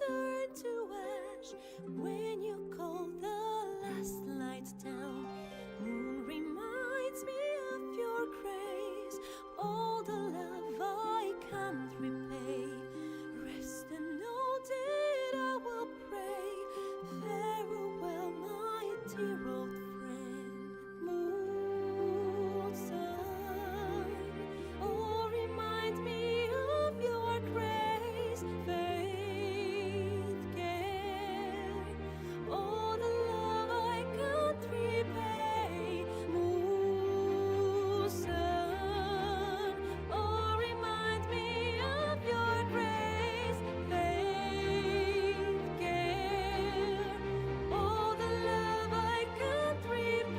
turn to ash when you call the last light down. Moon reminds me of your grace, all the love I can't repay. Rest and know that I will pray. Farewell, my dear old friend. Moon, sun, oh, remind me of your grace. Faith, care, all the love I can't repay. Moon, sun, oh, remind me of your grace. Faith, care, all the love I can't repay.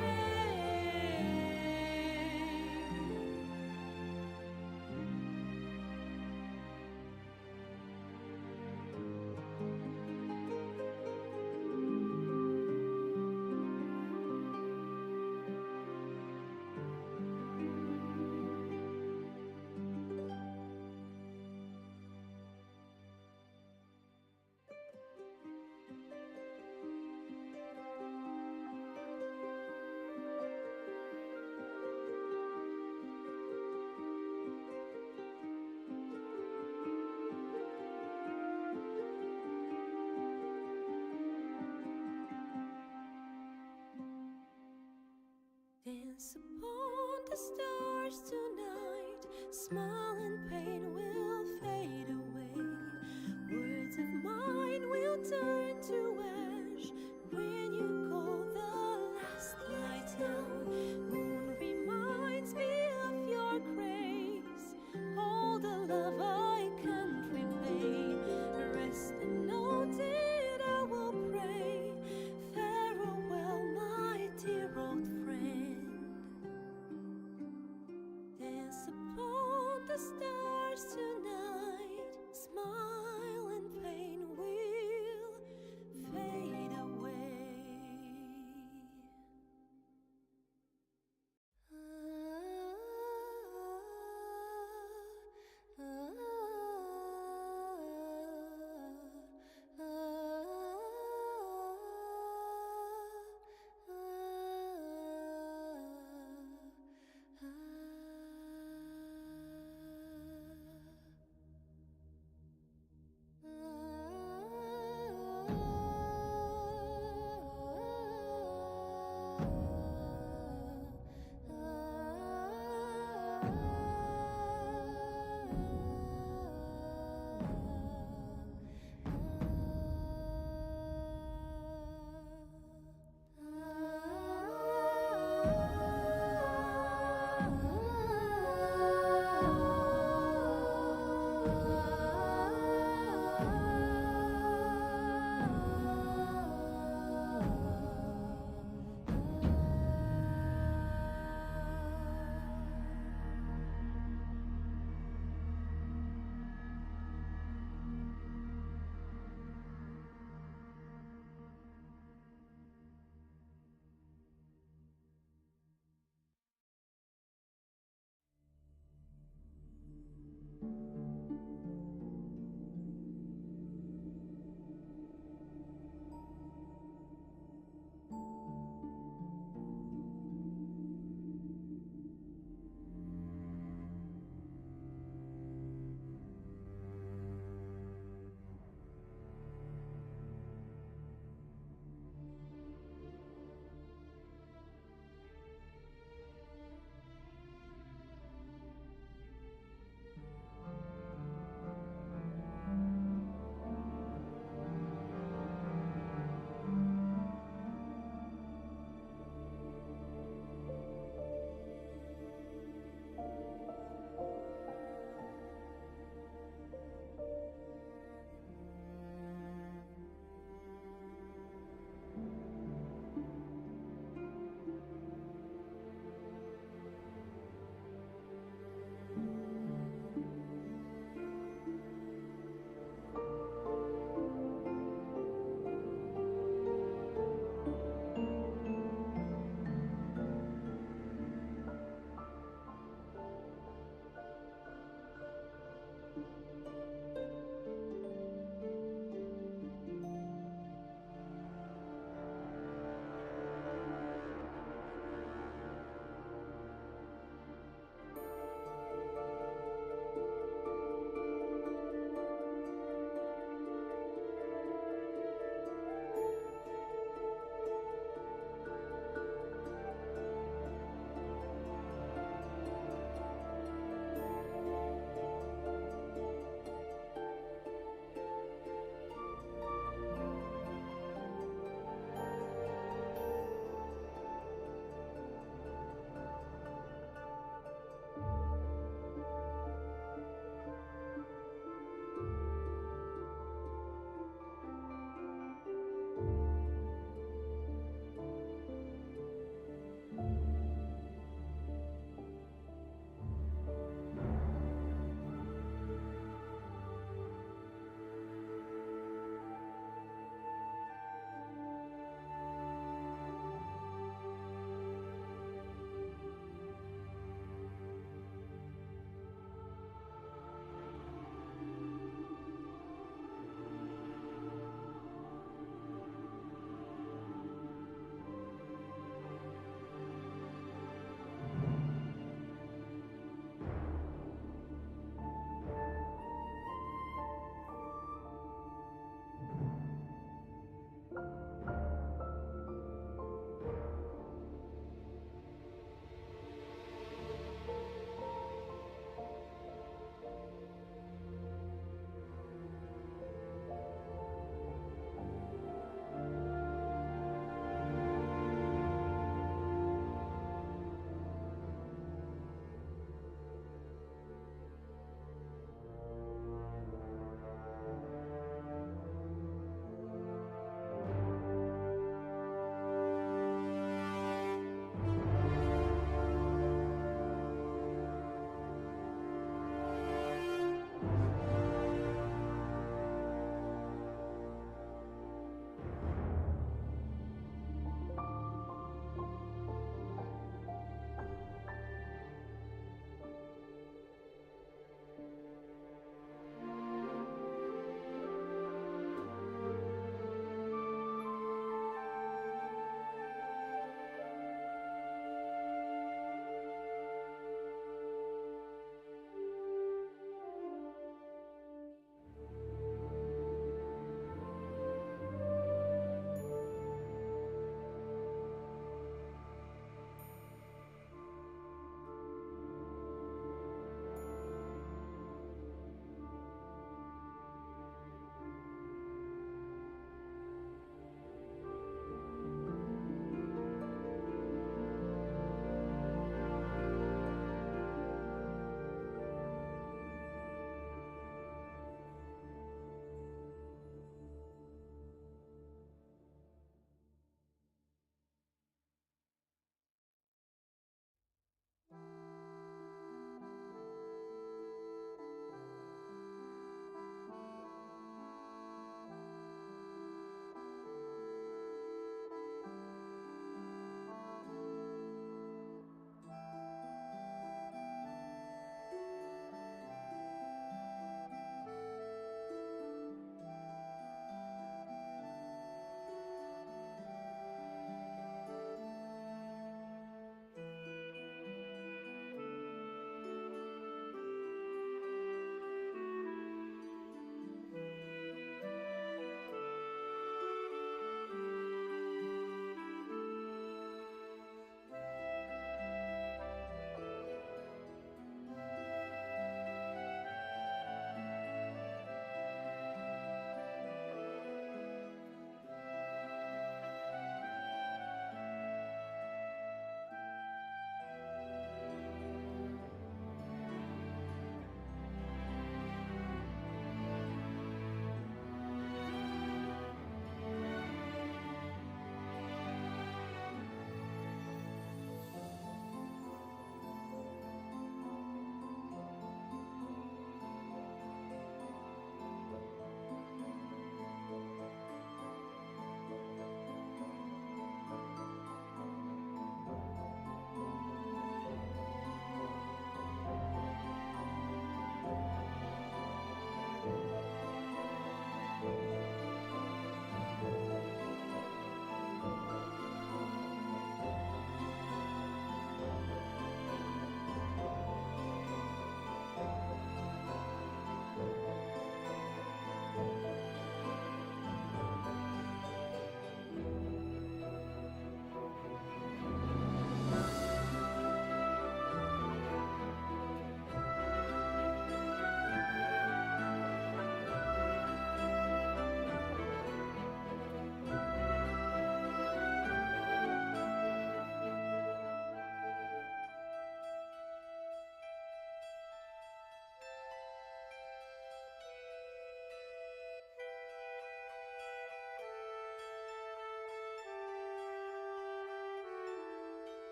Dance upon the stars tonight. Smile and pain will fade away. Words of mine will turn to ash when you call the last light down. Moon reminds me of your grace, all the love I can't repay. Rest and know that I will pray. Farewell, my dear old friend. Dance upon the stars tonight. Smile and pain will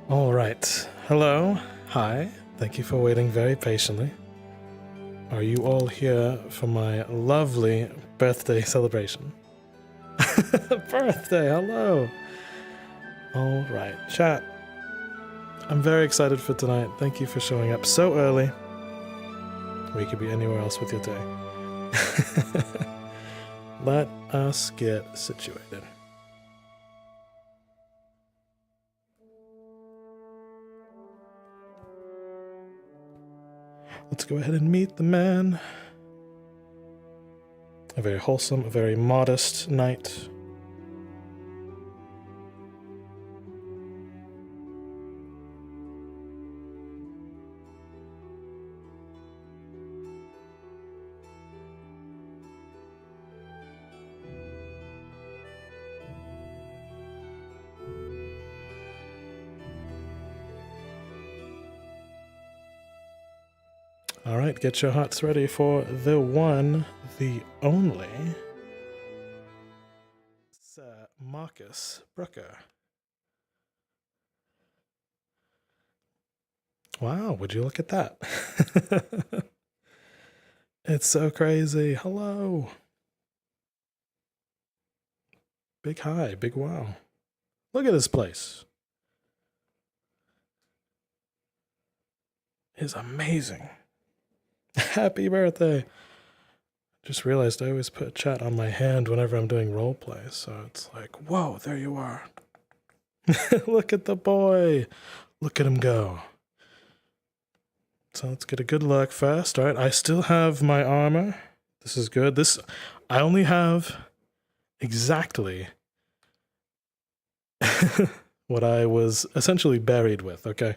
All right. Hello. Hi. Thank you for waiting very patiently. Are you all here for my lovely birthday celebration? Birthday, hello. All right, chat. I'm very excited for tonight. Thank you for showing up so early. We could be anywhere else with your day. Let us get situated. Let's go ahead and meet the man. A very wholesome, a very modest night. All right, get your hearts ready for the one, the only, Sir Marcus Brooker. Wow, would you look at that? It's so crazy. Hello. Big hi, big wow. Look at this place. It's amazing. Happy birthday. Just realized I always put chat on my hand whenever I'm doing roleplay, so it's like, whoa, there you are. Look at the boy. Look at him go. So let's get a good look first. All right, I still have my armor. This is good. I only have exactly what I was essentially buried with, okay?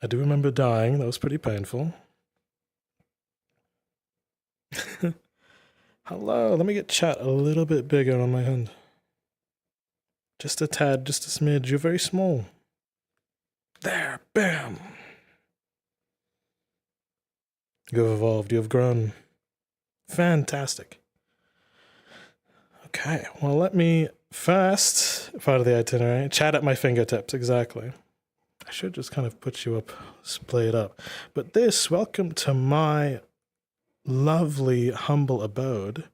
I do remember dying. That was pretty painful. Hello, let me get chat a little bit bigger on my hand. Just a tad, just a smidge. You're very small. There, bam. You have evolved, you have grown. Fantastic. Okay, well, let me first, part of the itinerary, chat at my fingertips, exactly. I should just kind of put you up, play it up. But this, welcome to my lovely, humble abode.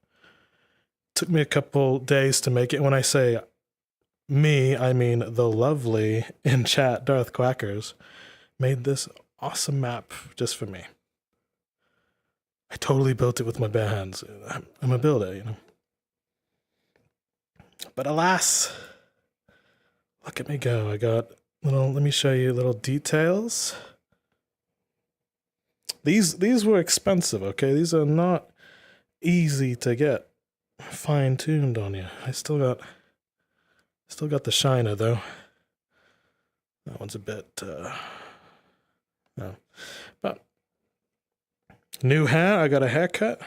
Took me a couple days to make it. When I say me, I mean the lovely, in chat, Darth Quackers, made this awesome map just for me. I totally built it with my bare hands. I'm a builder, you know. But alas, look at me go. I got let me show you little details. These were expensive, okay? These are not easy to get fine-tuned on you. I still got the shiner though. That one's a bit no. But new hair, I got a haircut.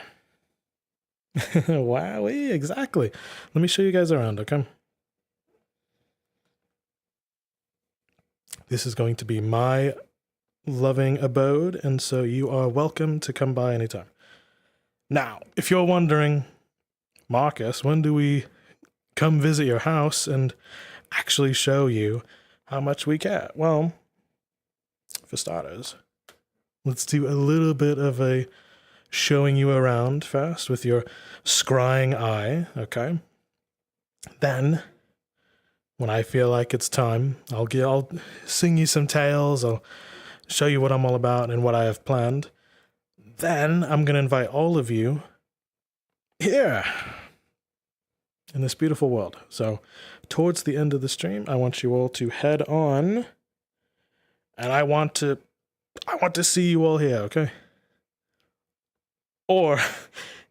Wowee, exactly. Let me show you guys around, okay? This is going to be my loving abode, and so you are welcome to come by anytime. Now, if you're wondering, Marcus, when do we come visit your house and actually show you how much we care? Well, for starters, let's do a little bit of a showing you around first with your scrying eye, okay? Then, when I feel like it's time, I'll sing you some tales, I'll show you what I'm all about and what I have planned. Then I'm going to invite all of you here in this beautiful world. So towards the end of the stream, I want you all to head on, and I want to see you all here, okay? Or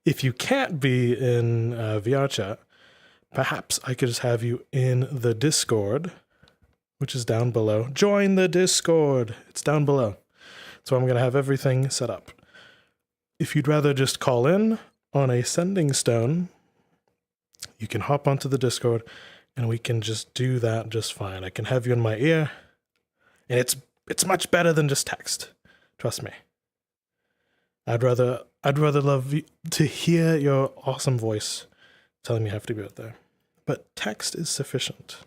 if you can't be in VR chat, perhaps I could just have you in the Discord, which is down below. Join the Discord. It's down below. So I'm going to have everything set up. If you'd rather just call in on a sending stone, you can hop onto the Discord and we can just do that just fine. I can have you in my ear, and it's much better than just text. Trust me. I'd rather love to hear your awesome voice telling me I have to be out there. but text is sufficient.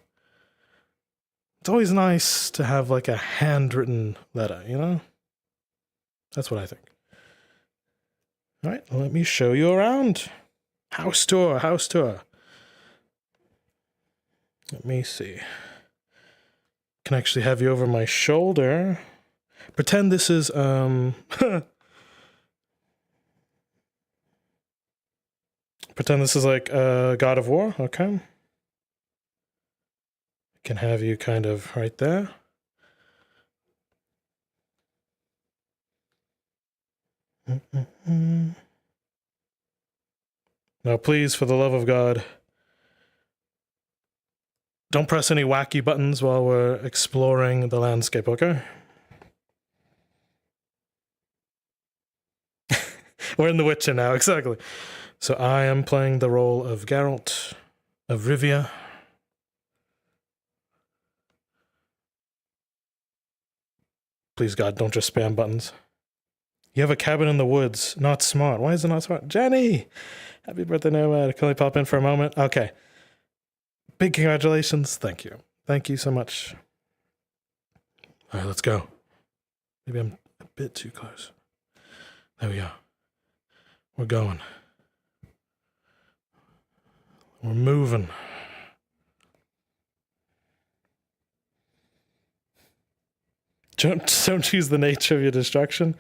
It's always nice to have like a handwritten letter, you know? That's what I think. All right, let me show you around. House tour, house tour. Let me see. Can actually have you over my shoulder. Pretend this is, pretend this is like God of War, okay? Can have you kind of right there. Now, please, for the love of God, don't press any wacky buttons while we're exploring the landscape, okay? We're in The Witcher now, exactly. So I am playing the role of Geralt of Rivia. Please, God, don't just spam buttons. You have a cabin in the woods. Not smart. Why is it not smart? Jenny! Happy birthday, Nomad. Can I pop in for a moment? Okay. Big congratulations. Thank you. Thank you so much. All right, let's go. Maybe I'm a bit too close. There we go. We're going. We're moving. Don't choose the nature of your destruction.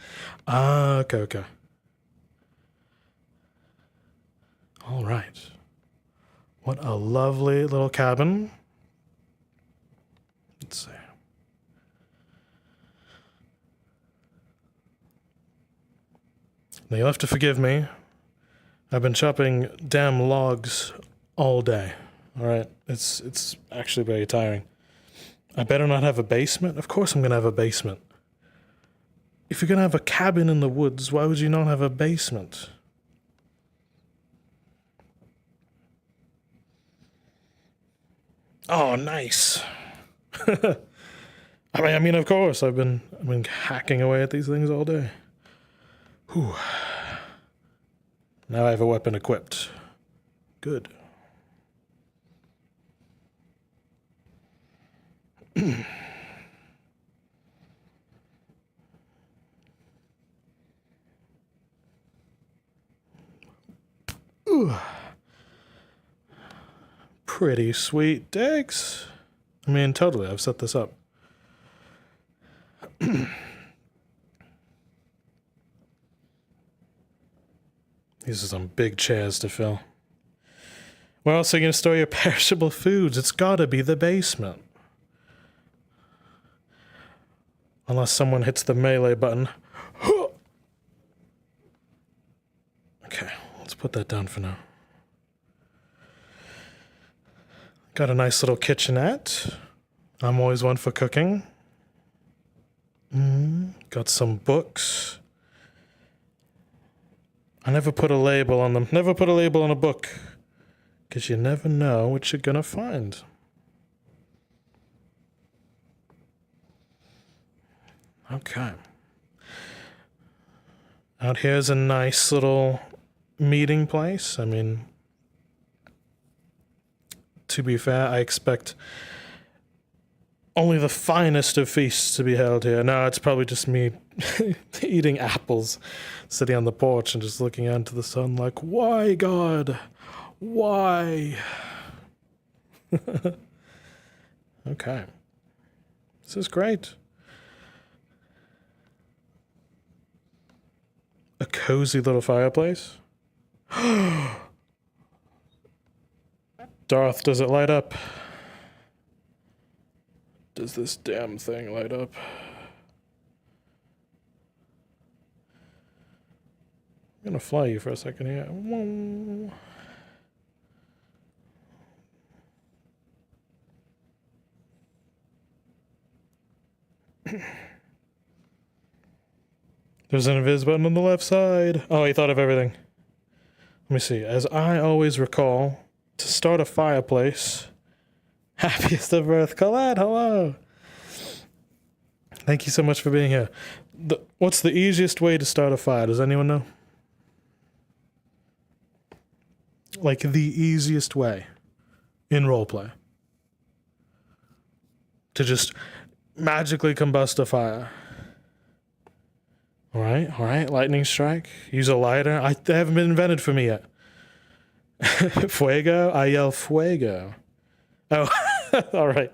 Ah, okay. All right. What a lovely little cabin. Let's see. Now you'll have to forgive me. I've been chopping damn logs all day. All right. It's actually very tiring. I better not have a basement. Of course I'm going to have a basement. If you're going to have a cabin in the woods, why would you not have a basement? Oh, nice. I mean, of course, I've been hacking away at these things all day. Whew. Now I have a weapon equipped. Good. Ooh. Pretty sweet digs. I mean, totally, I've set this up. These are some big chairs to fill. Where else are you going to store your perishable foods? It's gotta be the basement. Unless someone hits the melee button. Okay, let's put that down for now. Got a nice little kitchenette. I'm always one for cooking. Got some books. I never put a label on them. Never put a label on a book. Because you never know what you're gonna find. Okay. Out here's a nice little meeting place. I mean, to be fair, I expect only the finest of feasts to be held here. No, it's probably just me eating apples, sitting on the porch and just looking out into the sun like, why, God? Why? Okay. This is great. A cozy little fireplace. Darth, does it light up? Does this damn thing light up? I'm gonna fly you for a second here. Whoa. There's an invis button on the left side. Oh, he thought of everything. Let me see. As I always recall, to start a fireplace, happiest of Earth, Colette, hello. Thank you so much for being here. What's the easiest way to start a fire? Does anyone know? Like the easiest way. in roleplay. To just magically combust a fire. Alright, lightning strike. Use a lighter. They haven't been invented for me yet. Fuego? I yell fuego. Oh, alright.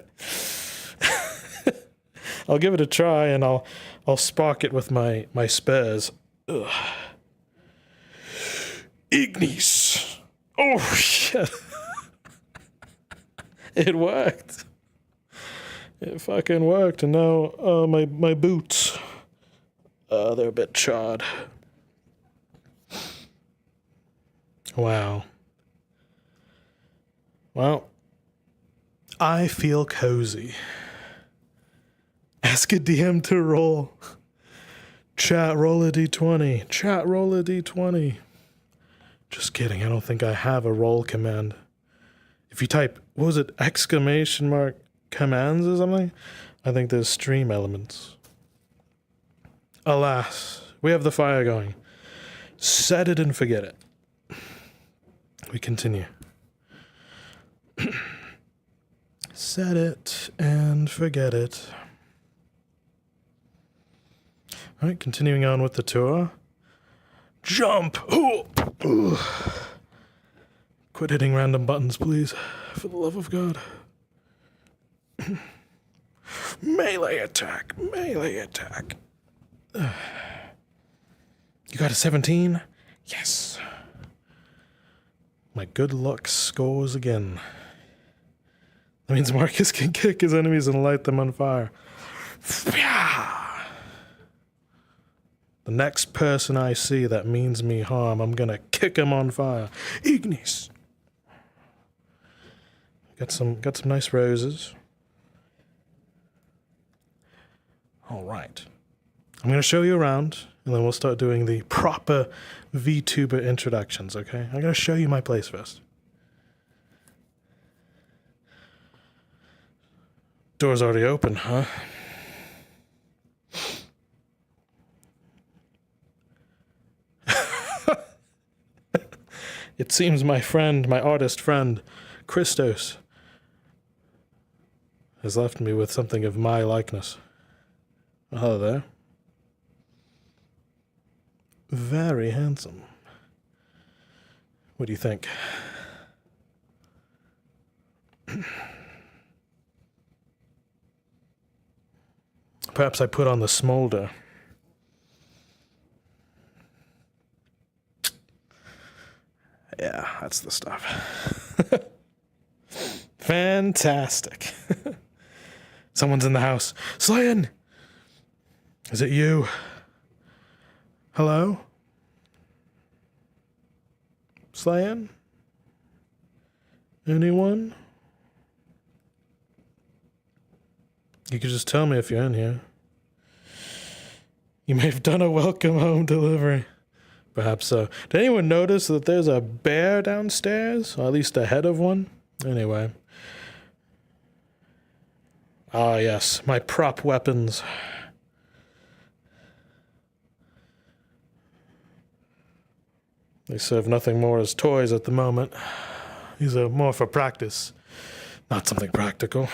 I'll give it a try and I'll spark it with my spurs. Ugh. Ignis. Oh shit. It worked. It fucking worked, and now my boots. They're a bit charred. Wow. Well, I feel cozy. Ask a DM to roll. Chat, roll a d20. Chat, roll a d20. Just kidding, I don't think I have a roll command. If you type, what was it, exclamation mark commands or something? I think there's stream elements. Alas, we have the fire going. Set it and forget it. We continue. Set it and forget it. Alright, continuing on with the tour. Jump! Ooh. Quit hitting random buttons, please. For the love of God. Melee attack. Melee attack. You got a 17? Yes. My good luck scores again. That means Marcus can kick his enemies and light them on fire. The next person I see that means me harm, I'm gonna kick him on fire. Ignis. Got some nice roses. All right. I'm gonna show you around, and then we'll start doing the proper VTuber introductions, okay? I'm gonna show you my place first. Door's already open, huh? It seems my friend, my artist friend, Christos, has left me with something of my likeness. Hello there. Very handsome. What do you think? Perhaps I put on the smolder. Yeah, that's the stuff. Fantastic. Someone's in the house. Slayin! Is it you? Hello? Slayin? Anyone? You could just tell me if you're in here. You may have done a welcome home delivery. Perhaps so. Did anyone notice that there's a bear downstairs? Or at least a head of one? Anyway. Ah, yes. My prop weapons. They serve nothing more as toys at the moment. These are more for practice. Not something practical.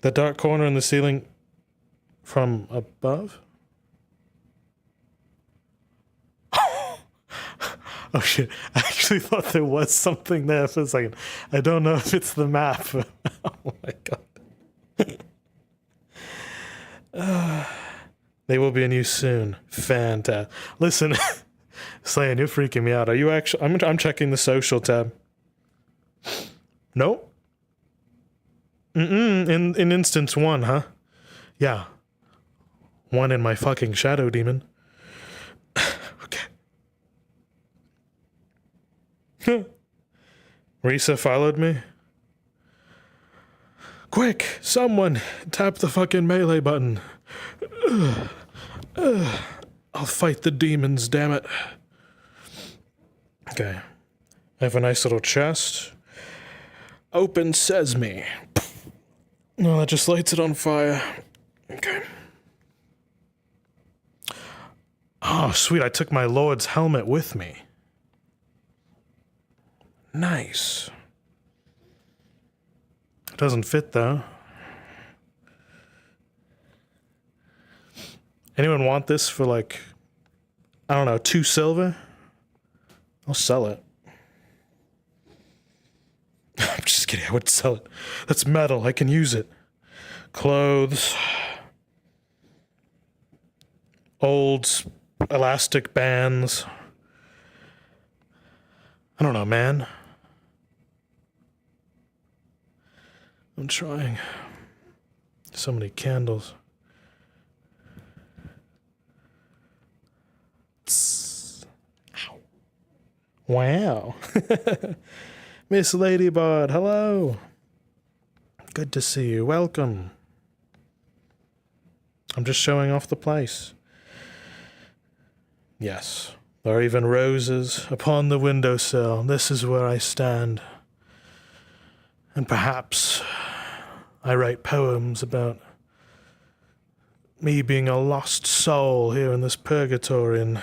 The dark corner in the ceiling from above? Oh shit, I actually thought there was something there for a second. I don't know if it's the map. Oh my god. They will be in use soon. Fantastic. Listen, Slayin, you're freaking me out. Are you actually... I'm checking the social tab. Nope. In instance 1, huh? Yeah. 1 in my fucking shadow demon. Risa followed me. Quick, someone tap the fucking melee button. I'll fight the demons, damn it. Okay. I have a nice little chest. Open sesame. No, that just lights it on fire. Okay. Oh, sweet, I took my lord's helmet with me. Nice. It doesn't fit, though. Anyone want this for, like, I don't know, 2 silver? I'll sell it. I'm just kidding, I would sell it. That's metal, I can use it. Clothes. Old elastic bands. I don't know, man. I'm trying. So many candles. Ow. Wow. Miss Ladybird, hello. Good to see you. Welcome. I'm just showing off the place. Yes, there are even roses upon the windowsill. This is where I stand. And perhaps I write poems about me being a lost soul here in this purgatory and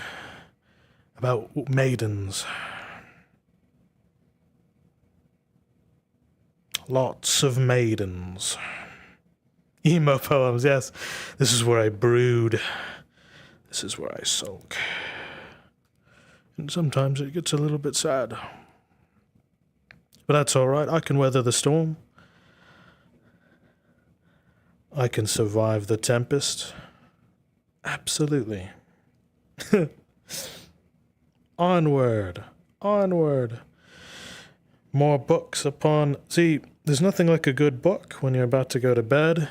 about maidens. Lots of maidens. Emo poems, yes. This is where I brood. This is where I sulk. And sometimes it gets a little bit sad. But that's alright, I can weather the storm. I can survive the tempest. Absolutely. Onward. Onward. More books upon... See, there's nothing like a good book when you're about to go to bed.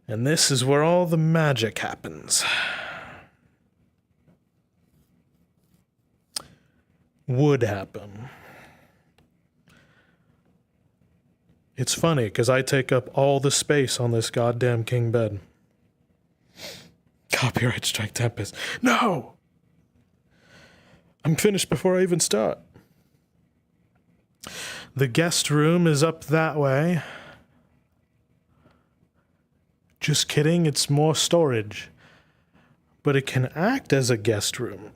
And this is where all the magic happens. Would happen. It's funny, because I take up all the space on this goddamn king bed. Copyright strike Tempest. No! I'm finished before I even start. The guest room is up that way. Just kidding, it's more storage. But it can act as a guest room.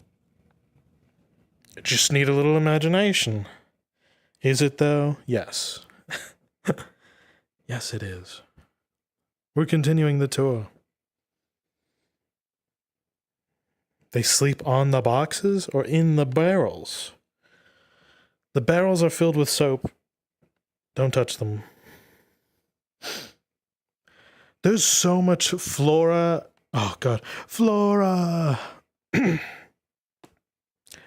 You just need a little imagination. Is it, though? Yes. Yes, it is. We're continuing the tour. They sleep on the boxes or in the barrels? The barrels are filled with soap. Don't touch them. There's so much flora. Oh, God. Flora.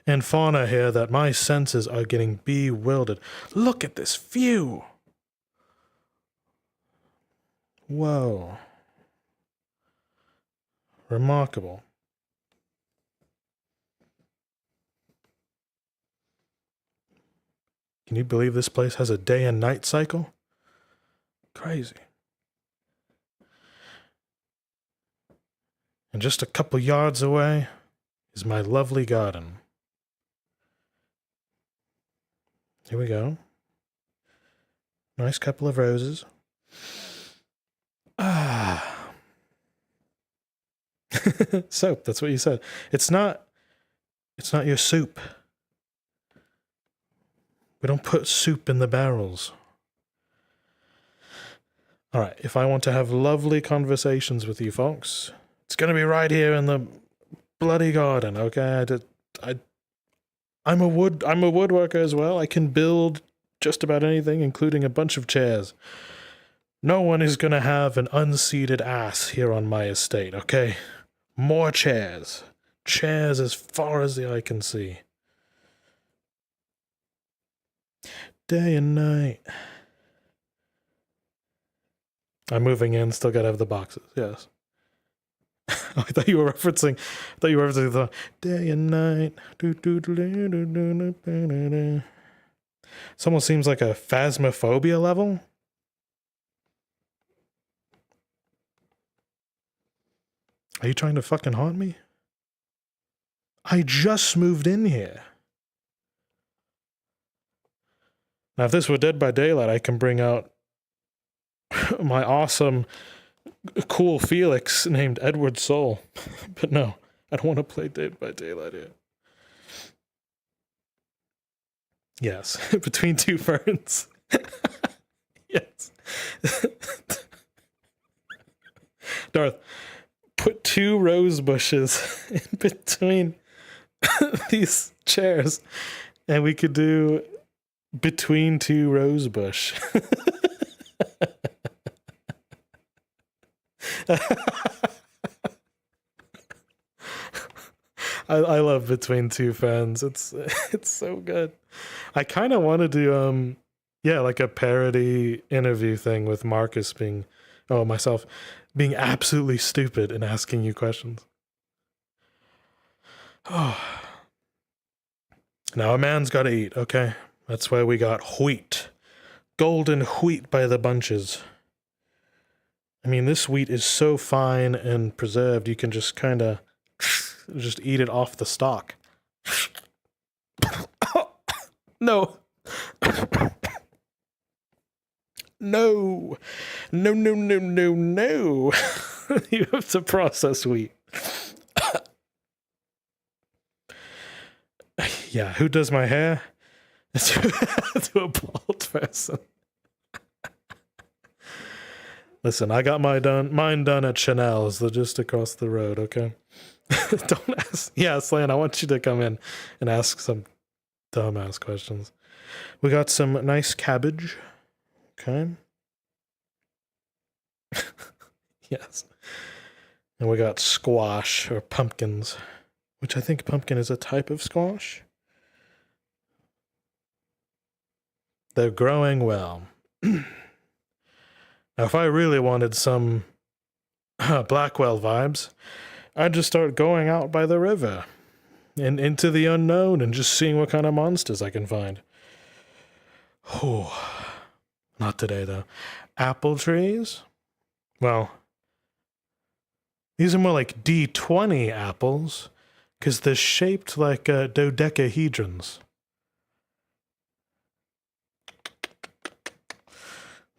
And fauna here that my senses are getting bewildered. Look at this view. Whoa. Remarkable. Can you believe this place has a day and night cycle? Crazy. And just a couple yards away is my lovely garden. Here we go. Nice couple of roses. Ah. Soap, that's what you said. It's not your soup. We don't put soup in the barrels. All right, if I want to have lovely conversations with you folks, it's going to be right here in the bloody garden, okay? I'm a woodworker as well. I can build just about anything, including a bunch of chairs. No one is going to have an unseated ass here on my estate, okay? More chairs. Chairs as far as the eye can see. Day and night. I'm moving in, still gotta have the boxes, yes. I thought you were referencing the day and night. This almost seems like a phasmophobia level. Are you trying to fucking haunt me? I just moved in here. Now, if this were Dead by Daylight, I can bring out my awesome, cool Felix named Edward Soul. But no, I don't want to play Dead by Daylight here. Yes, between two ferns. Yes. Darth, put two rose bushes in between these chairs, and we could do between two rose bush. I love between two ferns. It's so good. I kind of want to do like a parody interview thing with Marcus myself being absolutely stupid and asking you questions. Oh. Now a man's got to eat, okay? That's why we got wheat. Golden wheat by the bunches. I mean, this wheat is so fine and preserved, you can just kind of just eat it off the stalk. No. No. No, no, no, no, no. You have to process wheat. Yeah, who does my hair? To a bald person. Listen, I got mine done at Chanel's. They're just across the road, okay? Don't ask. Yeah, Slan, I want you to come in and ask some dumbass questions. We got some nice cabbage. Okay. Yes. And we got squash or pumpkins, which I think pumpkin is a type of squash. They're growing well. Now, if I really wanted some Blackwell vibes, I'd just start going out by the river and into the unknown and just seeing what kind of monsters I can find. Oh, not today, though. Apple trees? Well, these are more like D20 apples, because they're shaped like dodecahedrons.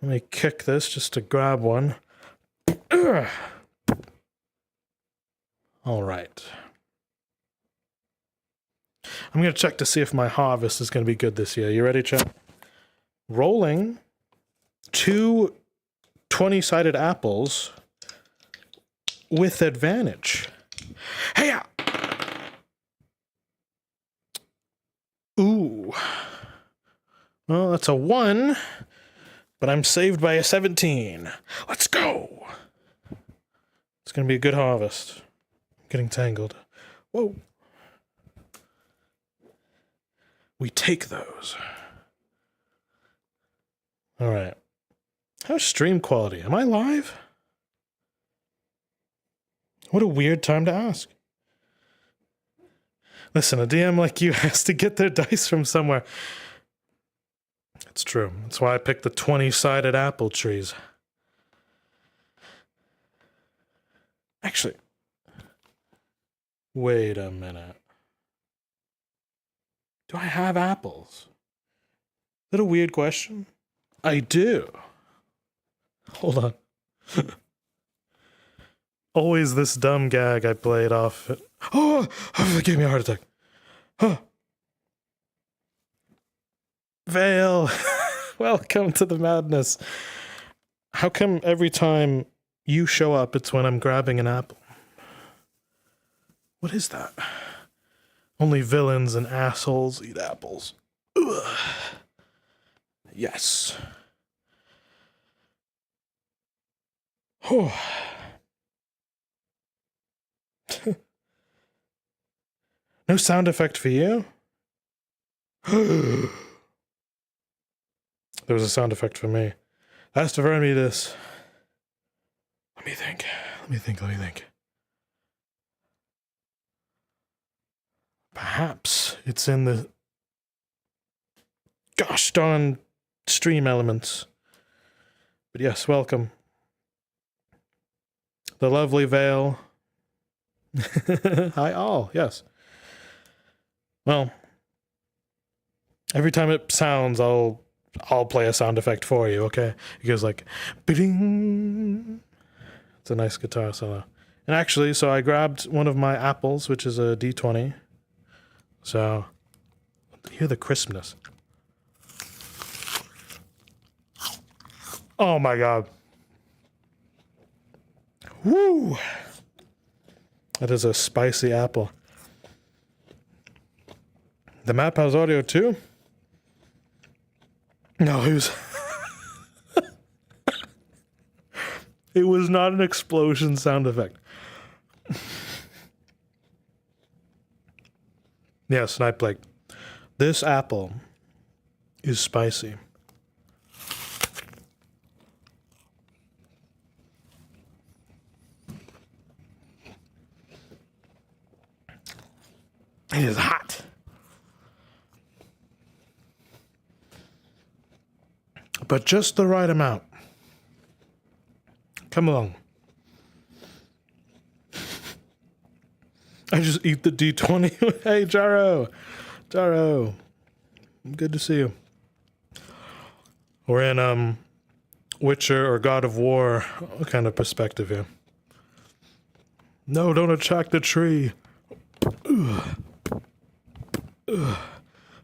Let me kick this just to grab one. All right. I'm going to check to see if my harvest is going to be good this year. You ready, Chet? Rolling 2 20-sided apples with advantage. Hey! Ooh. Well, that's a 1, but I'm saved by a 17. Let's go! It's going to be a good harvest. I'm getting tangled. Whoa. We take those. All right. How's stream quality? Am I live? What a weird time to ask. Listen, a DM like you has to get their dice from somewhere. It's true. That's why I picked the 20-sided apple trees. Actually, wait a minute. Do I have apples? Is that a weird question? I do. Hold on. Always this dumb gag I played off. Oh, it gave me a heart attack. Huh. Vale, welcome to the madness. How come every time you show up, it's when I'm grabbing an apple? What is that? Only villains and assholes eat apples. Ugh. Yes. Oh. No sound effect for you? There was a sound effect for me. That's to earn me this. Let me think. Perhaps it's in the gosh darn stream elements. But yes, welcome. The lovely Vale. Hi all, yes. Well, every time it sounds, I'll play a sound effect for you, okay? It goes like, ba-ding. It's a nice guitar solo. And actually, so I grabbed one of my apples, which is a D20. So, hear the crispness. Oh my god. Woo! That is a spicy apple. The map has audio too? No, it was... It was not an explosion sound effect. Yeah, Snipe Blake. This apple is spicy. It is hot. But just the right amount. Come along. I just eat the D20. Hey, Jaro. Jaro. Good to see you. We're in Witcher or God of War kind of perspective here. No, don't attack the tree. Ugh. Ugh.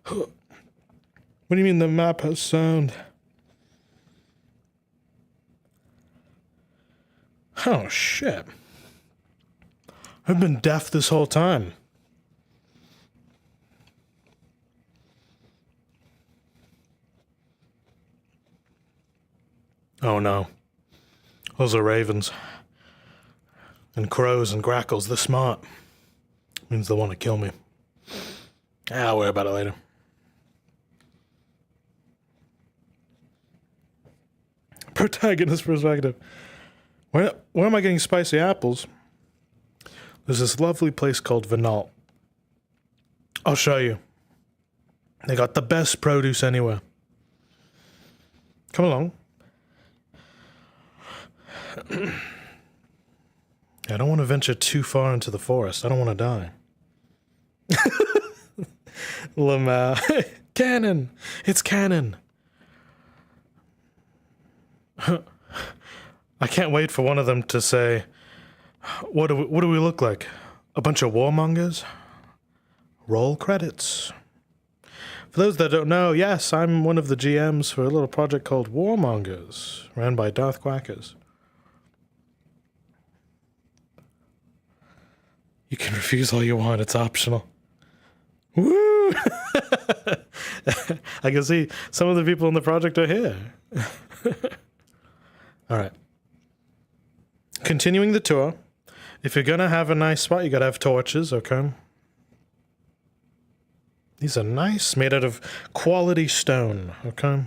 What do you mean the map has sound? Oh, shit. I've been deaf this whole time. Oh, no. Those are ravens. And crows and grackles. They're smart. Means they want to kill me. I'll worry about it later. Protagonist perspective. Where am I getting spicy apples? There's this lovely place called Vinalt. I'll show you. They got the best produce anywhere. Come along. I don't want to venture too far into the forest. I don't want to die. Lamau. Cannon! It's cannon! I can't wait for one of them to say, what do we look like? A bunch of warmongers? Roll credits. For those that don't know, yes, I'm one of the GMs for a little project called Warmongers, ran by Darth Quackers. You can refuse all you want, it's optional. Woo! I can see some of the people in the project are here. All right. Continuing the tour. If you're gonna have a nice spot, you gotta have torches, okay? These are nice, made out of quality stone, okay?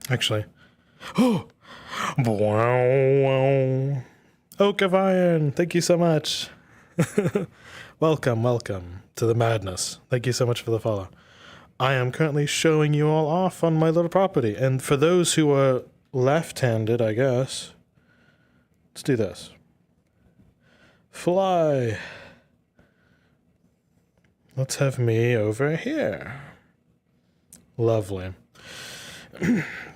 Actually. Oh! Wow. Oak of Iron, thank you so much. Welcome to the madness. Thank you so much for the follow. I am currently showing you all off on my little property. And for those who are left-handed, I guess, let's do this. Fly. Let's have me over here. Lovely.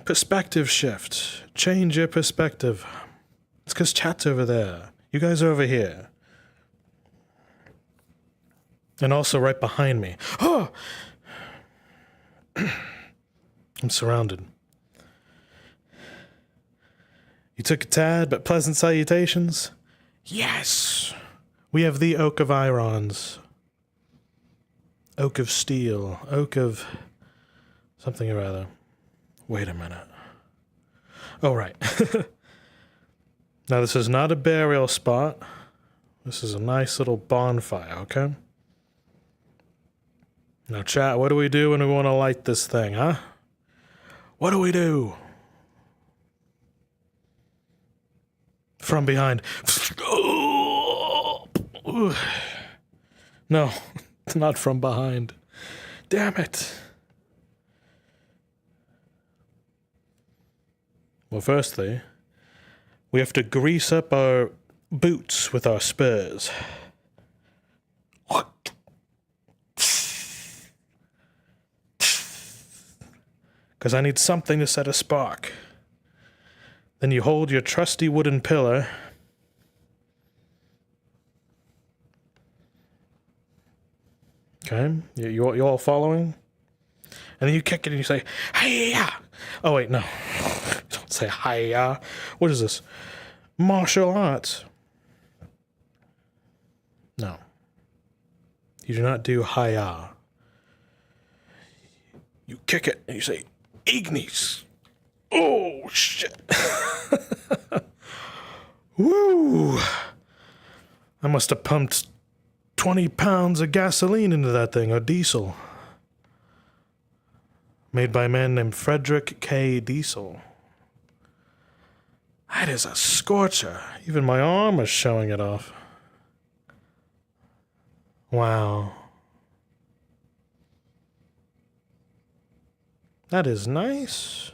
Perspective shift. Change your perspective. It's because chat's over there. You guys are over here. And also right behind me. Oh! I'm surrounded. You took a tad, but pleasant salutations? Yes! We have the Oak of Irons. Oak of Steel. Oak of... something or other. Wait a minute. Oh, right. Now, this is not a burial spot. This is a nice little bonfire, okay? Now, chat, what do we do when we want to light this thing, huh? What do we do? From behind. No, it's not from behind. Damn it. Well, firstly, we have to grease up our boots with our spurs. Because I need something to set a spark. Then you hold your trusty wooden pillar Okay, you all following? And then you kick it and you say, "Hiya!" Oh wait, no, don't say hiya. What is this? Martial arts? No, you do not do hiya. You kick it and you say, "Ignis." Oh shit! Woo! I must have pumped 20 pounds of gasoline into that thing, or diesel. Made by a man named Frederick K. Diesel. That is a scorcher. Even my arm is showing it off. Wow. That is nice.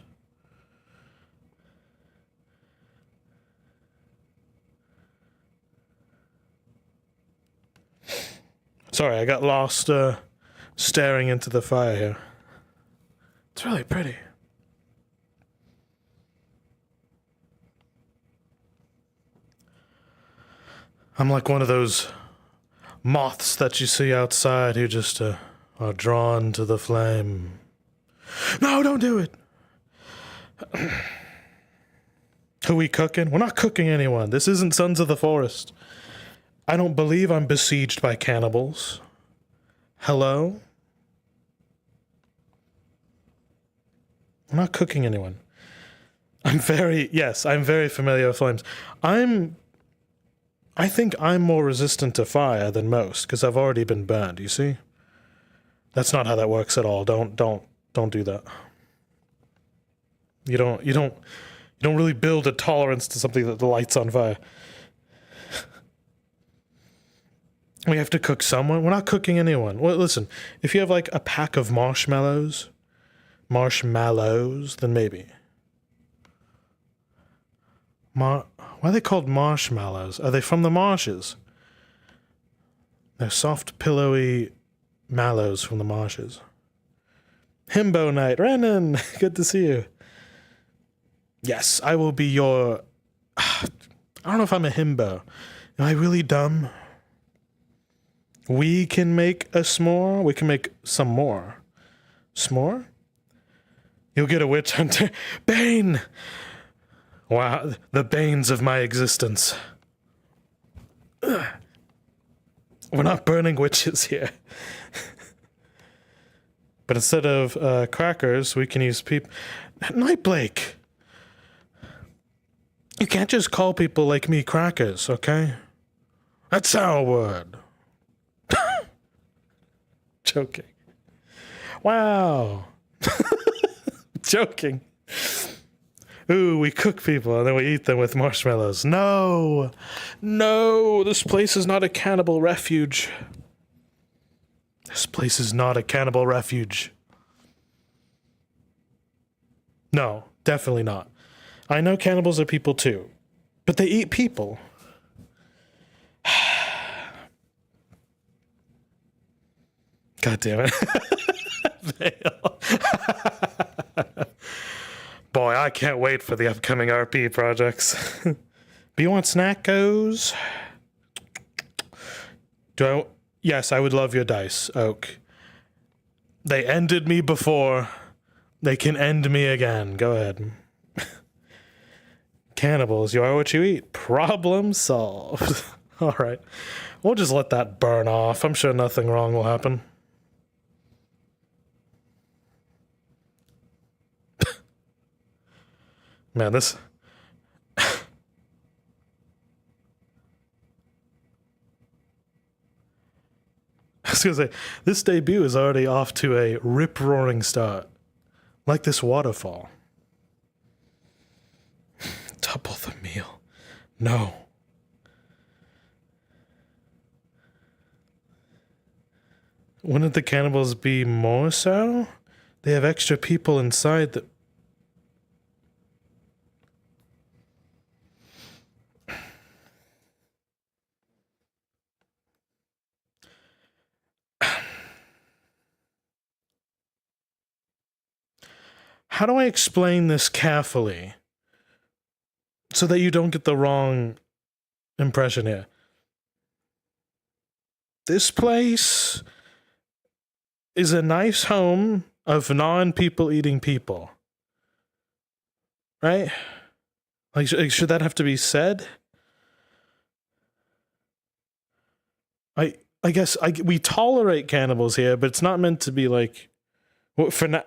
Sorry, I got lost staring into the fire here. It's really pretty. I'm like one of those moths that you see outside who just are drawn to the flame. No, don't do it. Who we cooking? We're not cooking anyone. This isn't Sons of the Forest. I don't believe I'm besieged by cannibals. Hello? I'm not cooking anyone. I'm very familiar with flames. I think I'm more resistant to fire than most because I've already been burned, you see? That's not how that works at all. Don't do that. You don't really build a tolerance to something that lights on fire. We have to cook someone. We're not cooking anyone. Well, listen, if you have like a pack of marshmallows, then maybe. Why are they called marshmallows? Are they from the marshes? They're soft, pillowy mallows from the marshes. Himbo Knight, Renan, good to see you. Yes, I will be your... I don't know if I'm a himbo. Am I really dumb? We can make a s'more. We can make some more. S'more? You'll get a witch hunter. Bane! Wow, the banes of my existence. Ugh. We're not burning witches here. But instead of crackers, we can use people... Nightblake! You can't just call people like me crackers, okay? That's our word. Joking. Wow. Joking. Ooh, we cook people and then we eat them with marshmallows. No. No, this place is not a cannibal refuge. This place is not a cannibal refuge. No, definitely not. I know cannibals are people too, but they eat people. God damn it. Boy, I can't wait for the upcoming RP projects. Do you want snackos? Yes, I would love your dice, Oak. They ended me before. They can end me again. Go ahead. Cannibals, you are what you eat. Problem solved. All right. We'll just let that burn off. I'm sure nothing wrong will happen. Man, this... I was gonna say, this debut is already off to a rip-roaring start. Like this waterfall. Double the meal. No. Wouldn't the cannibals be more so? They have extra people inside that... How do I explain this carefully so that you don't get the wrong impression here? This place is a nice home of non-people eating people. Right? Like, should that have to be said? I guess we tolerate cannibals here, but it's not meant to be like, well, for now.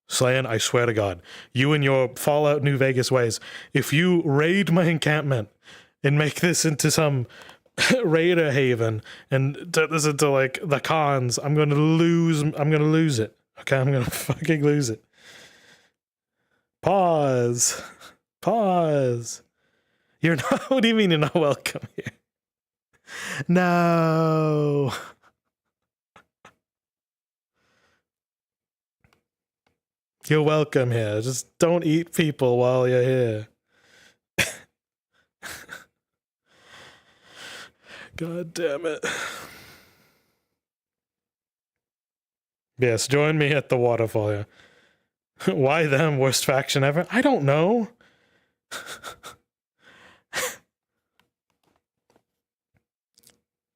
Slayan, I swear to God, you and your Fallout New Vegas ways, if you raid my encampment and make this into some raider haven and turn this into like the cons, I'm gonna lose it. Okay, I'm gonna fucking lose it. Pause. You're not, what do you mean you're not welcome here? No. You're welcome here. Just don't eat people while you're here. God damn it. Yes, join me at the waterfall here. Why them? Worst faction ever? I don't know.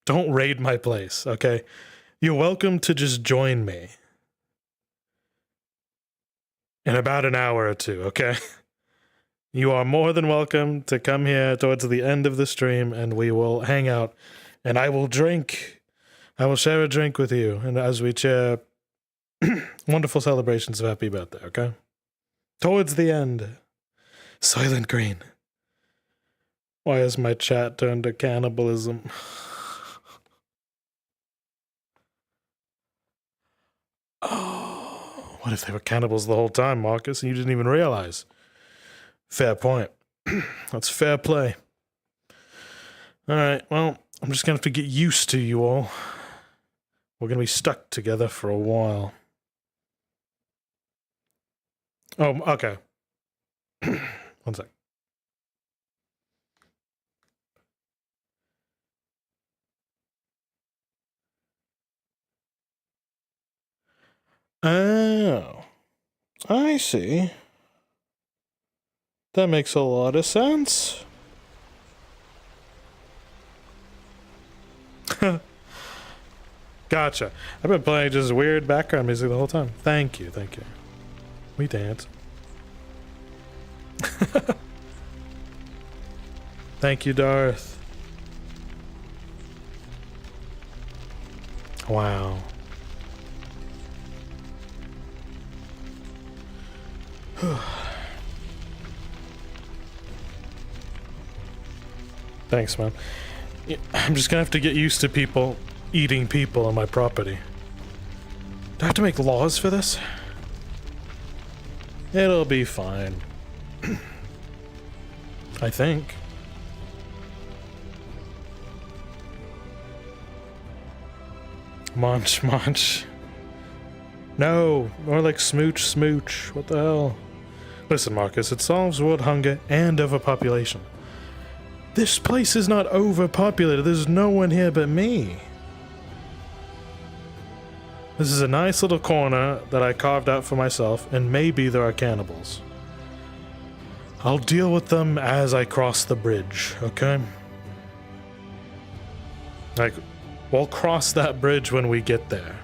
Don't raid my place, okay? You're welcome to just join me. In about an hour or two, okay? You are more than welcome to come here towards the end of the stream and we will hang out and I will drink. I will share a drink with you and as we share wonderful celebrations of happy birthday, okay? Towards the end. Silent Green. Why is my chat turned to cannibalism? Oh, what if they were cannibals the whole time, Marcus, and you didn't even realize? Fair point. That's fair play. Alright, well, I'm just gonna have to get used to you all. We're gonna be stuck together for a while. Oh, okay. One sec. Oh, I see. That makes a lot of sense. Gotcha. I've been playing just weird background music the whole time. Thank you, thank you. We dance. Thank you, Darth. Wow. Thanks, man. I'm just gonna have to get used to people eating people on my property. Do I have to make laws for this? It'll be fine. I think. Munch, munch. No, more like smooch, smooch. What the hell? Listen, Marcus, it solves world hunger and overpopulation. This place is not overpopulated. There's no one here but me. This is a nice little corner that I carved out for myself, and maybe there are cannibals. I'll deal with them as I cross the bridge, okay? Like, we'll cross that bridge when we get there.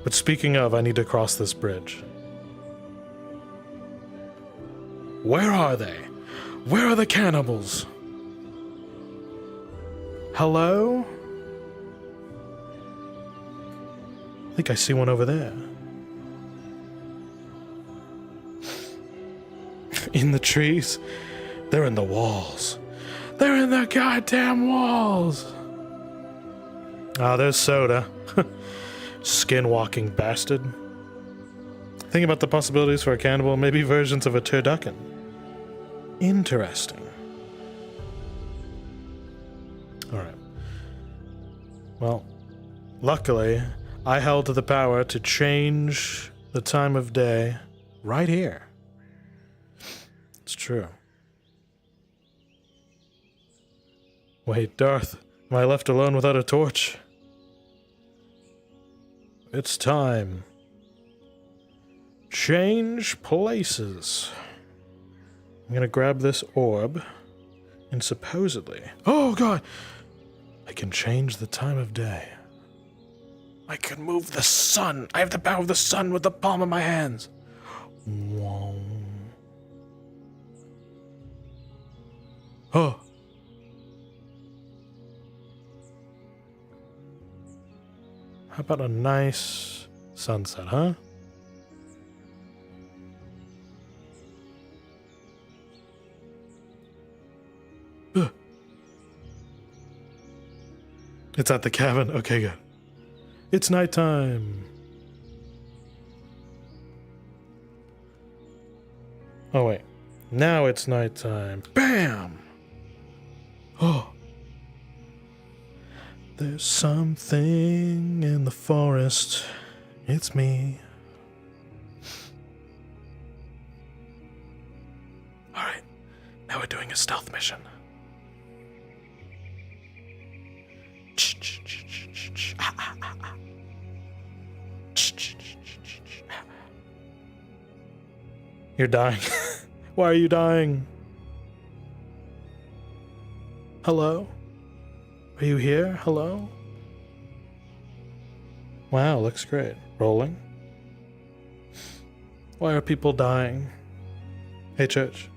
But speaking of, I need to cross this bridge. Where are they? Where are the cannibals? Hello? I think I see one over there. In the trees? They're in the walls. They're in the goddamn walls! Ah, there's Soda. Skinwalking bastard. Think about the possibilities for a cannibal, maybe versions of a turducken. Interesting. Alright. Well, luckily, I held the power to change the time of day right here. It's true. Wait, Darth, am I left alone without a torch? It's time. Change places. I'm gonna grab this orb, and supposedly... Oh, God! I can change the time of day. I can move the sun! I have the power of the sun with the palm of my hands! Whoa. Oh! How about a nice sunset, huh? It's at the cabin. Okay, good. It's nighttime. Oh, wait. Now it's nighttime. Bam! Oh. There's something in the forest. It's me. Alright. Now we're doing a stealth mission. You're dying. Why are you dying? Hello? Are you here? Hello? Wow, looks great. Rolling. Why are people dying? Hey, church.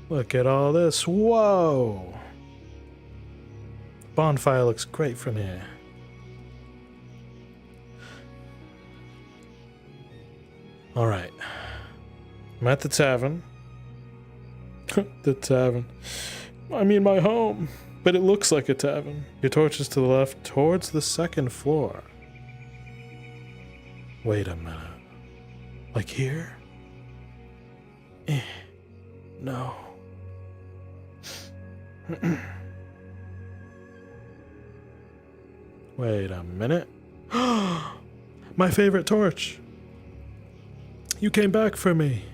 Look at all this. Whoa! Bonfire looks great from here. Alright. I'm at the tavern. The tavern. I mean my home. But it looks like a tavern. Your torch is to the left towards the second floor. Wait a minute. Like here? No. Wait a minute. My favorite torch. You came back for me.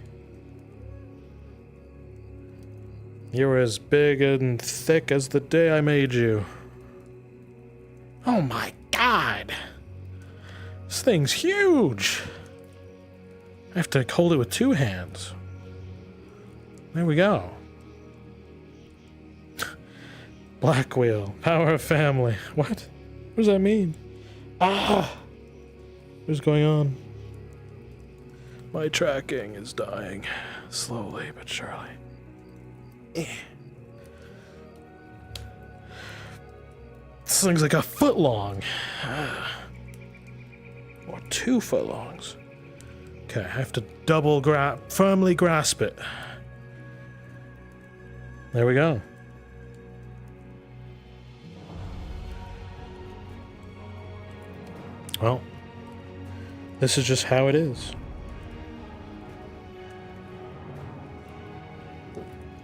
You're as big and thick as the day I made you. Oh my God. This thing's huge. I have to hold it with two hands. There we go. Black wheel. Power of family. What? What does that mean? Ah! What's going on? My tracking is dying. Slowly but surely. This thing's like a foot long. Or 2 foot longs. Okay, I have to firmly grasp it. There we go. Well, this is just how it is.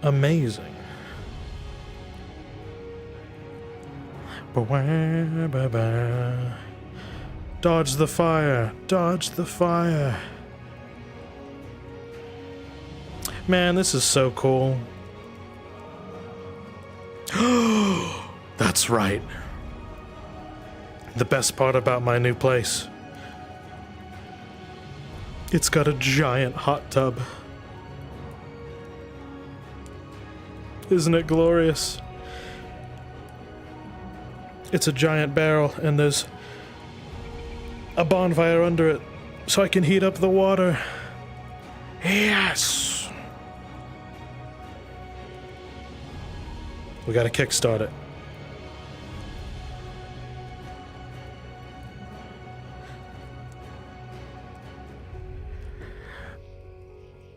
Amazing. Dodge the fire. Dodge the fire. Man, this is so cool. That's right. The best part about my new place. It's got a giant hot tub. Isn't it glorious? It's a giant barrel, and there's a bonfire under it, so I can heat up the water. Yes! We gotta kickstart it.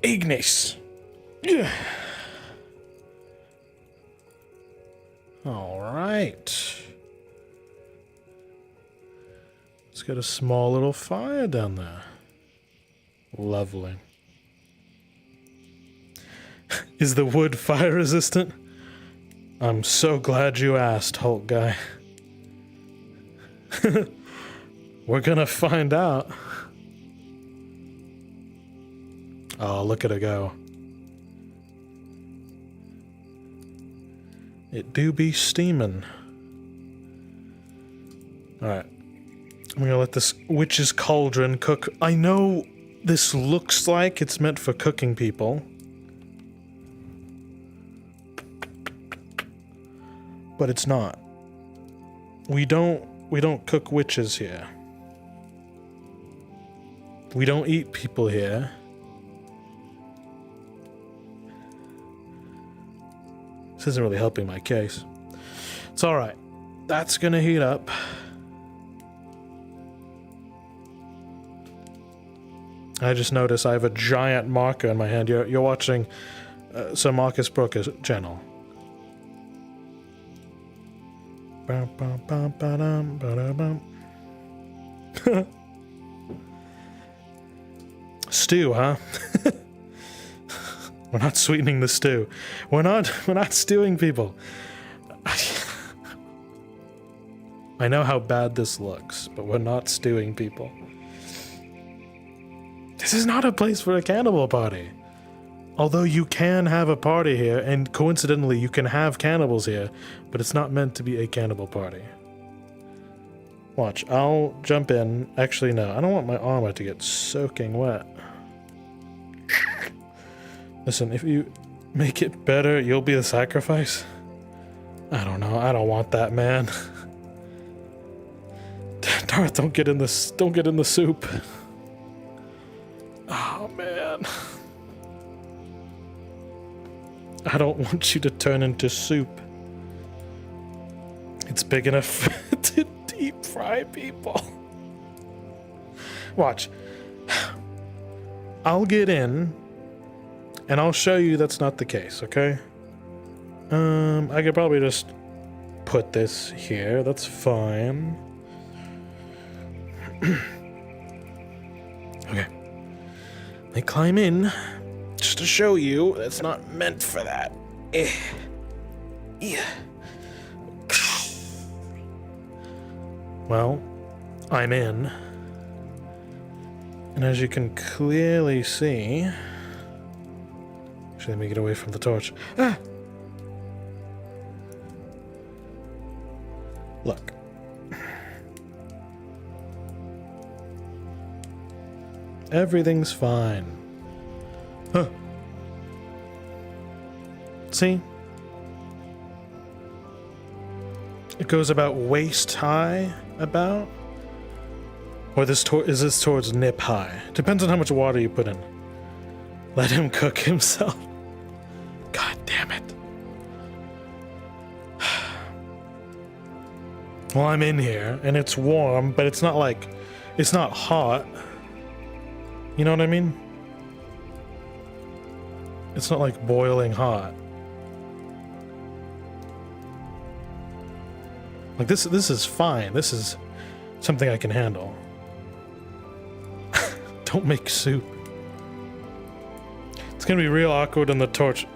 Ignis! Yeah. All right. Let's get a small little fire down there. Lovely. Is the wood fire resistant? I'm so glad you asked, Hulk guy. We're gonna find out. Oh, look at her go. It do be steaming. Alright. I'm gonna let this witch's cauldron cook. I know this looks like it's meant for cooking people. But it's not. We don't cook witches here. We don't eat people here. This isn't really helping my case. It's alright. That's gonna heat up. I just noticed I have a giant marker in my hand. You're watching Sir Marcus Brooker's channel. Stew, huh? We're not sweetening the stew. We're not stewing people. I know how bad this looks, but we're not stewing people. This is not a place for a cannibal party. Although you can have a party here, and coincidentally you can have cannibals here, but it's not meant to be a cannibal party. Watch, I'll jump in. Actually, no, I don't want my armor to get soaking wet. Listen, if you make it better, you'll be the sacrifice? I don't know, I don't want that, man. Darth, don't get in the soup. Oh, man. I don't want you to turn into soup. It's big enough to deep fry people. Watch. I'll get in, and I'll show you that's not the case, okay? I could probably just put this here. That's fine. Okay. Let me climb in. Just to show you, that's not meant for that. Yeah. Well, I'm in. And as you can clearly see... Actually, let me get away from the torch. Ah! Look. Everything's fine. Huh. See? It goes about waist high, about? Or is this towards nip high? Depends on how much water you put in. Let him cook himself. God damn it. Well, I'm in here, and it's warm, but it's not like... It's not hot. You know what I mean? It's not like boiling hot. Like this is fine. This is something I can handle. Don't make soup. It's gonna be real awkward on the torch.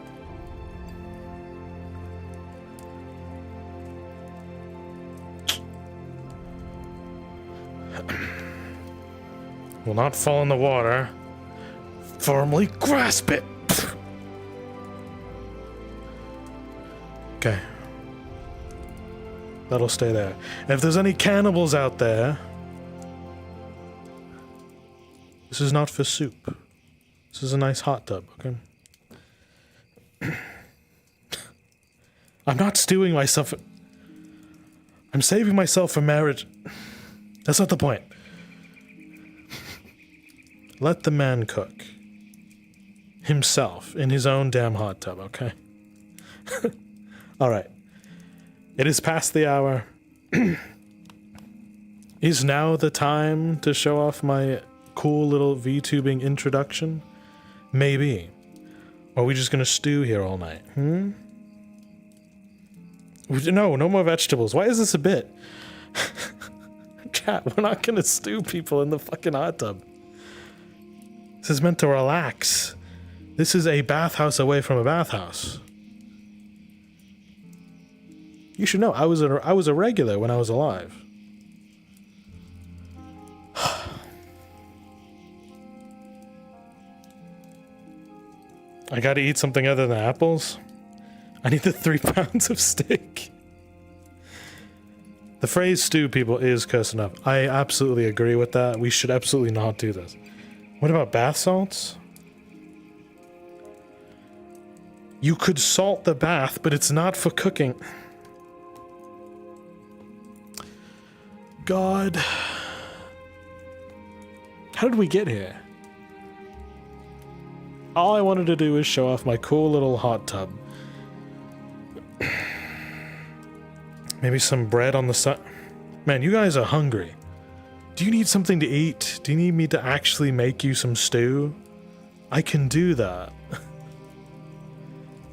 Will not fall in the water. Firmly grasp it. Okay. That'll stay there. And if there's any cannibals out there, this is not for soup. This is a nice hot tub, okay? I'm not stewing myself. I'm saving myself for marriage. That's not the point. Let the man cook. Himself in his own damn hot tub, okay? Alright. It is past the hour. Is now the time to show off my cool little VTubing introduction? Maybe. Or are we just gonna stew here all night? No more vegetables. Why is this a bit? Chat, we're not gonna stew people in the fucking hot tub. This is meant to relax. This is a bathhouse away from a bathhouse. You should know, I was a regular when I was alive. I gotta eat something other than apples? I need the 3 pounds of steak. The phrase stew, people, is cursing up. I absolutely agree with that. We should absolutely not do this. What about bath salts? You could salt the bath, but it's not for cooking. God. How did we get here? All I wanted to do is show off my cool little hot tub. Maybe some bread on the side. Man, you guys are hungry. Do you need something to eat? Do you need me to actually make you some stew? I can do that.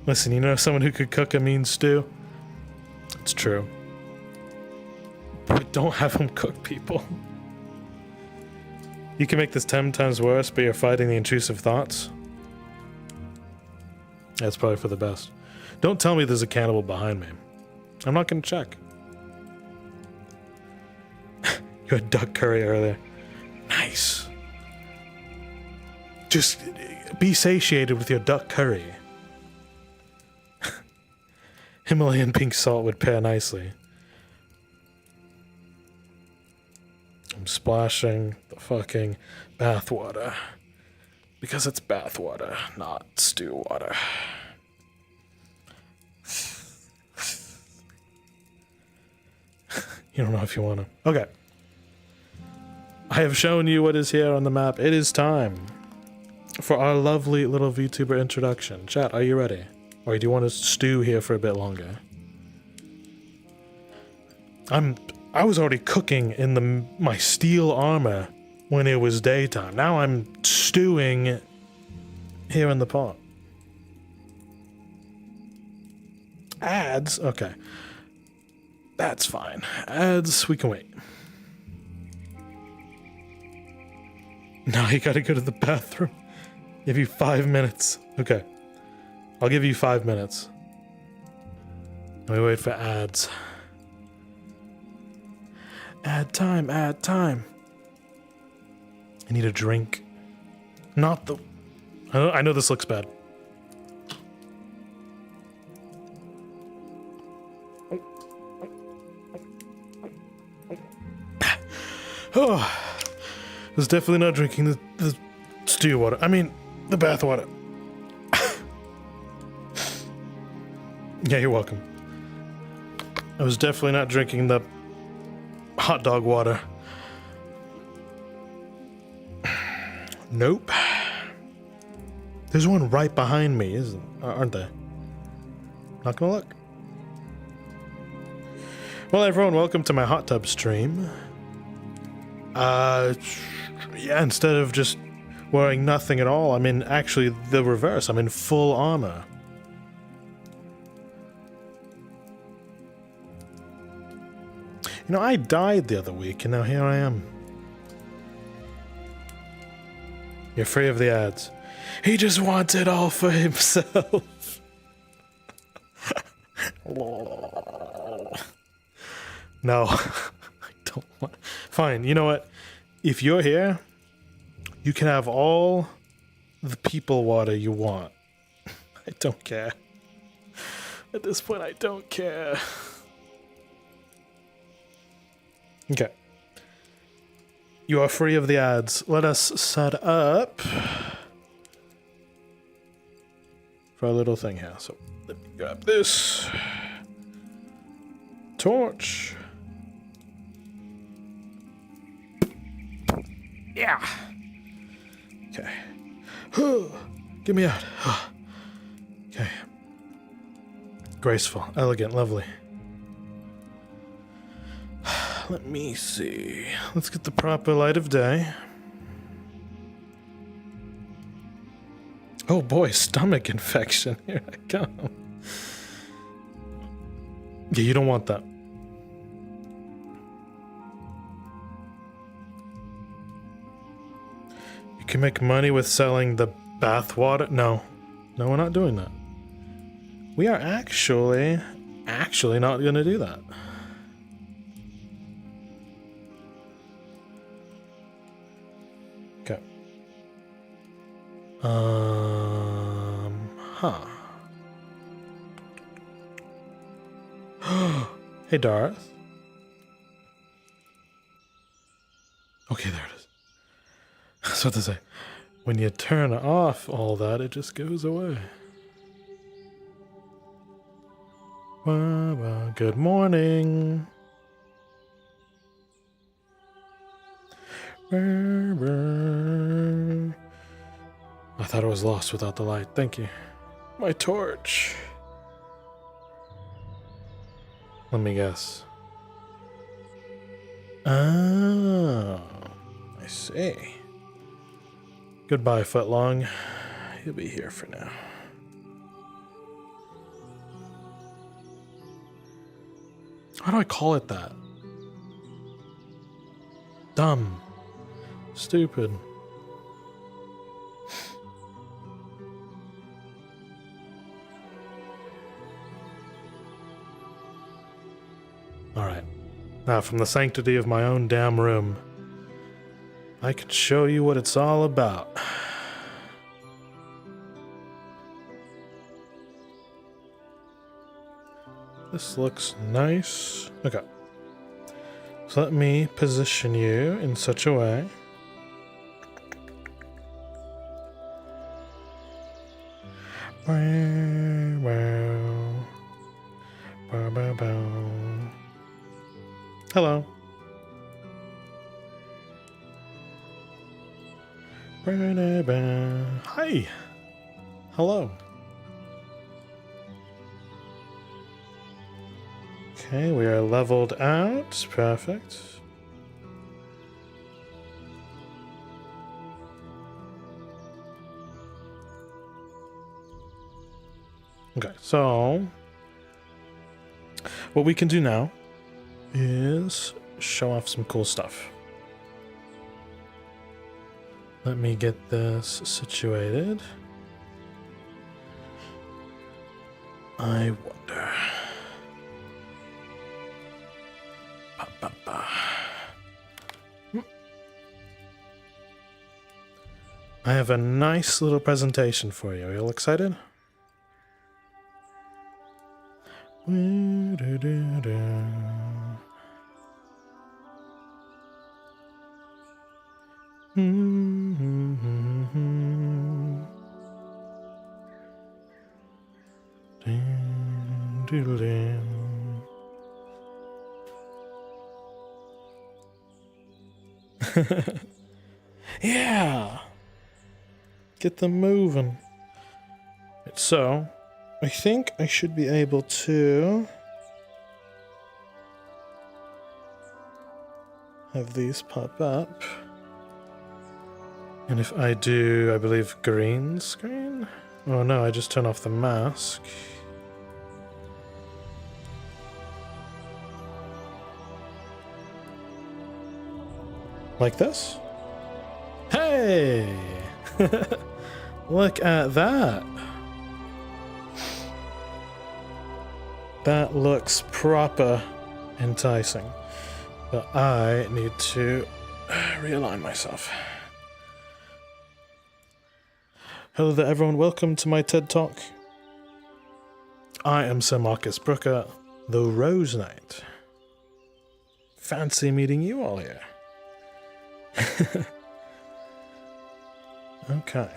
Listen, you know someone who could cook a mean stew? It's true. But don't have them cook, people. You can make this 10 times worse, but you're fighting the intrusive thoughts. That's probably for the best. Don't tell me there's a cannibal behind me. I'm not gonna check. You had duck curry earlier. Nice. Just be satiated with your duck curry. Himalayan pink salt would pair nicely. I'm splashing the fucking bath water. Because it's bath water, not stew water. You don't know if you want to. Okay. I have shown you what is here on the map. It is time for our lovely little VTuber introduction. Chat, are you ready? Or do you want to stew here for a bit longer? I was already cooking in my steel armor when it was daytime. Now I'm stewing here in the pot. Ads? Okay. That's fine. Ads, we can wait. Now you gotta go to the bathroom. Give you 5 minutes. Okay. I'll give you 5 minutes. Let me wait for ads. Ad time, ad time. I need a drink. Not the... I know this looks bad. Oh, I was definitely not drinking the stew water. I mean, the bath water. Yeah, you're welcome. I was definitely not drinking the hot dog water. Nope. There's one right behind me, aren't there? Not gonna look. Well, everyone, welcome to my hot tub stream. Yeah, instead of just wearing nothing at all, I'm in actually the reverse. I'm in full armor. You know, I died the other week, and now here I am. You're free of the ads. He just wants it all for himself. No, I don't want... Fine, you know what? If you're here, you can have all the people water you want. I don't care. At this point, I don't care. Okay. You are free of the ads. Let us set up for a little thing here. So let me grab this torch. Yeah. Okay. Get me out. Okay. Graceful, elegant, lovely. Let me see. Let's get the proper light of day. Oh boy, stomach infection. Here I come. Yeah, you don't want that. You can make money with selling the bath water. No. No, we're not doing that. We are actually not going to do that. Okay. Huh. Hey, Darth. Okay, there it is. I was about to say, when you turn off all that, it just goes away. Well, good morning. I thought it was lost without the light. Thank you. My torch. Let me guess. Oh, I see. Goodbye, Footlong. You'll be here for now. How do I call it that? Dumb. Stupid. Alright. Now, from the sanctity of my own damn room, I can show you what it's all about. This looks nice. Okay. So let me position you in such a way. Hello. Hi. Hello. Okay, we are leveled out. Perfect. Okay, so what we can do now is show off some cool stuff. Let me get this situated. I wonder. I have a nice little presentation for you. Are you all excited? Yeah! Get them moving. So, I think I should be able to have these pop up. And if I do, I believe, green screen? Oh no, I just turn off the mask. Like this? Hey! Look at that. That looks proper enticing. But I need to realign myself. Hello there everyone, welcome to my TED Talk. I am Sir Marcus Brooker, the Rose Knight. Fancy meeting you all here. Okay.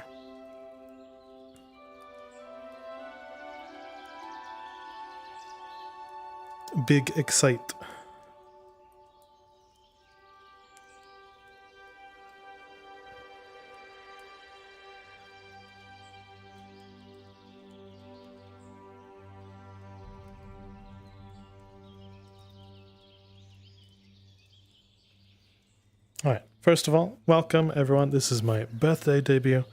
Big excite. Alright, first of all, welcome everyone. This is my birthday debut.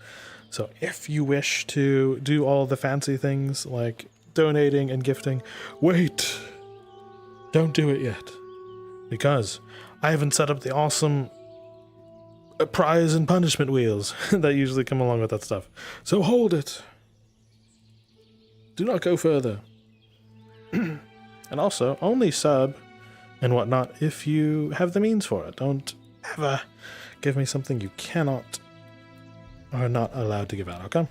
So if you wish to do all the fancy things like donating and gifting, wait! Don't do it yet. Because I haven't set up the awesome prize and punishment wheels that usually come along with that stuff. So hold it. Do not go further. And also, only sub and whatnot if you have the means for it. Don't ever give me something you cannot or are not allowed to give out, okay?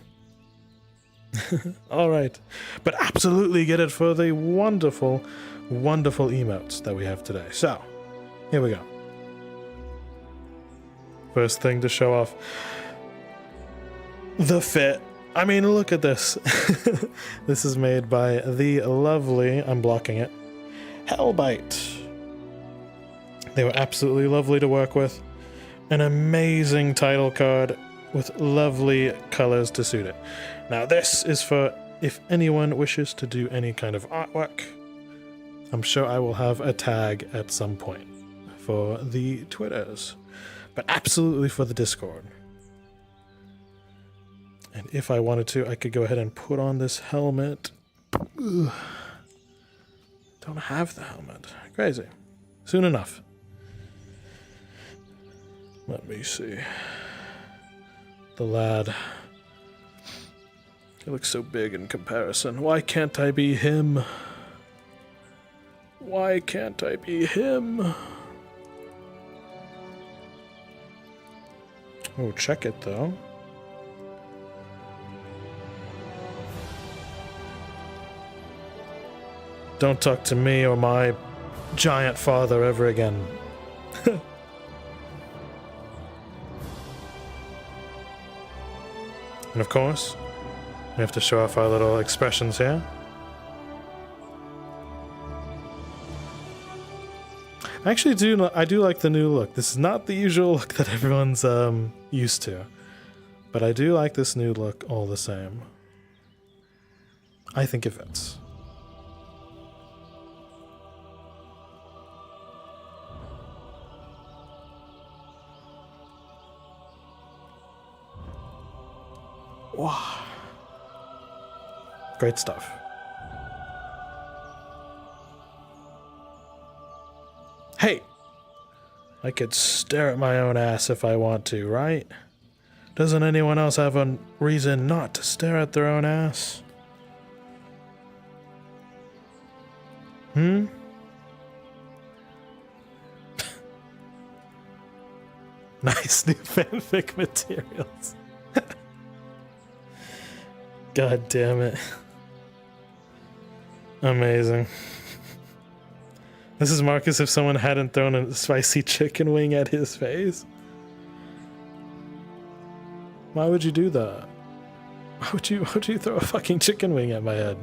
All right. But absolutely get it for the wonderful, wonderful emotes that we have today. So, here we go. First thing to show off. The fit. I mean, look at this. This is made by the lovely, I'm blocking it, Hellbite. They were absolutely lovely to work with. An amazing title card with lovely colors to suit it. Now this is for if anyone wishes to do any kind of artwork. I'm sure I will have a tag at some point for the Twitters, but absolutely for the Discord. And if I wanted to, I could go ahead and put on this helmet. Ugh. Don't have the helmet. Crazy. Soon enough. Let me see. The lad. He looks so big in comparison. Why can't I be him? Why can't I be him? Oh, check it though. Don't talk to me or my giant father ever again. And of course, we have to show off our little expressions here. I do like the new look. This is not the usual look that everyone's used to, but I do like this new look all the same. I think it fits. Wow. Great stuff. Hey! I could stare at my own ass if I want to, right? Doesn't anyone else have a reason not to stare at their own ass? Nice new fanfic materials. God damn it. Amazing. This is Marcus if someone hadn't thrown a spicy chicken wing at his face. Why would you do that? Why would you throw a fucking chicken wing at my head?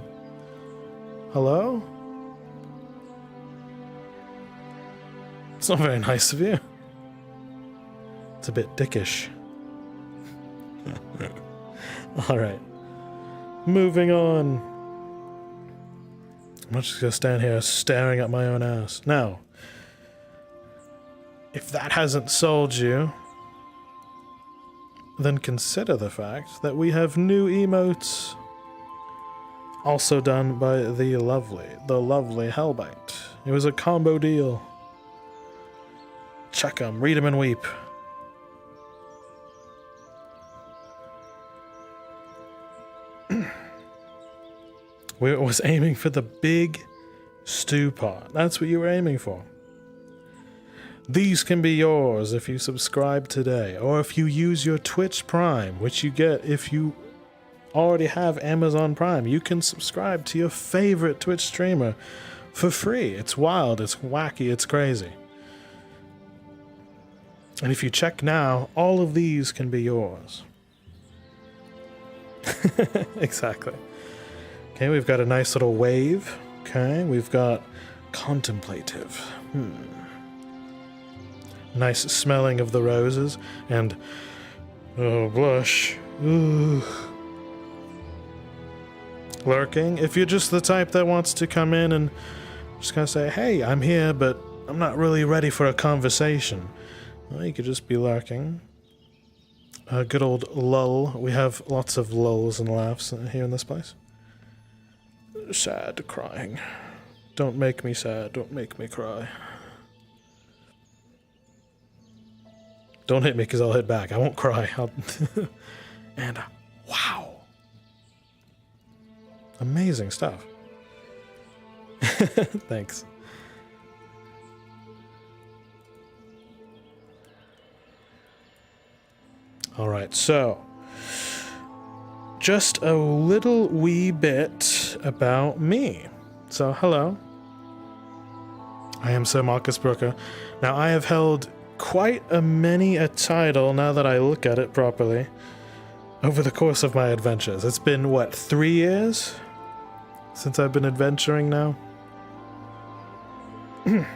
Hello? It's not very nice of you. It's a bit dickish. Alright. Moving on. I'm not just gonna stand here staring at my own ass. Now, if that hasn't sold you, then consider the fact that we have new emotes. Also done by the lovely Hellbite. It was a combo deal. Check 'em, read 'em and weep. We was aiming for the big stew pot. That's what you were aiming for. These can be yours if you subscribe today, or if you use your Twitch Prime, which you get if you already have Amazon Prime. You can subscribe to your favorite Twitch streamer for free. It's wild, it's wacky, it's crazy. And if you check now, all of these can be yours. Exactly. Okay, we've got a nice little wave. Okay, we've got contemplative. Nice smelling of the roses. And, oh, blush. Ooh. Lurking. If you're just the type that wants to come in and just kind of say, hey, I'm here, but I'm not really ready for a conversation. Well, you could just be lurking. A good old lull. We have lots of lulls and laughs here in this place. Sad crying. Don't make me sad. Don't make me cry. Don't hit me because I'll hit back. I won't cry. And wow. Amazing stuff. Thanks. All right, so just a little wee bit about me. So, hello. I am Sir Marcus Brooker. Now, I have held quite a many a title now that I look at it properly over the course of my adventures. It's been, what, 3 years since I've been adventuring now? Let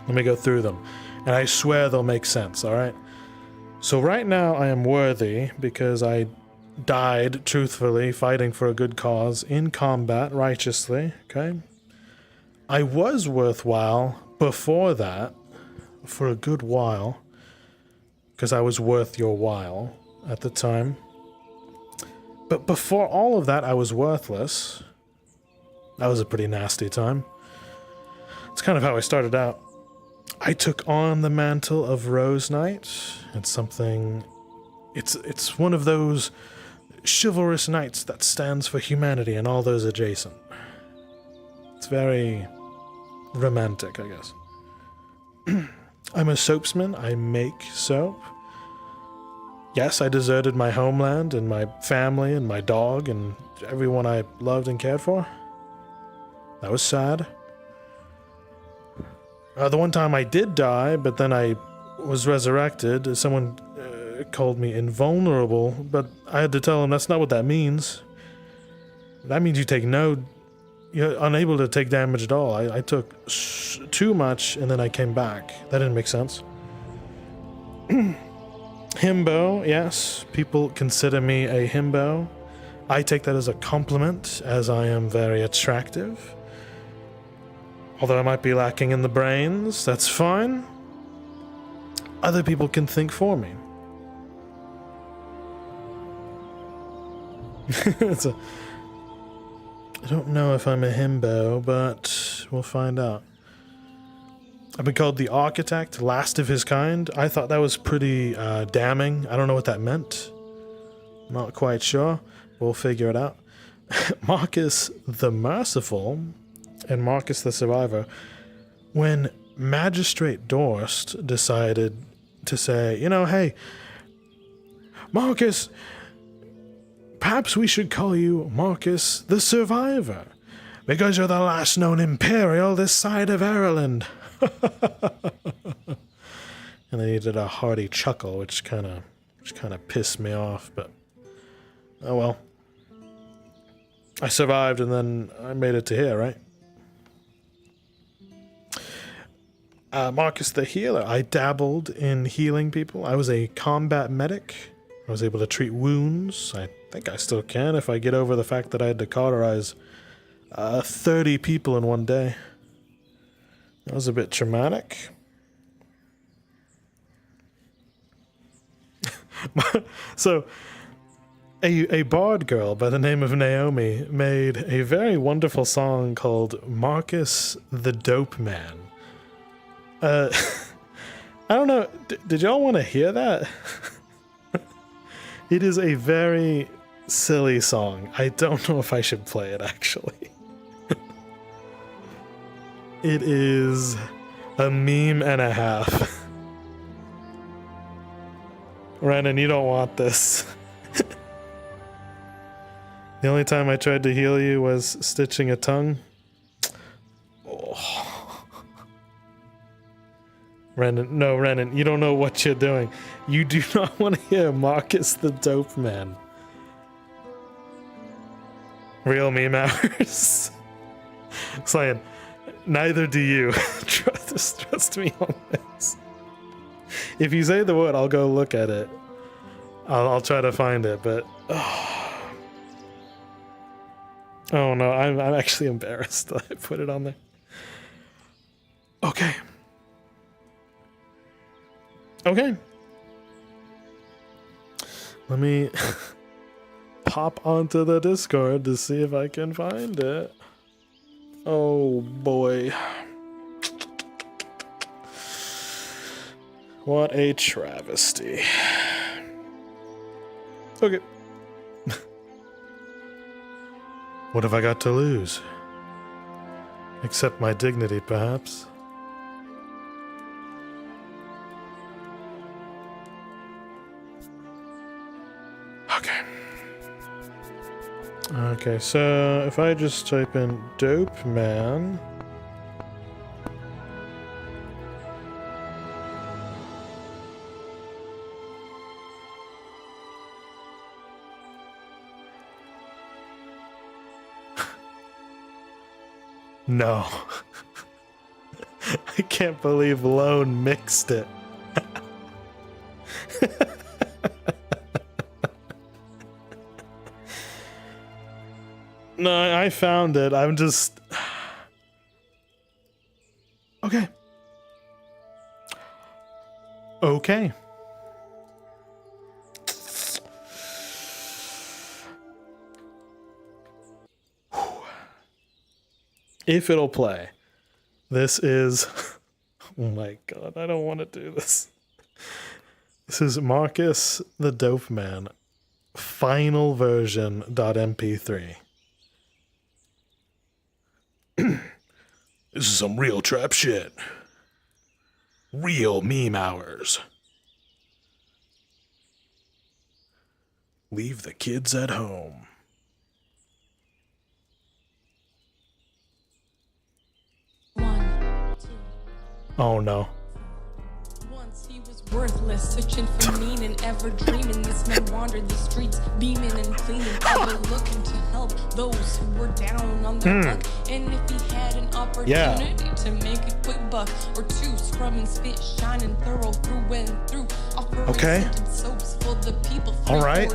me go through them, and I swear they'll make sense, alright? So right now I am worthy because I died truthfully fighting for a good cause in combat righteously, okay? I was worthwhile before that for a good while because I was worth your while at the time. But before all of that I was worthless. That was a pretty nasty time. It's kind of how I started out. I took on the mantle of Rose Knight. It's something... It's one of those chivalrous knights that stands for humanity and all those adjacent. It's very romantic, I guess. I'm a soapsman. I make soap. Yes, I deserted my homeland and my family and my dog and everyone I loved and cared for. That was sad. The one time I did die, but then I was resurrected, someone called me invulnerable, but I had to tell him that's not what that means. That means you're unable to take damage at all. I took too much and then I came back. That didn't make sense. Himbo, yes, people consider me a himbo. I take that as a compliment, as I am very attractive. Although I might be lacking in the brains, that's fine. Other people can think for me. I don't know if I'm a himbo, but we'll find out. I've been called the Architect, last of his kind. I thought that was pretty damning. I don't know what that meant. Not quite sure. We'll figure it out. Marcus the Merciful and Marcus the Survivor. When Magistrate Dorst decided to say, hey, Marcus, perhaps we should call you Marcus the Survivor, because you're the last known Imperial this side of Ireland. And then he did a hearty chuckle, which kind of pissed me off, but oh well. I survived and then I made it to here, right? Marcus the Healer. I dabbled in healing people. I was a combat medic. I was able to treat wounds. I think I still can if I get over the fact that I had to cauterize 30 people in one day. That was a bit traumatic. So, a bard girl by the name of Naomi made a very wonderful song called Marcus the Dope Man. I don't know, did y'all want to hear that? It is a very silly song. I don't know if I should play it, actually. It is a meme and a half. Renan, you don't want this. The only time I tried to heal you was stitching a tongue. Oh. Renan, you don't know what you're doing. You do not want to hear Marcus the Dope Man. Real meme hours. Saying, neither do you. Trust me on this. If you say the word, I'll go look at it. I'll try to find it, but... Oh no, I'm actually embarrassed that I put it on there. Okay. Let me pop onto the Discord to see if I can find it. Oh boy. What a travesty. Okay. What have I got to lose? Except my dignity, perhaps. Okay. Okay, so if I just type in dope man. No. I can't believe Lone mixed it. No, I found it. I'm just... Okay. Okay. If it'll play. This is... Oh my god, I don't want to do this. This is Marcus the Dope Man. Final version .mp3. This is some real trap shit. Real meme hours. Leave the kids at home. Oh no. Once he was worthless, searching for meaning, ever dreaming. This man wandered the streets, beaming and cleaning, ever looking to help those who were down on their luck. And if he had an opportunity to make a quick buck or two, scrubbing spit, shining thorough through and through, offering scented soaps for the people. All right.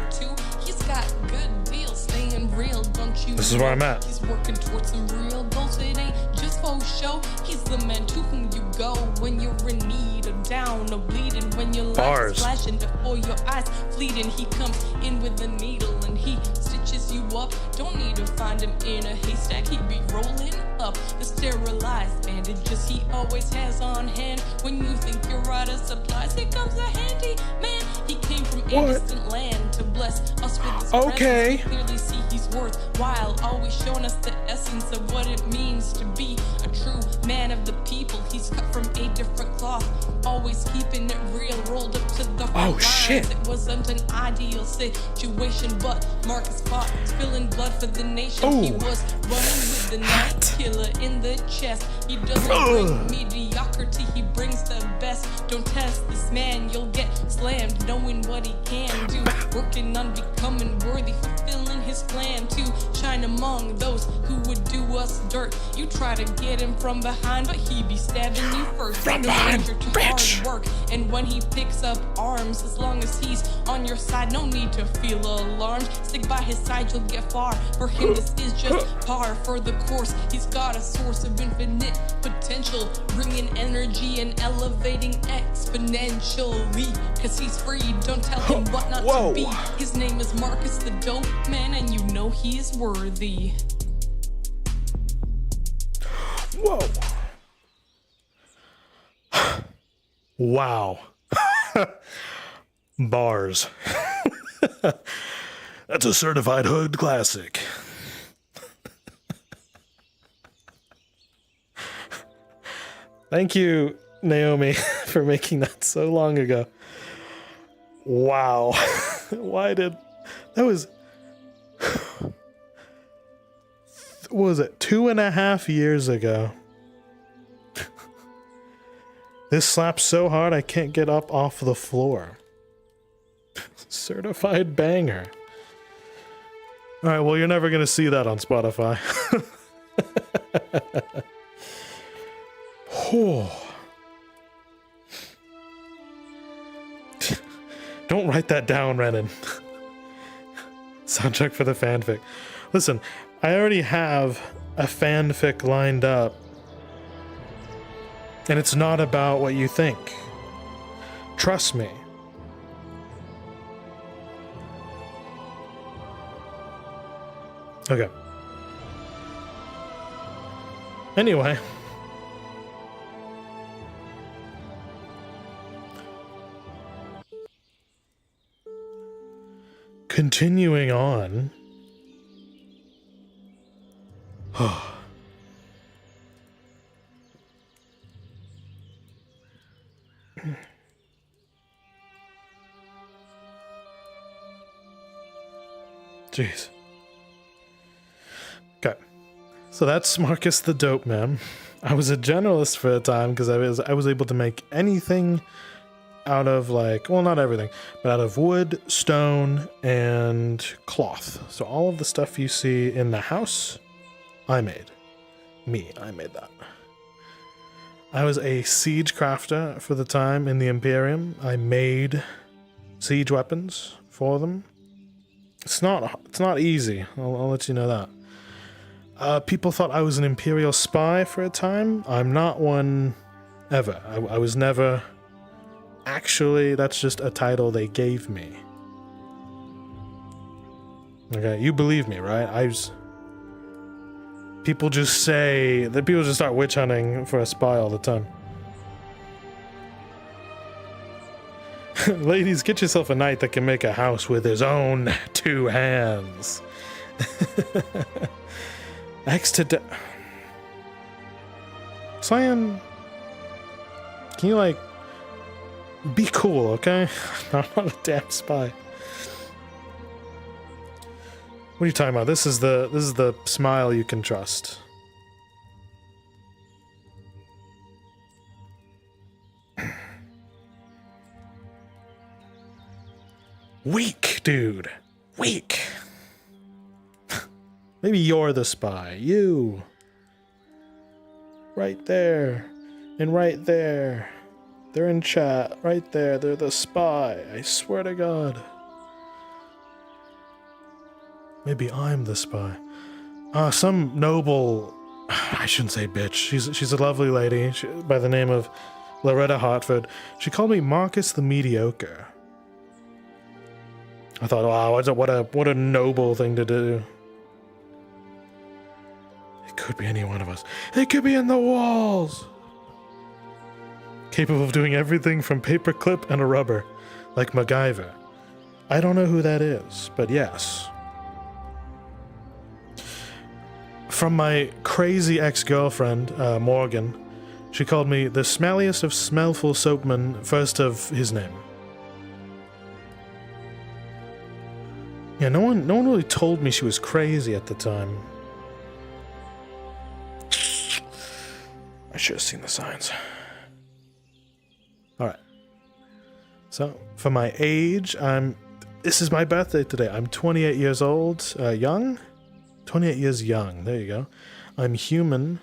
He's got good deals, staying real, don't you? This is where I'm at. He's working towards some real goals. It ain't just for show. He's the man to whom you go when you're in need of down or bleeding. When your life is flashing before your eyes, fleeting. He comes in with a needle and he stitches you up. Don't need to find him in a haystack. He be rolling up the sterilized bandages he always has on hand. When you think you're out of supplies, here comes a handy man. He came from a distant land to bless us with his presence. We clearly see he's worthwhile, always showing us the essence of what it means to be a true man of the people. He's cut from a different cloth, always keeping it real, rolled up to the front lines. It wasn't an ideal situation, but Marcus fought, spilling blood for the nation. He was running with the night killer in the chest. He doesn't bring mediocrity, he brings the best. Don't test this man, you'll get slammed, knowing what he can do, working on becoming worthy, fulfilling his plan to shine among those who would do us dirt. You try to get him from behind, but he be stabbing you first. From behind, bitch. Hard work, and when he picks up arms, as long as he's on your side, no need to feel alarmed. Stick by his side, you'll get far. For him, this is just par for the course. He's got a source of infinite potential, bringing energy and elevating exponentially. Cause he's free, don't tell him what not to be. His name is Marcus the Dope Man, and you know he is worthy. Whoa. Wow. Bars. That's a certified hood classic. Thank you, Naomi, for making that so long ago. Wow. Why did... That was... What was it? 2.5 years ago. This slaps so hard I can't get up off the floor. Certified banger. Alright, well, you're never gonna see that on Spotify. Don't write that down, Renan. Soundtrack for the fanfic. Listen, I already have a fanfic lined up. And it's not about what you think. Trust me. Okay. Anyway. Continuing on. Jeez. So that's Marcus the Dope Man. I was a generalist for a time because I was able to make anything out of, like, well, not everything, but out of wood, stone, and cloth. So all of the stuff you see in the house, I made. I made that. I was a siege crafter for the time in the Imperium. I made siege weapons for them. It's not easy. I'll let you know that. People thought I was an Imperial spy for a time. I'm not one ever. I was never. Actually, that's just a title they gave me. Okay, you believe me, right? People just say that people just start witch hunting for a spy all the time. Ladies, get yourself a knight that can make a house with his own 2 hands. Cyan, can you, like, be cool, okay? I'm not a damn spy. What are you talking about? This is the smile you can trust. Weak, dude. Weak. Maybe you're the spy. You. Right there. And right there. They're in chat. Right there. They're the spy. I swear to God. Maybe I'm the spy. Some noble... I shouldn't say bitch. She's a lovely lady by the name of Loretta Hartford. She called me Marcus the Mediocre. I thought, wow, what a noble thing to do. It could be any one of us. It could be in the walls. Capable of doing everything from paperclip and a rubber, like MacGyver. I don't know who that is, but yes. From my crazy ex-girlfriend, Morgan, she called me the smelliest of smellful soapmen, first of his name. Yeah, no one really told me she was crazy at the time. I should have seen the signs. Alright. So, for my age, this is my birthday today. I'm 28 years old. Young? 28 years young. There you go. I'm human.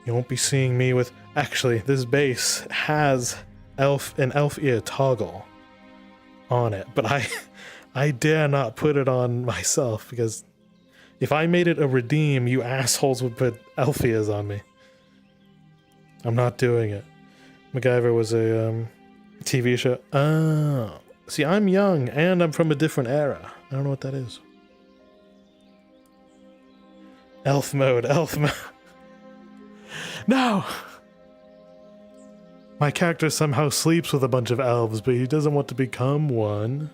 You won't be seeing me with... Actually, this base has an elf ear toggle on it, but I dare not put it on myself, because if I made it a redeem, you assholes would put elf ears on me. I'm not doing it. MacGyver was a TV show. Oh. See, I'm young, and I'm from a different era. I don't know what that is. Elf mode. No! My character somehow sleeps with a bunch of elves, but he doesn't want to become one.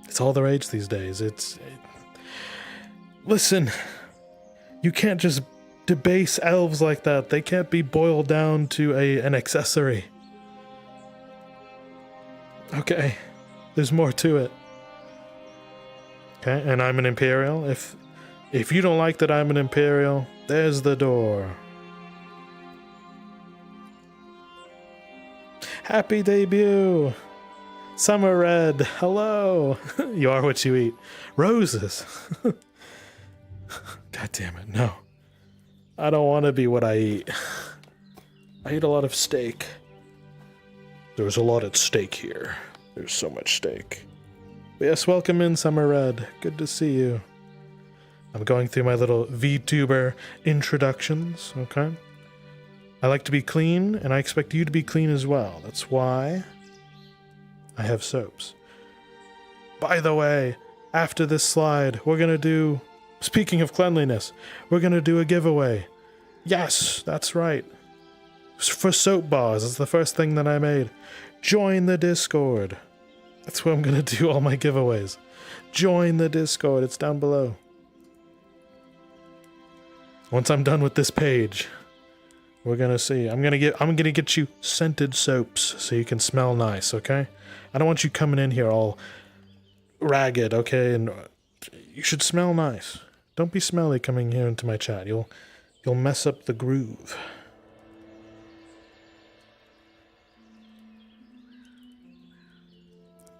It's all the rage these days. Listen, you can't just debase elves like that. They can't be boiled down to an accessory. Okay, there's more to it. Okay, and I'm an Imperial. If you don't like that I'm an Imperial, there's the door. Happy debut! Summer Red, hello! You are what you eat. Roses! God damn it, no. I don't want to be what I eat. I eat a lot of steak. There's a lot at stake here. There's so much steak. But yes, welcome in, Summer Red. Good to see you. I'm going through my little VTuber introductions, okay? I like to be clean, and I expect you to be clean as well. That's why I have soaps. By the way, after this slide, we're gonna do... Speaking of cleanliness, we're gonna do a giveaway. Yes, that's right. For soap bars, it's the first thing that I made. Join the Discord. That's where I'm gonna do all my giveaways. Join the Discord, it's down below. Once I'm done with this page, we're gonna see. I'm gonna get you scented soaps so you can smell nice, okay? I don't want you coming in here all ragged, okay? And you should smell nice. Don't be smelly coming here into my chat. You'll mess up the groove.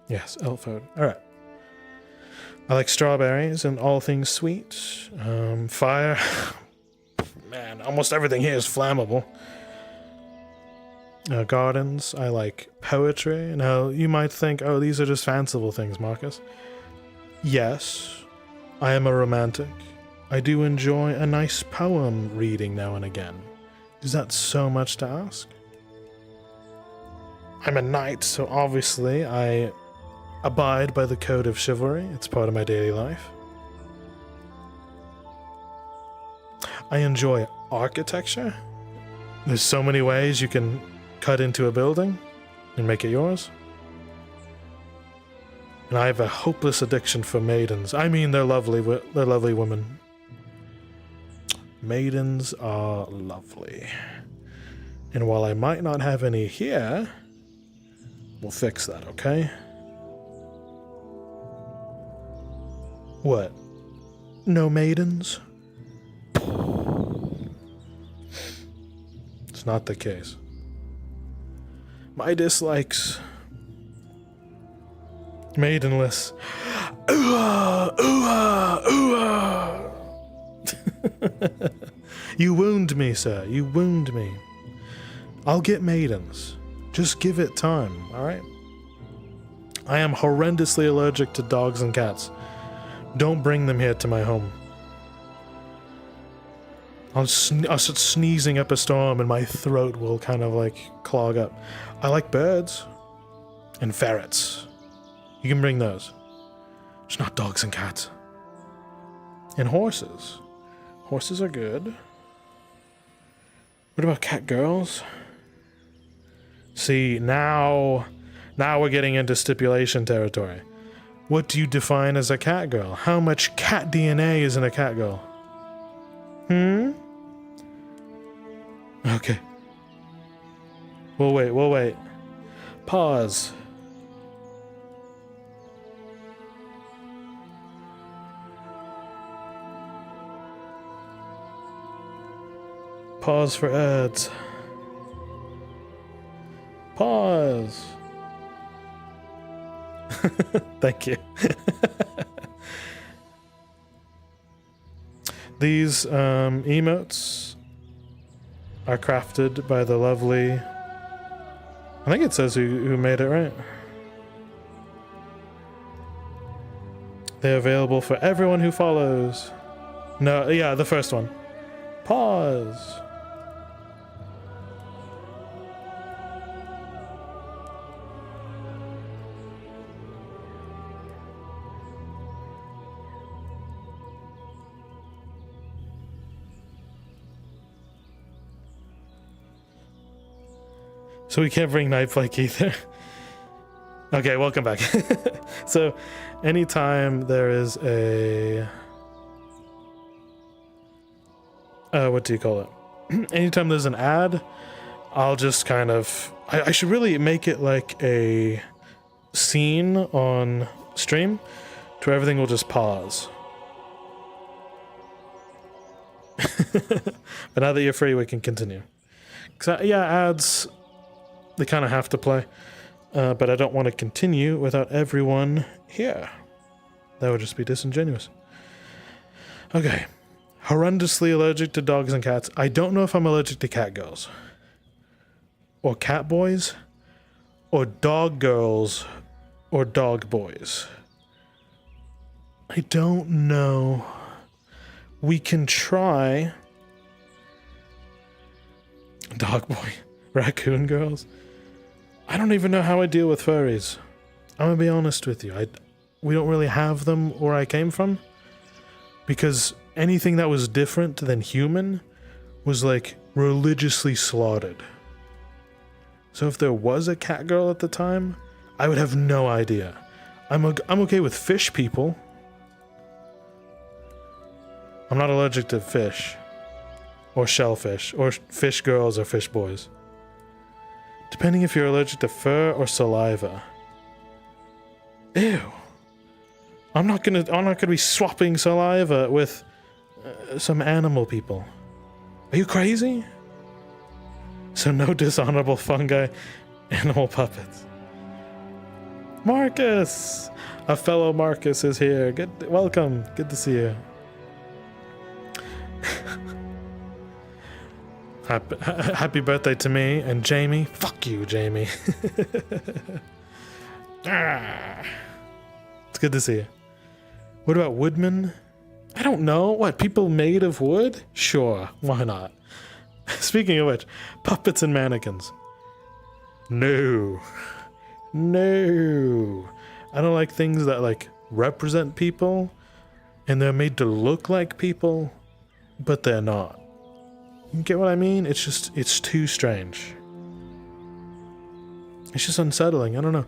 Yes, elf food. Alright. I like strawberries and all things sweet. Fire. Man, almost everything here is flammable. Gardens. I like poetry. Now, you might think, oh, these are just fanciful things, Marcus. Yes, I am a romantic. I do enjoy a nice poem reading now and again. Is that so much to ask? I'm a knight, so obviously I abide by the code of chivalry. It's part of my daily life. I enjoy architecture. There's so many ways you can cut into a building and make it yours. And I have a hopeless addiction for maidens. I mean, they're lovely women. Maidens are lovely. And while I might not have any here, we'll fix that, okay? What? No maidens? It's not the case. My dislikes. Maidenless. You wound me, sir. You wound me. I'll get maidens. Just give it time, alright? I am horrendously allergic to dogs and cats. Don't bring them here to my home. I'll start sneezing up a storm and my throat will kind of like clog up. I like birds and ferrets. You can bring those. Just not dogs and cats. And horses. Horses are good. What about cat girls? See, now we're getting into stipulation territory. What do you define as a cat girl? How much cat DNA is in a cat girl? Okay. We'll wait. Pause. Pause for ads. Pause. Thank you. These emotes are crafted by the lovely... I think it says who made it, right? They're available for everyone who follows. No, yeah, the first one. Pause. So we can't bring Night Flake either. Okay, welcome back. So, anytime there is a... what do you call it? Anytime there's an ad, I'll just kind of... I should really make it like a scene on stream to where everything will just pause. But now that you're free, we can continue. Yeah, ads... They kind of have to play, but I don't want to continue without everyone here. That would just be disingenuous. Okay. Horrendously allergic to dogs and cats. I don't know if I'm allergic to cat girls. Or cat boys. Or dog girls. Or dog boys. I don't know. We can try. Dog boy. Raccoon girls. I don't even know how I deal with furries. I'm gonna be honest with you. We don't really have them where I came from. Because anything that was different than human was like religiously slaughtered. So if there was a cat girl at the time, I would have no idea. I'm okay with fish people. I'm not allergic to fish. Or shellfish. Or fish girls or fish boys. Depending if you're allergic to fur or saliva. Ew. I'm not gonna be swapping saliva with some animal people. Are you crazy? So no dishonorable fungi, animal puppets. Marcus! A fellow Marcus is here. Welcome. Good to see you. Happy birthday to me and Jamie. Fuck you, Jamie. It's good to see you. What about woodmen? I don't know. What, people made of wood? Sure, why not? Speaking of which, puppets and mannequins. No. No. I don't like things that like represent people and they're made to look like people, but they're not. You get what I mean? It's too strange. It's just unsettling. I don't know.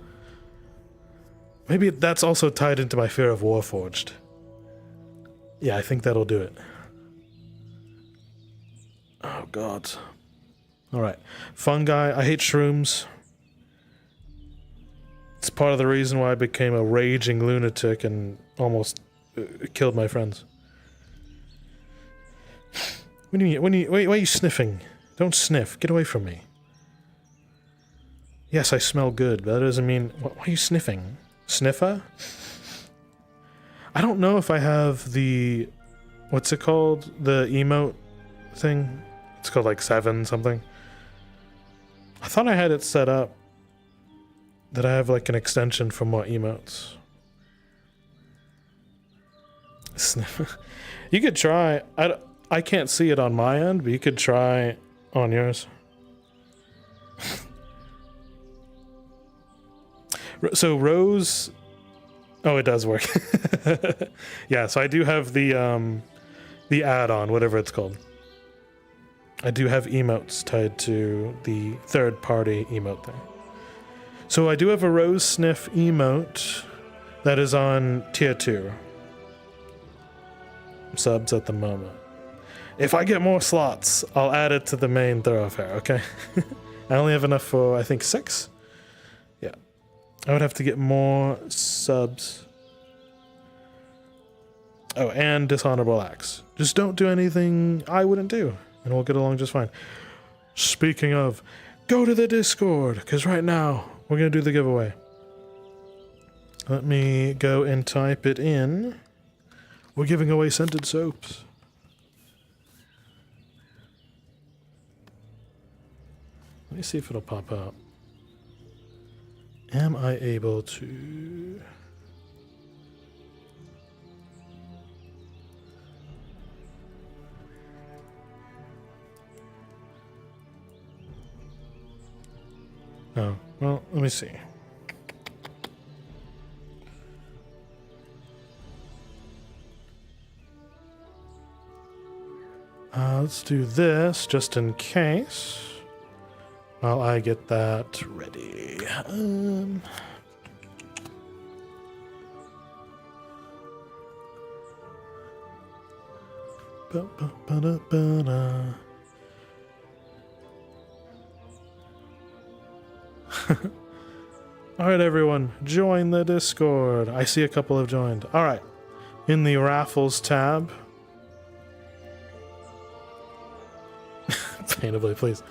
Maybe that's also tied into my fear of Warforged. Yeah, I think that'll do it. Oh, God. Alright. Fungi. I hate shrooms. It's part of the reason why I became a raging lunatic and almost killed my friends. What do you mean? Why are you sniffing? Don't sniff. Get away from me. Yes, I smell good, but that doesn't mean... Why are you sniffing? Sniffer? I don't know if I have the... What's it called? The emote thing? It's called like 7 something. I thought I had it set up that I have like an extension for more emotes. Sniffer. You could try... I can't see it on my end, but you could try on yours. So Rose... Oh, it does work. Yeah, so I do have the add-on, whatever it's called. I do have emotes tied to the third-party emote thing. So I do have a Rose Sniff emote that is on tier 2. Subs at the moment. If I get more slots, I'll add it to the main thoroughfare, okay? I only have enough for, I think, 6? Yeah. I would have to get more subs. Oh, and dishonorable acts. Just don't do anything I wouldn't do, and we'll get along just fine. Speaking of, go to the Discord, because right now, we're going to do the giveaway. Let me go and type it in. We're giving away scented soaps. Let me see if it'll pop up. Am I able to... Oh, well, let me see. Let's do this just in case. While I get that ready. Alright, everyone, join the Discord. I see a couple have joined. Alright, in the raffles tab. Painfully, please.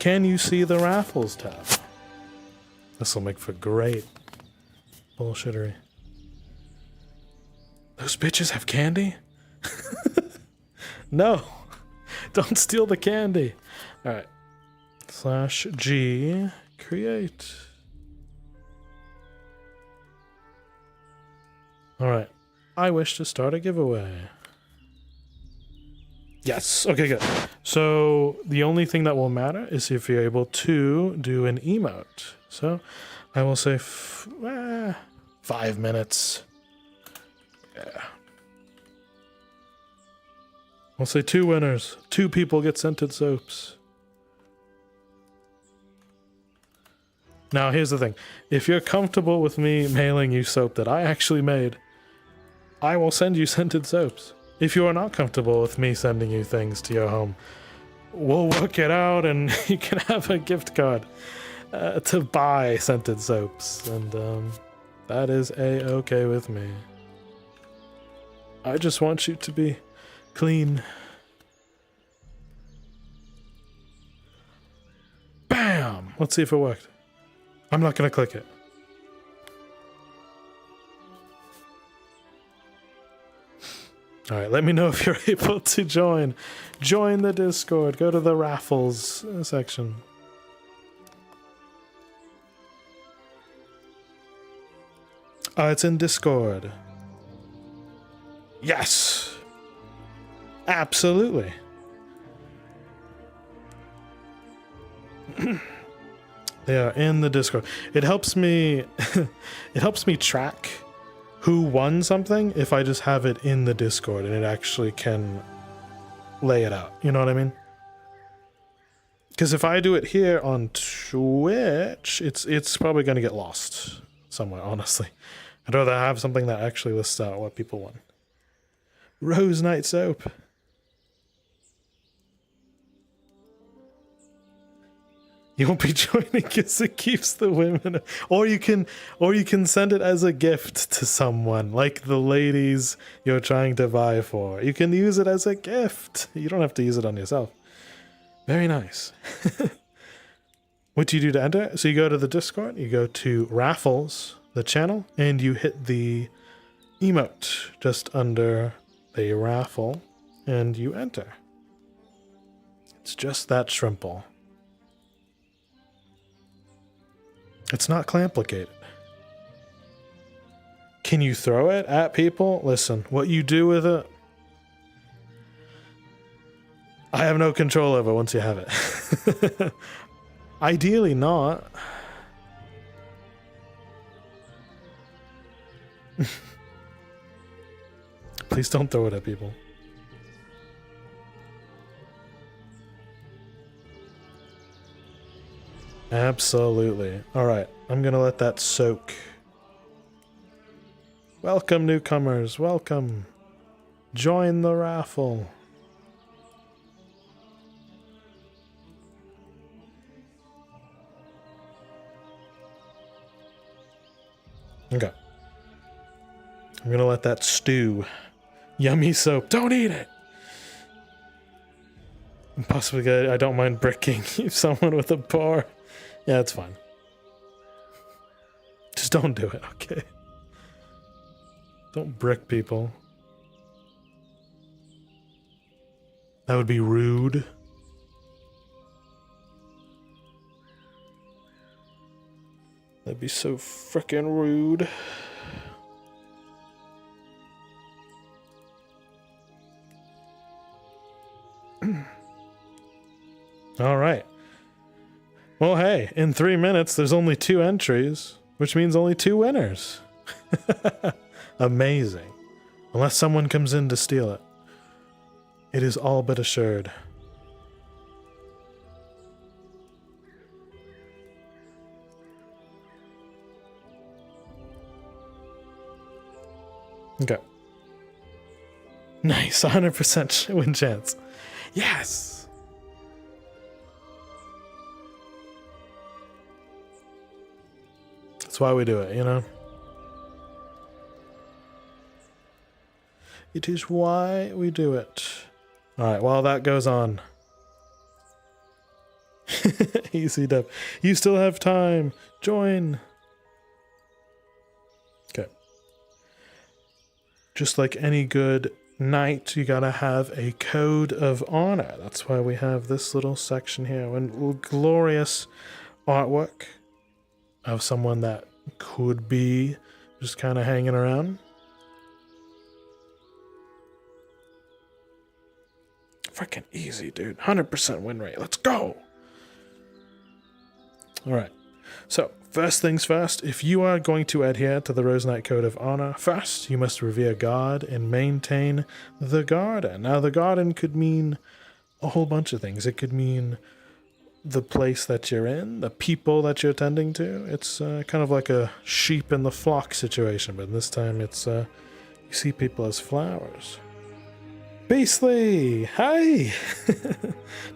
Can you see the raffles tab? This will make for great bullshittery. Those bitches have candy? No! Don't steal the candy! Alright. /G create. Alright. I wish to start a giveaway. Yes. Okay, good. So the only thing that will matter is if you're able to do an emote. So I will say 5 minutes. Yeah. We'll say 2 winners. 2 people get scented soaps. Now, here's the thing. If you're comfortable with me mailing you soap that I actually made, I will send you scented soaps. If you are not comfortable with me sending you things to your home, we'll work it out and you can have a gift card to buy scented soaps. And that is A-okay with me. I just want you to be clean. Bam! Let's see if it worked. I'm not gonna click it. Alright, let me know if you're able to join. Join the Discord. Go to the raffles section. It's in Discord. Yes! Absolutely. They are in the Discord. It helps me it helps me track who won something if I just have it in the Discord and it actually can lay it out. You know what I mean? Because if I do it here on Twitch, it's probably going to get lost somewhere, honestly. I'd rather have something that actually lists out what people won. Rose Night Soap. You won't be joining because it keeps the women, or you can send it as a gift to someone, like the ladies you're trying to buy for. You can use it as a gift. You don't have to use it on yourself. Very nice. What do you do to enter? So you go to the Discord, you go to Raffles, the channel, and you hit the emote just under the raffle, and you enter. It's just that simple. It's not complicated. Can you throw it at people? Listen, what you do with it, I have no control over once you have it. Ideally not. Please don't throw it at people. Absolutely. Alright, I'm gonna let that soak. Welcome, newcomers. Welcome. Join the raffle. Okay. I'm gonna let that stew. Yummy soap. Don't eat it! Possibly good. I don't mind bricking someone with a bar. Yeah, it's fine. Just don't do it, okay? Don't brick people. That would be rude. That'd be so frickin' rude. All right. Well, hey, in 3 minutes, there's only 2 entries, which means only 2 winners. Amazing. Unless someone comes in to steal it. It is all but assured. Okay. Nice, 100% win chance. Yes! That's why we do it, you know? It is why we do it. Alright, while that goes on. Easy dub. You still have time. Join. Okay. Just like any good knight, you gotta have a code of honor. That's why we have this little section here. And glorious artwork of someone that could be just kind of hanging around. Freaking easy, dude. 100% win rate. Let's go. All right. So, first things first, if you are going to adhere to the Rose Knight Code of Honor, first, you must revere God and maintain the garden. Now, the garden could mean a whole bunch of things. It could mean the place that you're in, the people that you're tending to. It's kind of like a sheep in the flock situation, but this time it's you see people as flowers. Beastly! Hi!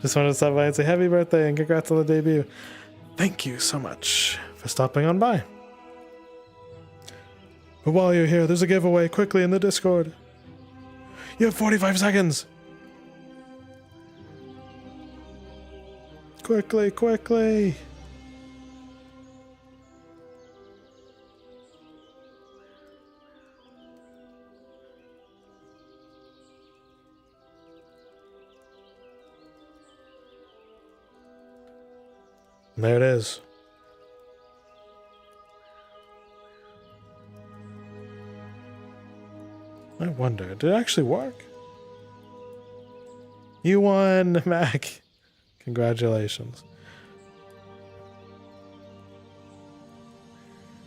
Just wanted to stop by and say happy birthday and congrats on the debut. Thank you so much for stopping on by. But while you're here, there's a giveaway quickly in the Discord. You have 45 seconds. Quickly, quickly. And there it is. I wonder, did it actually work? You won, Mac. Congratulations.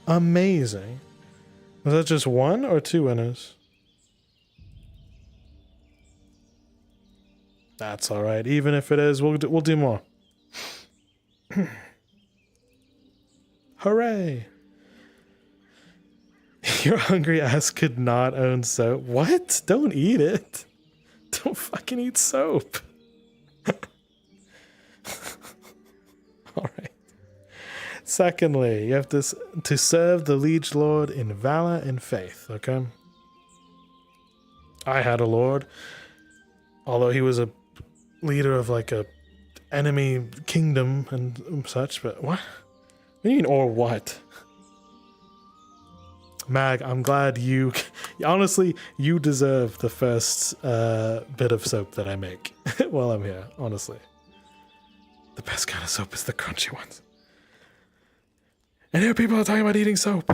Amazing. Was that just one or two winners? That's all right. Even if it is, we'll do more. Hooray! Your hungry ass could not own soap. What? Don't eat it. Don't fucking eat soap. All right. Secondly, you have to serve the liege lord in valor and faith, okay? I had a lord, although he was a leader of like a enemy kingdom and such, but what? What do you mean, or what? Mag, I'm glad you... Honestly, you deserve the first bit of soap that I make while I'm here, honestly. The best kind of soap is the crunchy ones. And here people are talking about eating soap.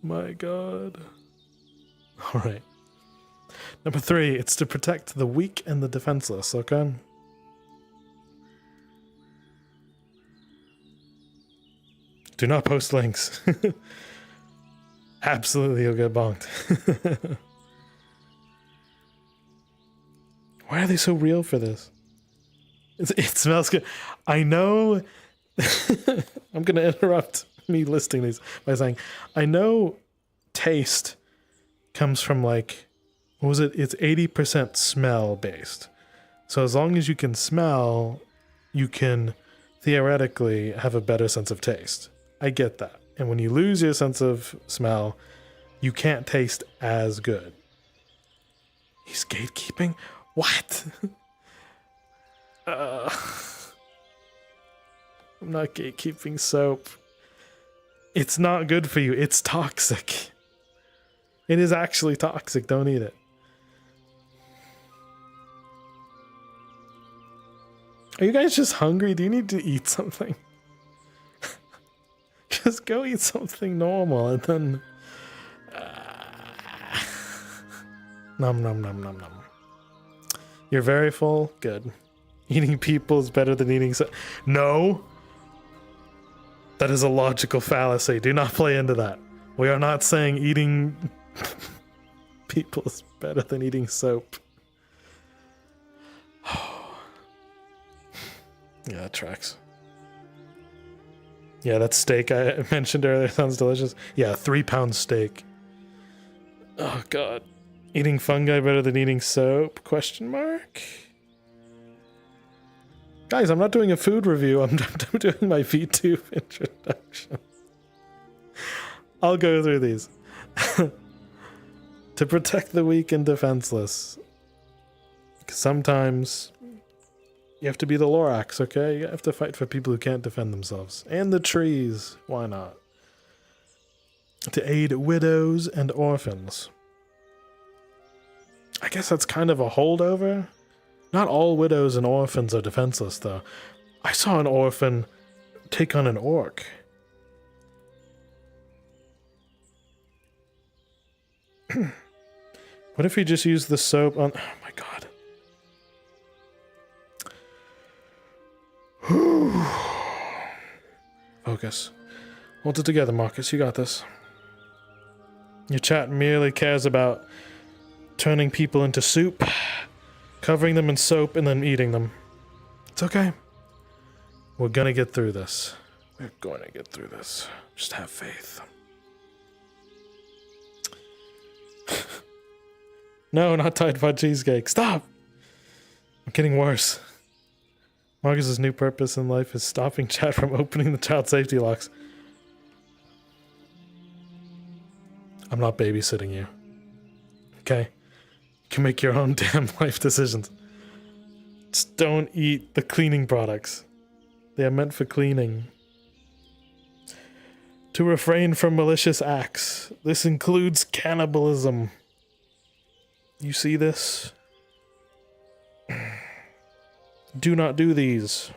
My God. All right. Number 3, it's to protect the weak and the defenseless, okay? Do not post links. Absolutely, you'll get bonked. Why are they so real for this? It smells good. I know. I'm going to interrupt me listing these by saying, I know taste comes from like, what was it? It's 80% smell based. So as long as you can smell, you can theoretically have a better sense of taste. I get that. And when you lose your sense of smell, you can't taste as good. He's gatekeeping? What? I'm not gatekeeping soap. It's not good for you. It's toxic. It is actually toxic. Don't eat it. Are you guys just hungry? Do you need to eat something? Just go eat something normal and then... Nom nom nom nom nom. You're very full? Good. Eating people is better than eating... No! That is a logical fallacy. Do not play into that. We are not saying eating people is better than eating soap. Yeah, that tracks. Yeah, that steak I mentioned earlier sounds delicious. Yeah, 3-pound steak. Oh, God. Eating fungi better than eating soap? Question mark? Guys, I'm not doing a food review. I'm doing my VTube introduction. I'll go through these. To protect the weak and defenseless. Sometimes you have to be the Lorax, okay? You have to fight for people who can't defend themselves. And the trees. Why not? To aid widows and orphans. I guess that's kind of a holdover. Not all widows and orphans are defenseless, though. I saw an orphan take on an orc. What if he just used the soap on... Oh my God. Focus. Hold it together, Marcus. You got this. Your chat merely cares about turning people into soup, covering them in soap, and then eating them. It's okay. We're gonna get through this. We're going to get through this. Just have faith. No, not Tide Pod cheesecake. Stop! I'm getting worse. Marcus's new purpose in life is stopping chat from opening the child safety locks. I'm not babysitting you. okay? You can make your own damn life decisions. Just don't eat the cleaning products. They are meant for cleaning. To refrain from malicious acts. This includes cannibalism. You see this? Do not do these.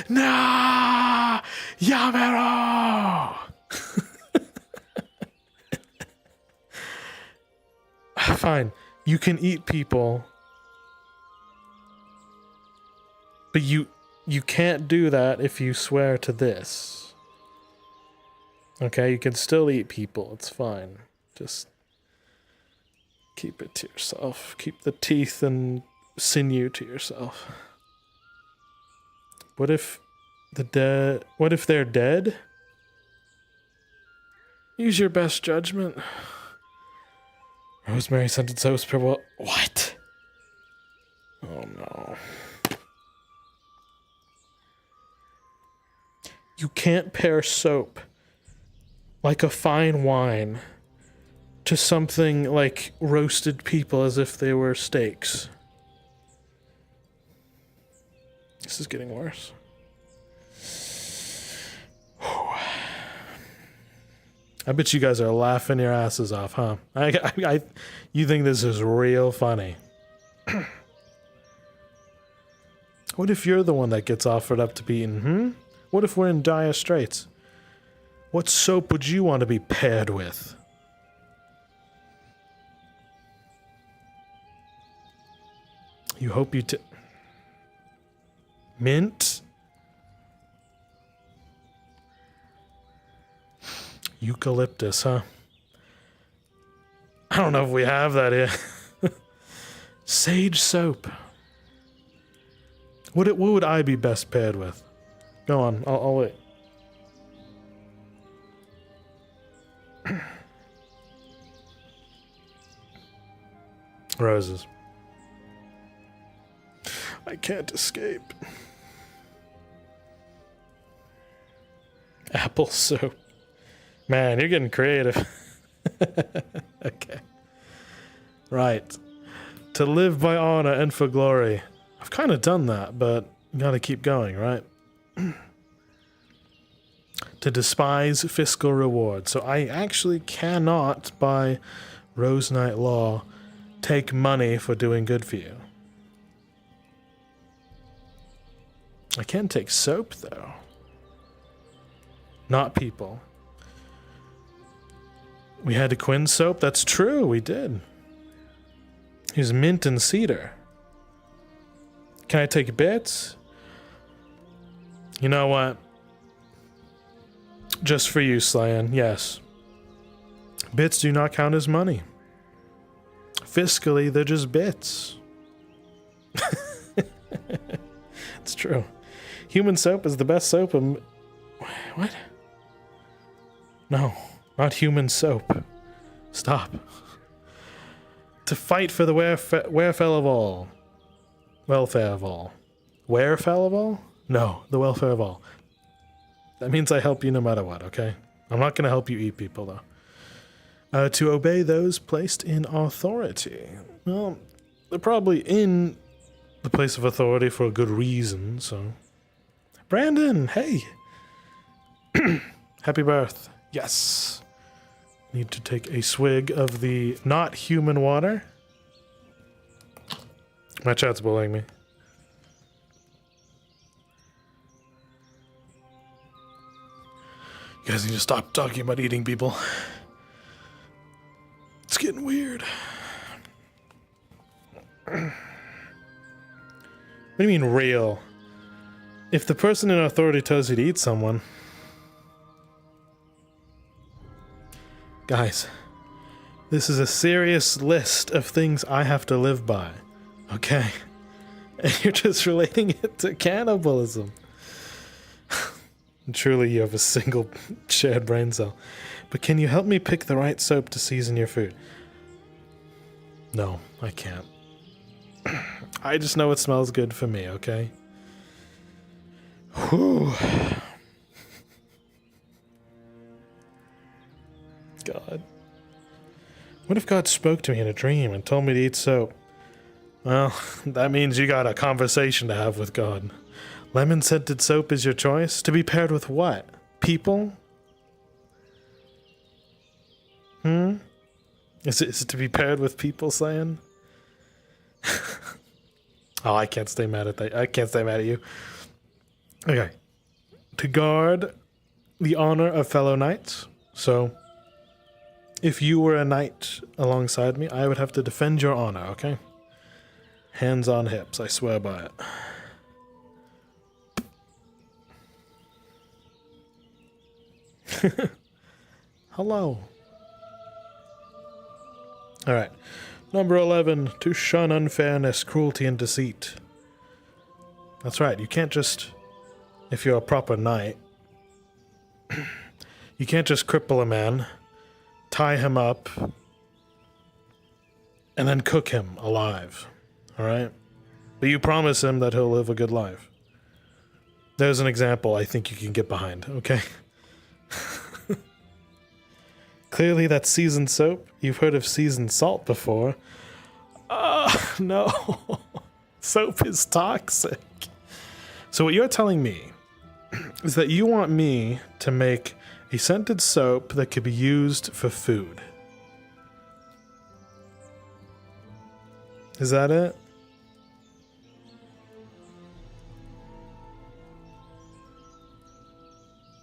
No! Yamero! Fine. You can eat people. But you can't do that if you swear to this. Okay, you can still eat people. It's fine. Just keep it to yourself. Keep the teeth and sinew to yourself. What if they're dead? Use your best judgment. Rosemary scented soaps per what? Oh no. You can't pair soap like a fine wine to something like roasted people as if they were steaks. This is getting worse. I bet you guys are laughing your asses off, huh? You think this is real funny. What if you're the one that gets offered up to be eaten, What if we're in dire straits? What soap would you want to be paired with? You hope you mint? Eucalyptus, huh? I don't know if we have that here. Sage soap. What would I be best paired with? Go on, I'll wait. Roses. I can't escape. Apple soap. Man, you're getting creative. Okay. Right. To live by honor and for glory. I've kind of done that, but you gotta keep going, right? To despise fiscal reward. So I actually cannot, by Rose Knight law, take money for doing good for you. I can take soap, though. Not people. We had to Quinn soap? That's true, we did. Here's mint and cedar. Can I take bits? You know what? Just for you, Slayan, yes. Bits do not count as money. Fiscally, they're just bits. It's true. Human soap is the best soap. What? No, not human soap. Stop. To fight for the welfare of all. Welfare of all. Welfare of all? No, the welfare of all. That means I help you no matter what, okay? I'm not going to help you eat people, though. To obey those placed in authority. Well, they're probably in the place of authority for a good reason, so... Brandon, hey! Happy birth. Yes. Need to take a swig of the not human water. My chat's bullying me. You guys need to stop talking about eating people. It's getting weird. What do you mean real? If the person in authority tells you to eat someone... Guys, this is a serious list of things I have to live by. Okay? And you're just relating it to cannibalism. Truly, you have a single shared brain cell. But can you help me pick the right soap to season your food? No, I can't. I just know it smells good for me, okay? Whew. God. What if God spoke to me in a dream and told me to eat soap? Well, that means you got a conversation to have with God. Lemon-scented soap is your choice? To be paired with what? People? Is it to be paired with people, saying? Oh, I can't stay mad at that. I can't stay mad at you. Okay. To guard the honor of fellow knights. So, if you were a knight alongside me, I would have to defend your honor, okay? Hands on hips, I swear by it. Hello. Alright. Number 11. To shun unfairness, cruelty, and deceit. That's right, you can't just... If you're a proper knight, you can't just cripple a man, tie him up, and then cook him alive. Alright? But you promise him that he'll live a good life. There's an example I think you can get behind, okay? Clearly that's seasoned soap. You've heard of seasoned salt before. No. Soap is toxic. So what you're telling me is that you want me to make a scented soap that could be used for food. Is that it?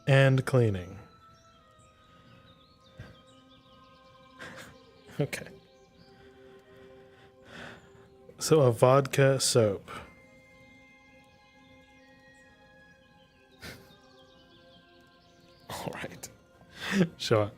And cleaning. Okay. So a vodka soap. All right. Sure.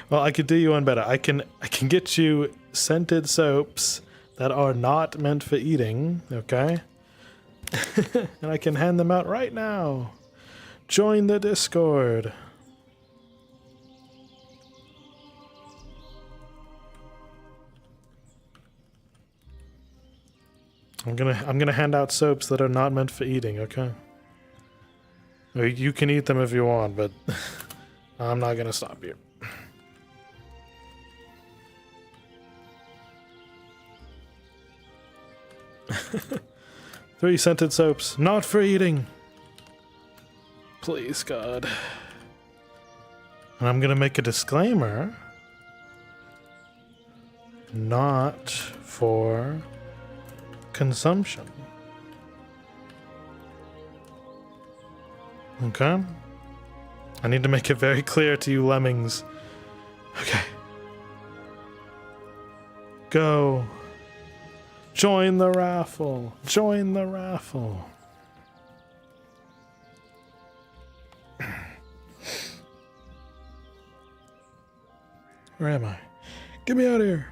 Well, I could do you one better. I can get you scented soaps that are not meant for eating, okay? And I can hand them out right now. Join the Discord. I'm gonna hand out soaps that are not meant for eating, okay? Or you can eat them if you want, but I'm not gonna stop you. 3 scented soaps, not for eating. Please, God. And I'm gonna make a disclaimer. Not for consumption. Okay? I need to make it very clear to you lemmings. Okay. Go. Join the raffle. Join the raffle. Where am I? Get me out of here.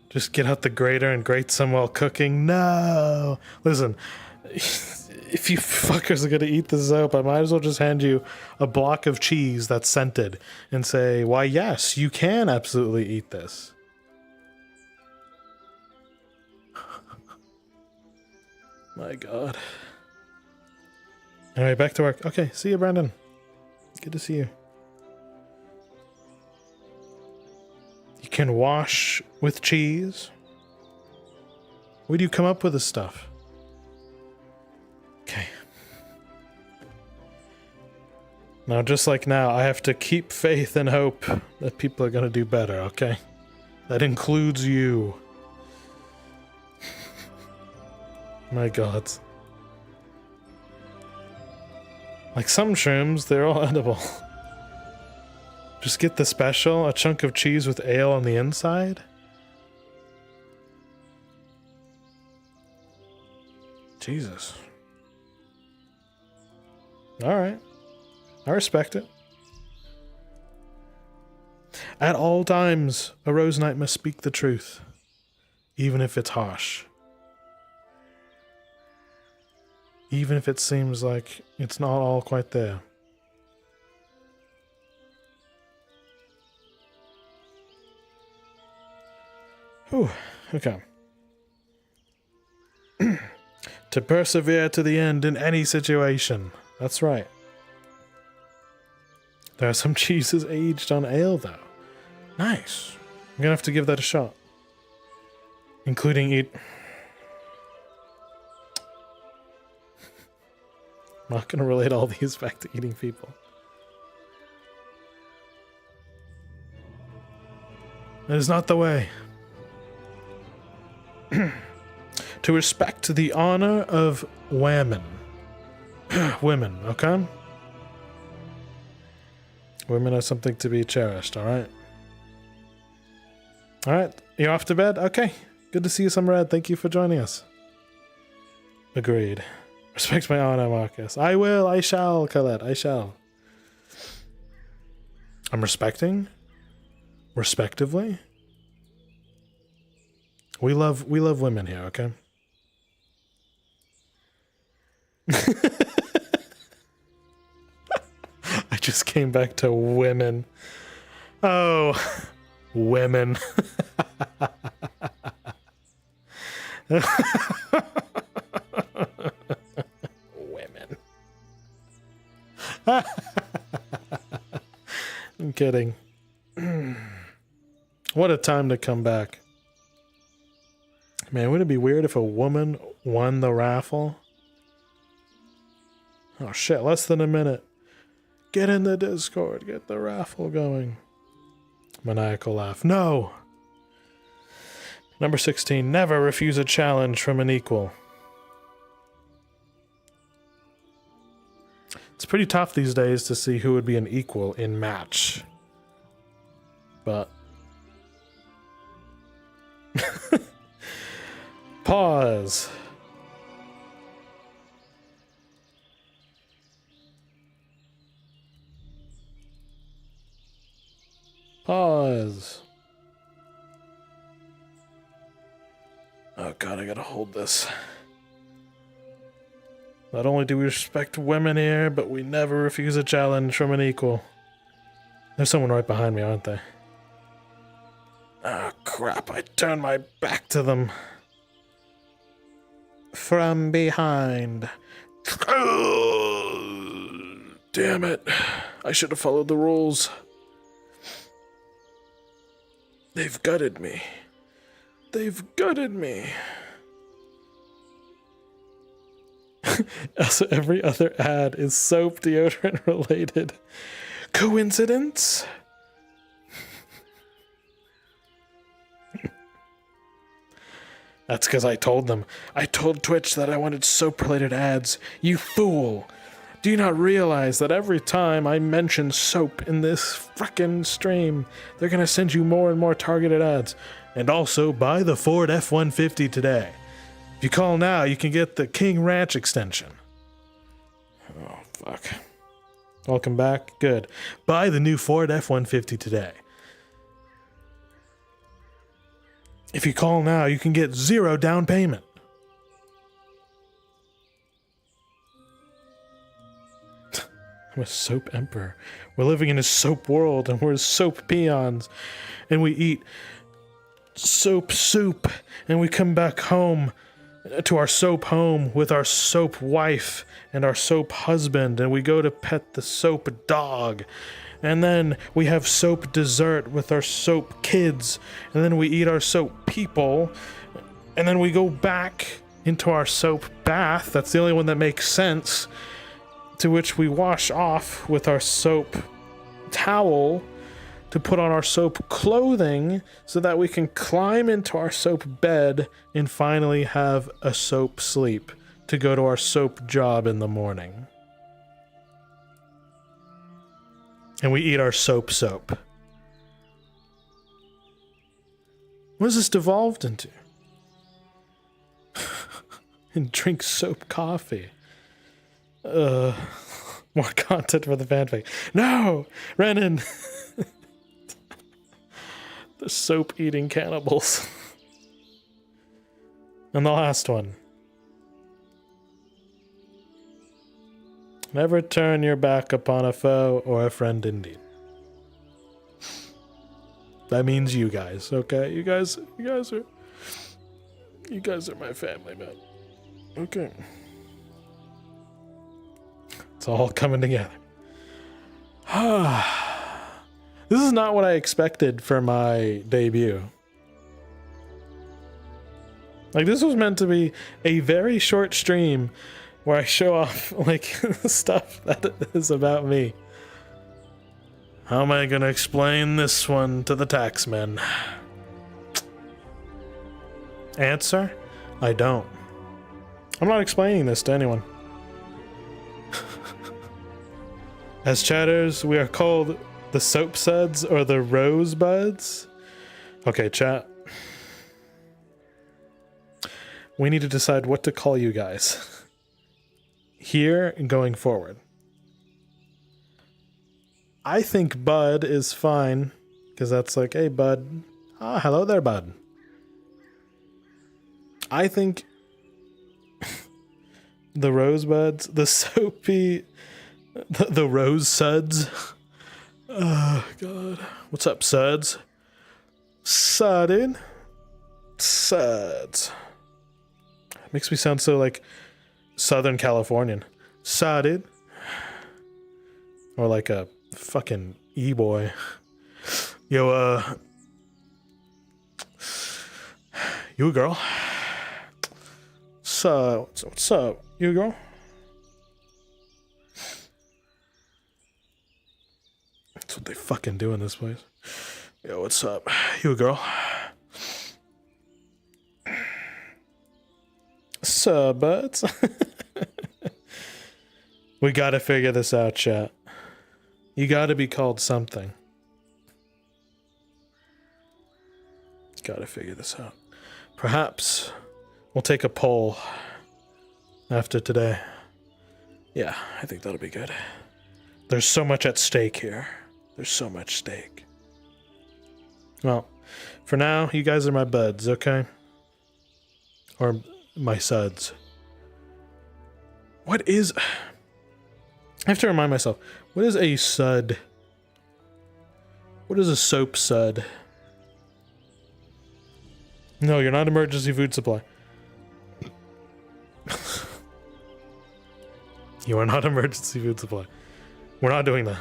Just get out the grater and grate some while cooking. No! Listen, if you fuckers are gonna eat the soap, I might as well just hand you a block of cheese that's scented and say, why yes, you can absolutely eat this. My God. Alright, back to work. Okay, see you, Brandon. Good to see you. You can wash with cheese. Where do you come up with this stuff? Okay. Now, just like now, I have to keep faith and hope that people are going to do better, okay? That includes you. My God. Like some shrooms, they're all edible. Just get the special, a chunk of cheese with ale on the inside? Jesus. Alright. I respect it. At all times, a Rose Knight must speak the truth. even if it's harsh. Even if it seems like it's not all quite there. Whew, okay. To persevere to the end in any situation. That's right. There are some cheeses aged on ale, though. Nice. I'm gonna have to give that a shot. Including eat... I'm not gonna relate all these back to eating people. That is not the way. To respect the honor of women. Women, okay? Women are something to be cherished, alright? Alright, you off to bed? Okay. Good to see you, some red. Thank you for joining us. Agreed. Respect my honor, Marcus. I will, I shall, Colette, I shall. I'm respecting? Respectively? We love women here, okay? I just came back to women. Oh, women. Women. I'm kidding. What a time to come back. Man, wouldn't it be weird if a woman won the raffle? Oh shit, less than a minute. Get in the Discord, get the raffle going. Maniacal laugh. No! Number 16, never refuse a challenge from an equal. It's pretty tough these days to see who would be an equal in match. But... Pause. Pause. Oh god, I gotta hold this. Not only do we respect women here, but we never refuse a challenge from an equal. There's someone right behind me, aren't they? Oh crap, I turned my back to them. From behind. Damn it. I should have followed the rules. They've gutted me. They've gutted me. Also, every other ad is soap deodorant related. Coincidence? That's because I told them. I told Twitch that I wanted soap-related ads. You fool! Do you not realize that every time I mention soap in this frickin' stream, they're gonna send you more and more targeted ads? And also, buy the Ford F-150 today. If you call now, you can get the King Ranch extension. Oh, fuck. Welcome back. Good. Buy the new Ford F-150 today. If you call now, you can get 0 down payment. I'm a soap emperor. We're living in a soap world, and we're soap peons. And we eat soap soup, and we come back home to our soap home with our soap wife and our soap husband, and we go to pet the soap dog. And then we have soap dessert with our soap kids. And then we eat our soap people. And then we go back into our soap bath. That's the only one that makes sense. To which we wash off with our soap towel to put on our soap clothing so that we can climb into our soap bed and finally have a soap sleep to go to our soap job in the morning. And we eat our soap. What has this devolved into? And drink soap coffee. More content for the fanfic. No! Renan! The soap-eating cannibals. And the last one. Never turn your back upon a foe or a friend indeed. That means you guys, okay? You guys are my family, man. Okay. It's all coming together. This is not what I expected for my debut. Like, this was meant to be a very short stream where I show off, like, stuff that is about me. How am I gonna explain this one to the taxmen? Answer? I don't. I'm not explaining this to anyone. As chatters, we are called the soap suds or the rosebuds. Okay, chat. We need to decide what to call you guys. Here and going forward. I think Bud is fine, because that's like, hey, Bud. Ah, hello there, Bud. I think the rosebuds, the soapy, the rose suds. Oh, God. What's up, suds? Sudded. Suds. Makes me sound so like Southern Californian. Sudded. Or like a fucking e-boy. Yo, you a girl? So, what's up? You a girl? That's what they fucking do in this place. Yo, what's up? You a girl? Sup, buds? We gotta figure this out, chat. You gotta be called something. Gotta figure this out. Perhaps we'll take a poll after today. Yeah, I think that'll be good. There's so much at stake here. There's so much stake. Well, for now, you guys are my buds, okay? Or my suds. What is... I have to remind myself. What is a sud? What is a soap sud? No, you're not emergency food supply. You are not emergency food supply. We're not doing that.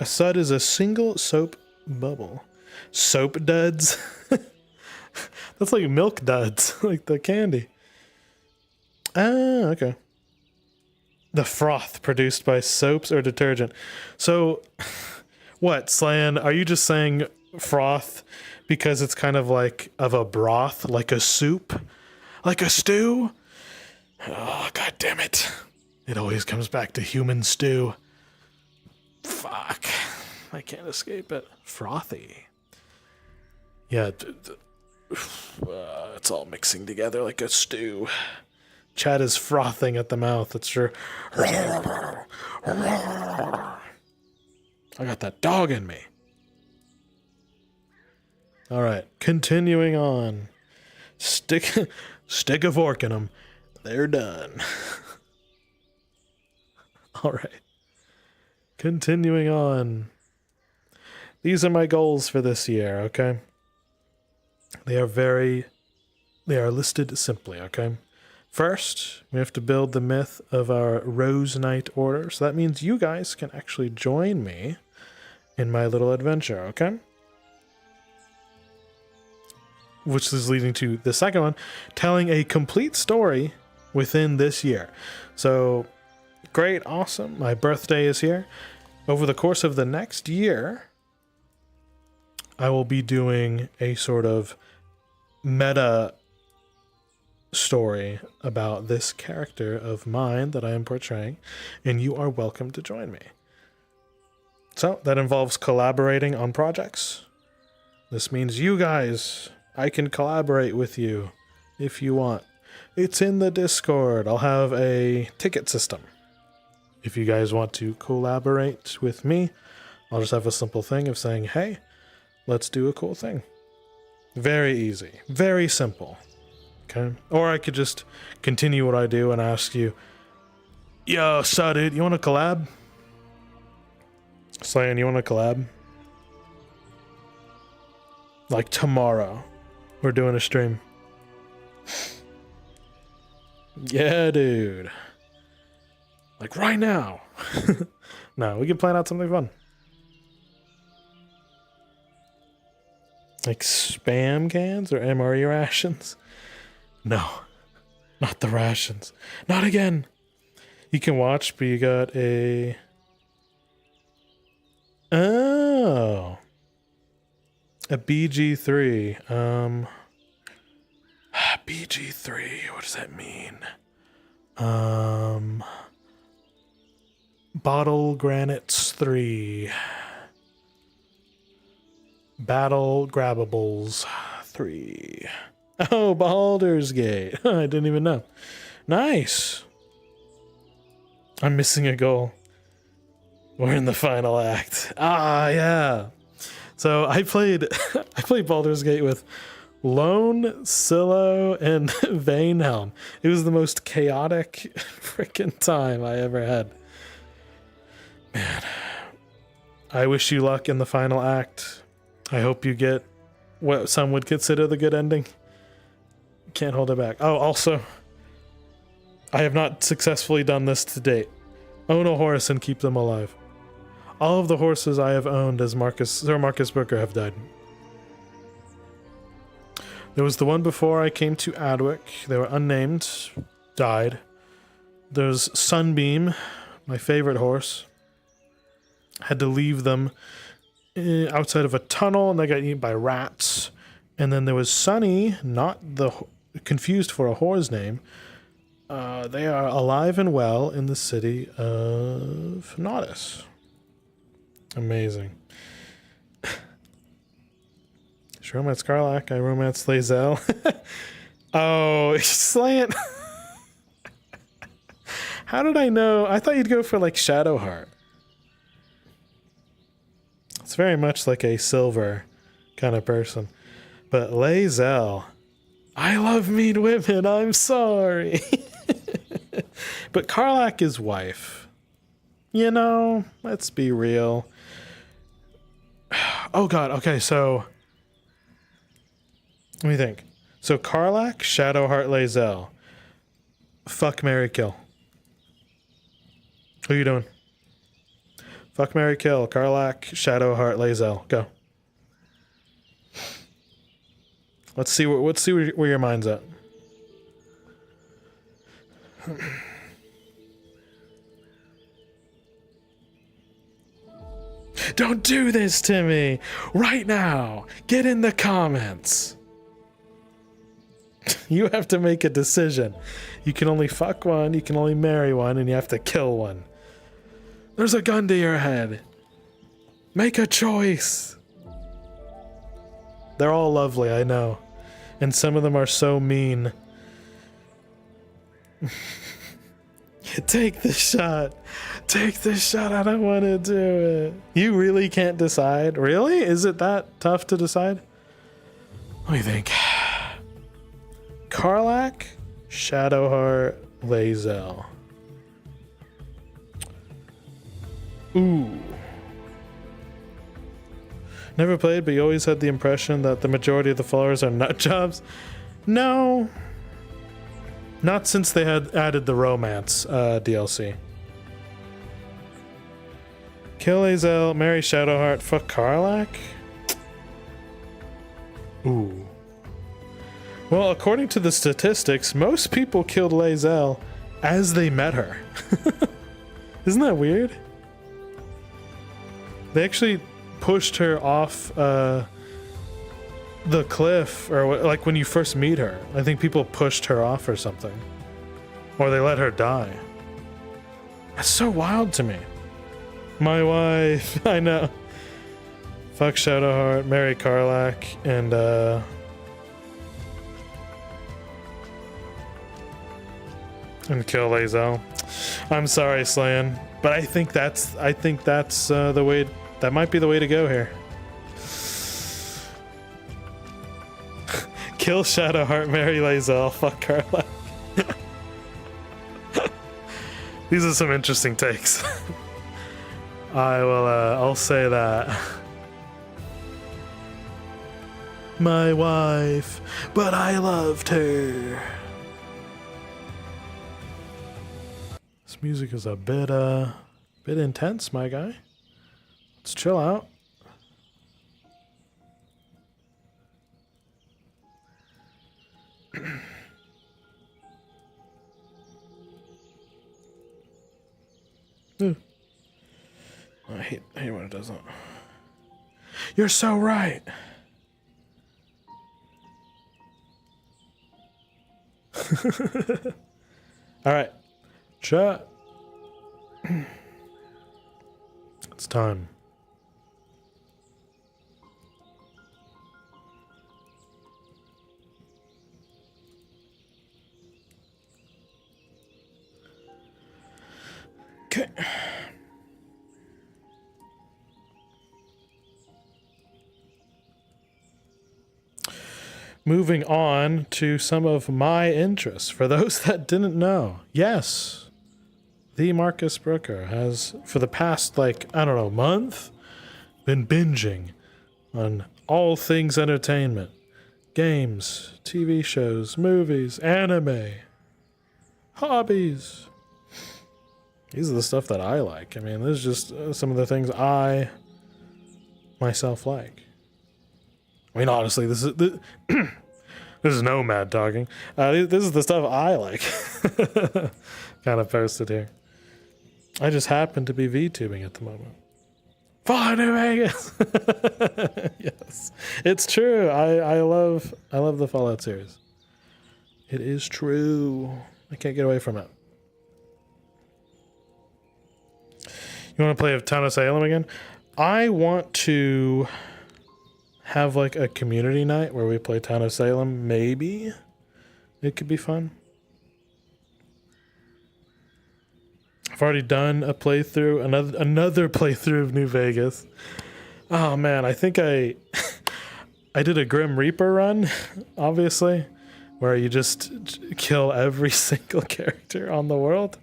A sud is a single soap bubble. Soap duds? That's like milk duds, like the candy. Ah, okay. The froth produced by soaps or detergent. So, what, Slan? Are you just saying froth because it's kind of like of a broth, like a soup, like a stew? Oh, God damn it. It always comes back to human stew. Fuck. I can't escape it. Frothy. Yeah, it's all mixing together like a stew. Chad is frothing at the mouth, that's true. I got that dog in me. Alright, continuing on. Stick a fork in them. They're done. Alright. Continuing on. These are my goals for this year, okay? They are listed simply, okay? First, we have to build the myth of our Rose Knight Order. So that means you guys can actually join me in my little adventure, okay? Which is leading to the second one, telling a complete story within this year. So, great, awesome. My birthday is here. Over the course of the next year, I will be doing a sort of meta story about this character of mine that I am portraying, and you are welcome to join me. So that involves collaborating on projects. This means you guys, I can collaborate with you if you want. It's in the Discord. I'll have a ticket system. If you guys want to collaborate with me, I'll just have a simple thing of saying, hey, let's do a cool thing. Very easy. Very simple. Okay? Or I could just continue what I do and ask you, yo, so dude, you want to collab? Slayan, you want to collab? Like tomorrow. We're doing a stream. Yeah, dude. Like right now. No, we can plan out something fun. Like spam cans or MRE rations? No. Not the rations. Not again. You can watch, but you got a... Oh. A BG3. BG3, what does that mean? Bottle Granites 3. Battle Grabbables 3. Oh, Baldur's Gate. I didn't even know. Nice. I'm missing a goal. We're in the final act. Ah, yeah. So I played Baldur's Gate with Lone, Silo, and Vanehelm. It was the most chaotic freaking time I ever had. Man, I wish you luck in the final act. I hope you get what some would consider the good ending. Can't hold it back. Oh, also, I have not successfully done this to date. Own a horse and keep them alive. All of the horses I have owned as Sir Marcus Booker have died. There was the one before I came to Adwick. They were unnamed. Died. There's Sunbeam, my favorite horse. Had to leave them outside of a tunnel, and they got eaten by rats. And then there was Sunny, not the... confused for a whore's name. They are alive and well in the city of Nodus. Amazing. She romanced Karlach, I romanced Lae'zel. Oh, Slant. How did I know? I thought you'd go for like Shadowheart. It's very much like a silver kind of person. But Lae'zel, I love mean women, I'm sorry. But Karlach is wife. You know, let's be real. Oh god, okay, so... Let me think. So Karlach, Shadowheart, Lae'zel. Fuck, marry, kill. Who you doing? Fuck, marry, kill. Karlach, Shadowheart, Lae'zel. Go. Let's see where your mind's at. Don't do this to me! Right now! Get in the comments! You have to make a decision. You can only fuck one, you can only marry one, and you have to kill one. There's a gun to your head. Make a choice. They're all lovely, I know. And some of them are so mean. Take the shot. Take the shot. I don't want to do it. You really can't decide? Really? Is it that tough to decide? Let me think. Karlach, Shadowheart, Lae'zel. Ooh. Never played, but you always had the impression that the majority of the followers are nut jobs. No. Not since they had added the romance DLC. Kill Lae'zel, marry Shadowheart, fuck Karlach? Ooh. Well, according to the statistics, most people killed Lae'zel as they met her. Isn't that weird? They actually pushed her off the cliff, or like when you first meet her. I think people pushed her off or something. Or they let her die. That's so wild to me. My wife, I know. Fuck Shadowheart, marry Karlach, and kill Lae'zel. I'm sorry, Slan, but I think that's the way. That might be the way to go here. Kill Shadowheart, Mary Lazel, fuck Carla. These are some interesting takes. I'll say that. My wife, but I loved her. This music is a bit intense, my guy. Let's chill out. I hate when it does that. You're so right. All right, chat. It's time. Okay. Moving on to some of my interests. For those that didn't know, yes, the Marcus Brooker has, for the past, month, been binging on all things entertainment. Games, TV shows, movies, anime, hobbies. These are the stuff that I like. I mean, this is just some of the things I myself like. I mean, honestly, this is no mad talking. This is the stuff I like. Kind of posted here. I just happen to be VTubing at the moment. Fallout New Vegas. Yes, it's true. I love the Fallout series. It is true. I can't get away from it. You want to play Town of Salem again? I want to have like a community night where we play Town of Salem. Maybe it could be fun. I've already done a playthrough, another playthrough of New Vegas. Oh man, I think I did a Grim Reaper run, obviously, where you just kill every single character on the world.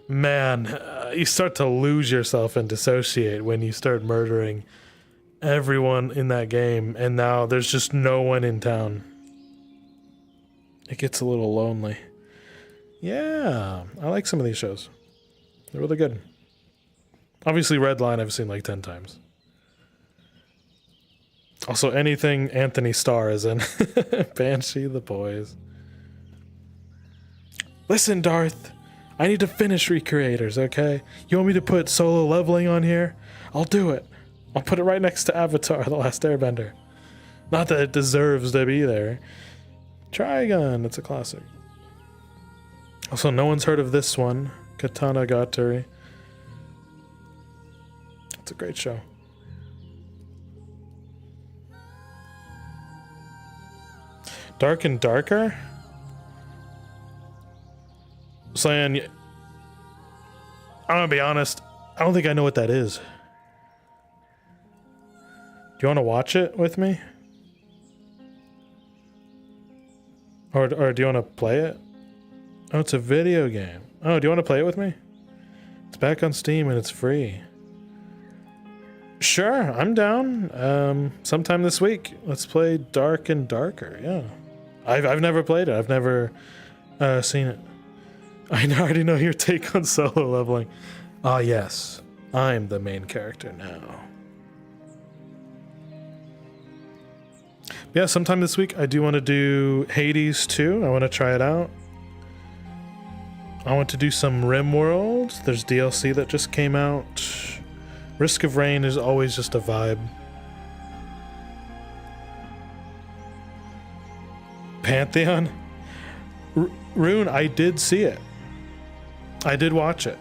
Man, you start to lose yourself and dissociate when you start murdering everyone in that game, and now there's just no one in town. It gets a little lonely. Yeah, I like some of these shows. They're really good. Obviously, Redline I've seen like 10 times. Also, anything Anthony Starr is in. Banshee, The Boys. Listen, Darth. I need to finish Recreators, okay? You want me to put solo leveling on here? I'll do it. I'll put it right next to Avatar, The Last Airbender. Not that it deserves to be there. Trigun, it's a classic. Also, no one's heard of this one. Katana Gatari. It's a great show. Dark and Darker? Saying, I'm gonna be honest, I don't think I know what that is. Do you want to watch it with me? Or do you want to play it? Oh, it's a video game. Oh, do you want to play it with me? It's back on Steam and it's free. Sure, I'm down. Sometime this week, let's play Dark and Darker. Yeah, I've never played it. I've never seen it. I already know your take on solo leveling. Ah, yes, I'm the main character now. Yeah, sometime this week I do want to do Hades 2. I want to try it out. I want to do some RimWorld. There's DLC that just came out. Risk of Rain is always just a vibe. Pantheon? Rune, I did see it. I did watch it.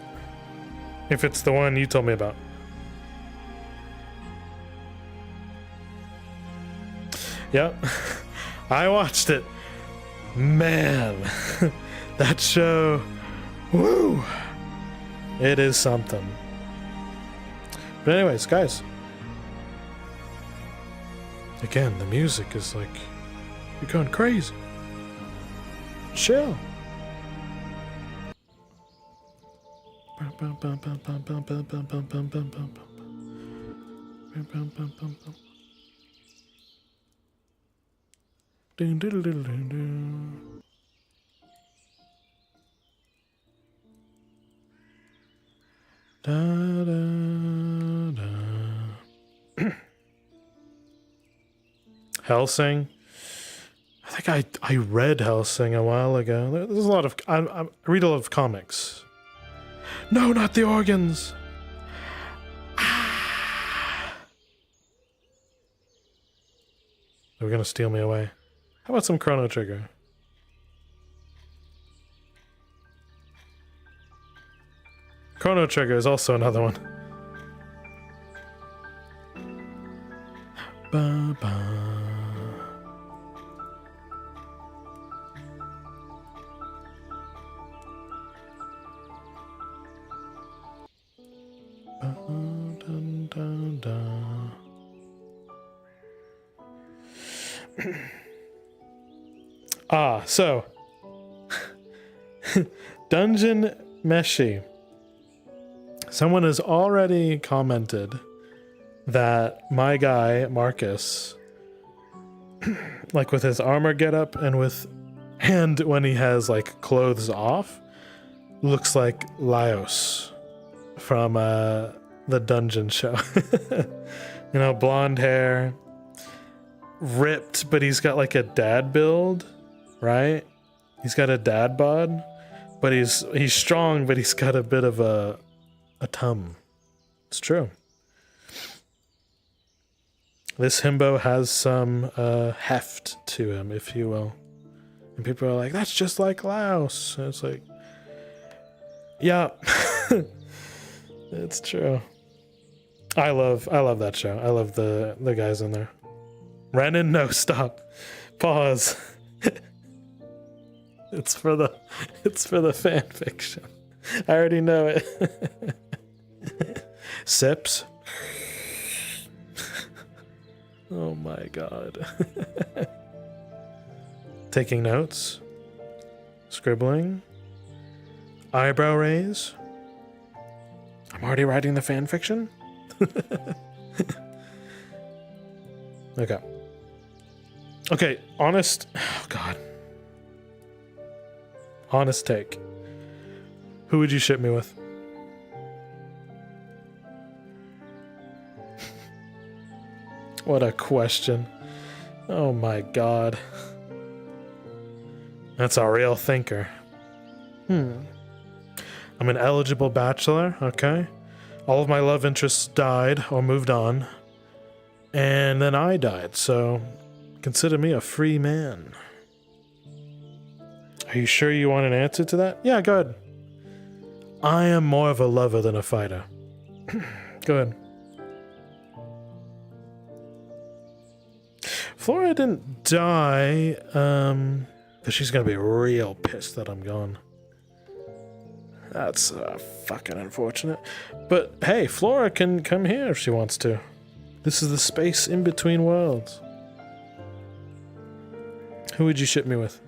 If it's the one you told me about. Yep. I watched it. Man. That show. Woo. It is something. But anyways, guys. Again, the music is like You're going crazy. Chill. Da, da, da. Helsing. I think I read Helsing a while ago. There's a lot of I read a lot of comics. No, not the organs. They're gonna steal me away. How about some Chrono Trigger? Chrono Trigger is also another one. Ba, ba. Ba, dun, dun, dun. So Dungeon Meshi. Someone has already commented that my guy Marcus, like with his armor getup and when he has like clothes off, looks like Laos from the Dungeon show. You know, blonde hair, ripped, but he's got like a dad build, right? He's got a dad bod, but he's strong, but he's got a bit of a tum. It's true. This himbo has some heft to him, if you will. And people are like, that's just like Laos. And it's like, yeah, it's true. I love that show. I love the guys in there. Renan, no, stop. Pause. It's for the fan fiction. I already know it. Sips. Oh my god. Taking notes. Scribbling. Eyebrow raise. I'm already writing the fan fiction? Okay. Okay, honest. Oh god. Honest take. Who would you ship me with? What a question. Oh my god. That's a real thinker. I'm an eligible bachelor, okay? All of my love interests died or moved on. And then I died, so consider me a free man. Are you sure you want an answer to that? Yeah, go ahead. I am more of a lover than a fighter. Go ahead. Flora didn't die, because she's gonna be real pissed that I'm gone. That's fucking unfortunate. But hey, Flora can come here if she wants to. This is the space in between worlds. Who would you ship me with?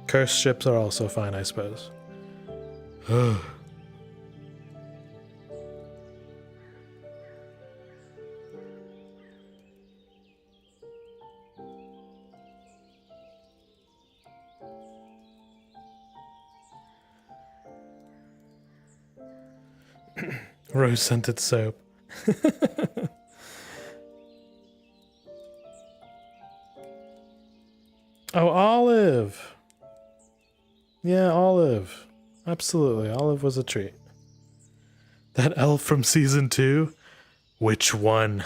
Cursed ships are also fine, I suppose. Rose-scented soap. Oh, Olive. Yeah, Olive. Absolutely. Olive was a treat. That elf from season 2? Which one?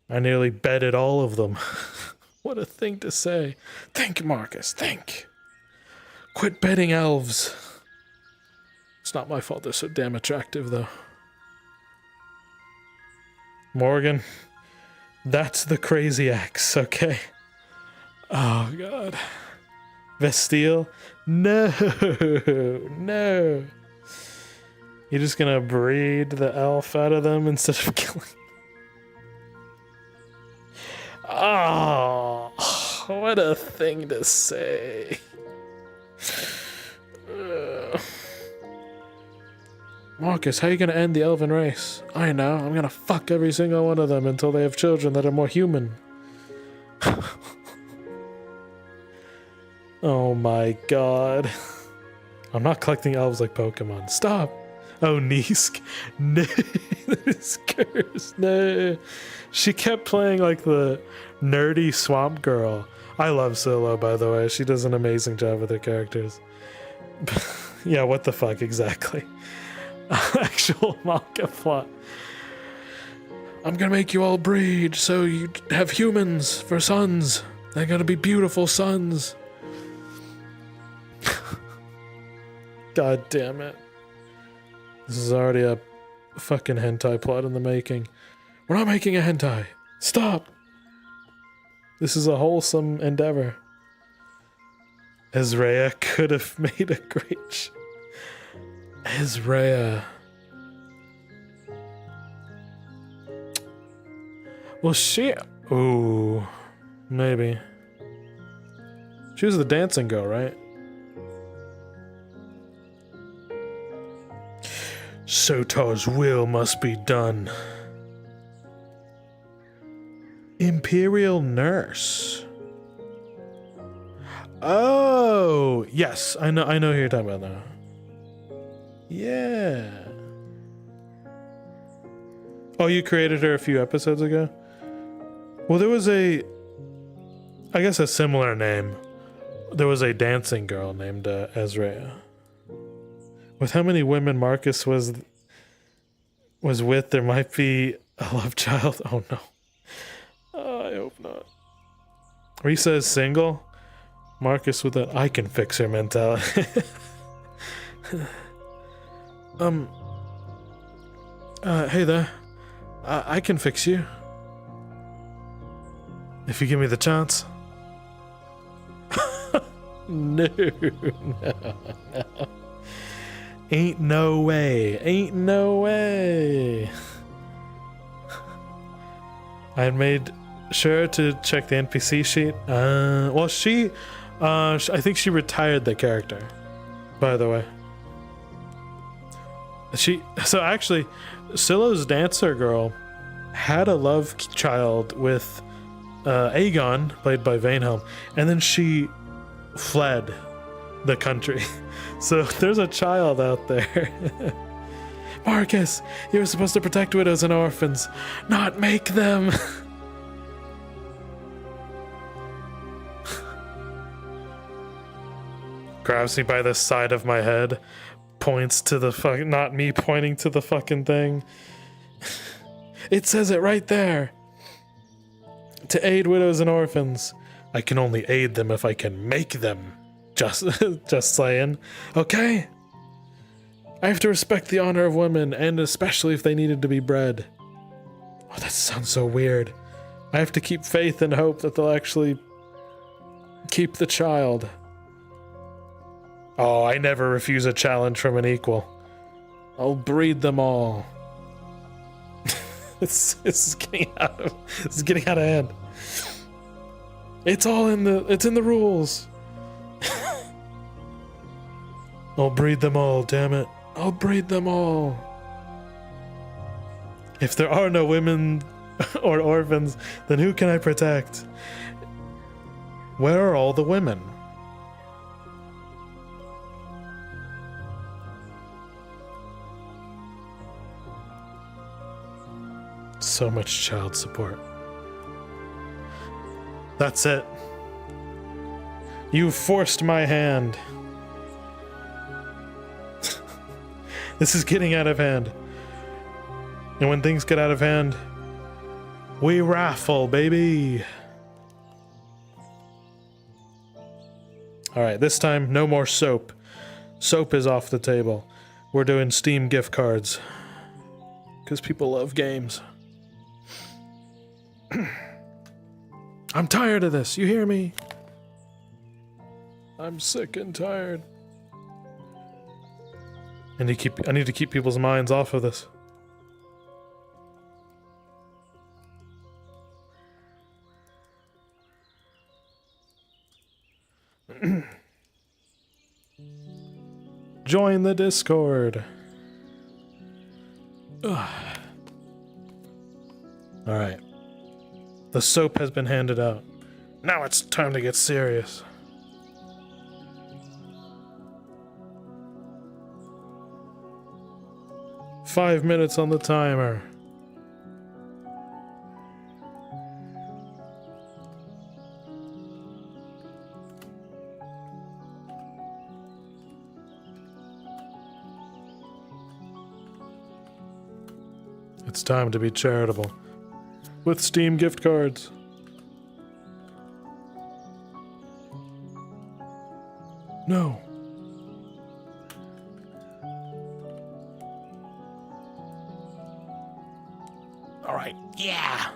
I nearly betted all of them. What a thing to say. Think, Marcus, think. Quit betting elves. It's not my fault they're so damn attractive, though. Morgan, that's the crazy axe, okay? Oh, God. Vestile? No, no. You're just gonna breed the elf out of them instead of killing. Oh, what a thing to say. Marcus, how are you gonna end the elven race? I know, I'm gonna fuck every single one of them until they have children that are more human. Oh my god. I'm not collecting elves like Pokemon. Stop! Oh, Nisk. No, this curse. No. She kept playing like the nerdy swamp girl. I love Silo, by the way. She does an amazing job with her characters. Yeah, what the fuck, exactly. Actual manga plot. I'm gonna make you all breed so you have humans for sons. They're gonna be beautiful sons. God damn it. This is already a fucking hentai plot in the making. We're not making a hentai. Stop! This is a wholesome endeavor. Ezreia could have made a great Ezreia. Well, she... Ooh. Maybe. She was the dancing girl, right? Sotar's will must be done. Imperial Nurse. Oh, yes, I know who you're talking about now. Yeah. Oh, you created her a few episodes ago? Well, there was I guess a similar name. There was a dancing girl named Ezreia. With how many women Marcus was with, there might be a love child. Oh no. Oh, I hope not. Risa is single. Marcus with that I can fix her mentality. Hey there. I can fix you. If you give me the chance. No. Ain't no way. Ain't no way. I made sure to check the NPC sheet. Well, I think she retired the character, by the way. So actually, Silo's dancer girl had a love child with Aegon, played by Vanehelm, and then she fled the country. So there's a child out there. Marcus, you're supposed to protect widows and orphans, not make them. Grabs me by the side of my head, points to the fucking, not me pointing to the fucking thing. It says it right there. To aid widows and orphans. I can only aid them if I can make them. Just saying. Okay? I have to respect the honor of women, and especially if they needed to be bred. Oh, that sounds so weird. I have to keep faith and hope that they'll actually keep the child. Oh, I never refuse a challenge from an equal. I'll breed them all. This is getting out of hand. It's in the rules. I'll breed them all, damn it. I'll breed them all. If there are no women or orphans, then who can I protect? Where are all the women? So much child support. That's it. You forced my hand. This is getting out of hand. And when things get out of hand, we raffle, baby. Alright, this time, no more soap. Soap is off the table. We're doing Steam gift cards. Because people love games. I'm tired of this, you hear me? I'm sick and tired. I need to keep people's minds off of this. Join the Discord. Ugh. All right. The soap has been handed out. Now it's time to get serious. Five minutes on the timer. It's time to be charitable. With Steam gift cards. No. Alright, yeah.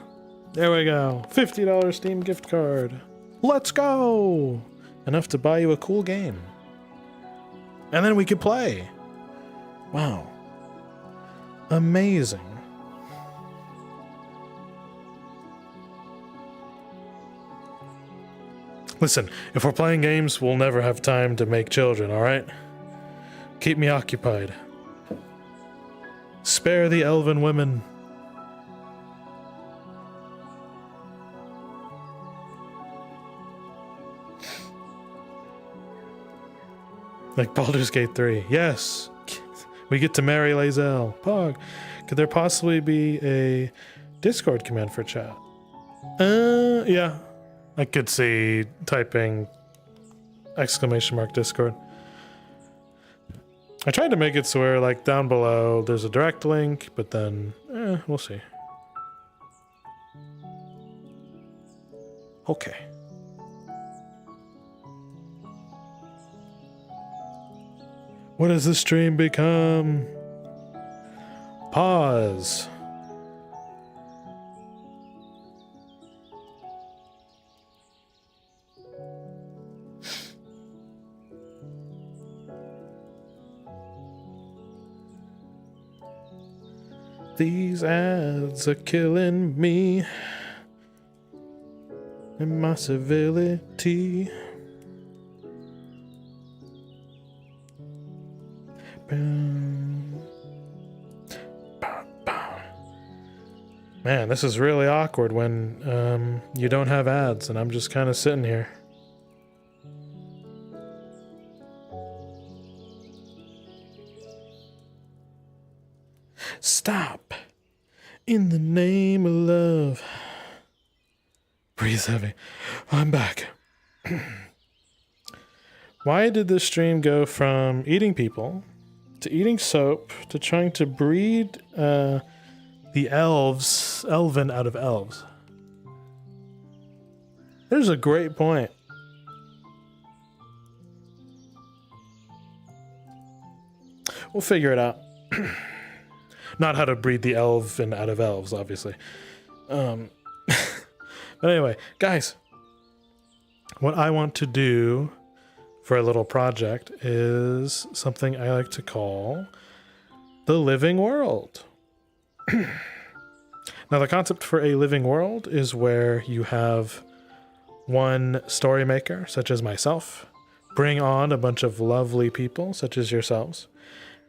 There we go. $50 Steam gift card. Let's go! Enough to buy you a cool game. And then we could play. Wow. Amazing. Listen, if we're playing games, we'll never have time to make children, alright? Keep me occupied. Spare the elven women. Like Baldur's Gate 3. Yes! We get to marry Lae'zel. Pog. Could there possibly be a Discord command for chat? Yeah. I could see typing !Discord. I tried to make it so where, like, down below there's a direct link, but then, we'll see. Okay. What has this stream become? Pause. These ads are killing me and my civility. Man, this is really awkward when you don't have ads and I'm just kind of sitting here. Stop. In the name of love. Breathe heavy. I'm back. Why did this stream go from eating people to eating soap to trying to breed the elven out of elves? There's a great point. We'll figure it out. Not how to breed the elven out of elves, obviously. But anyway, guys, what I want to do for a little project is something I like to call the living world. Now, the concept for a living world is where you have one story maker, such as myself, bring on a bunch of lovely people, such as yourselves,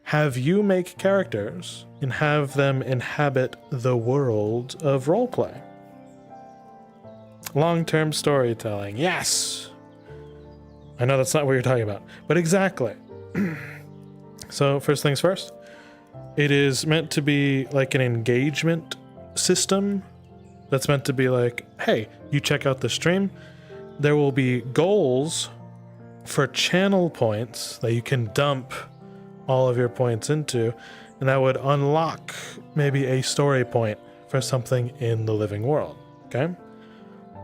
have you make characters, and have them inhabit the world of roleplay. Long-term storytelling, yes! I know that's not what you're talking about, but exactly. So, first things first, it is meant to be like an engagement system that's meant to be like, hey, you check out the stream, there will be goals for channel points that you can dump all of your points into, and that would unlock maybe a story point for something in the living world, okay?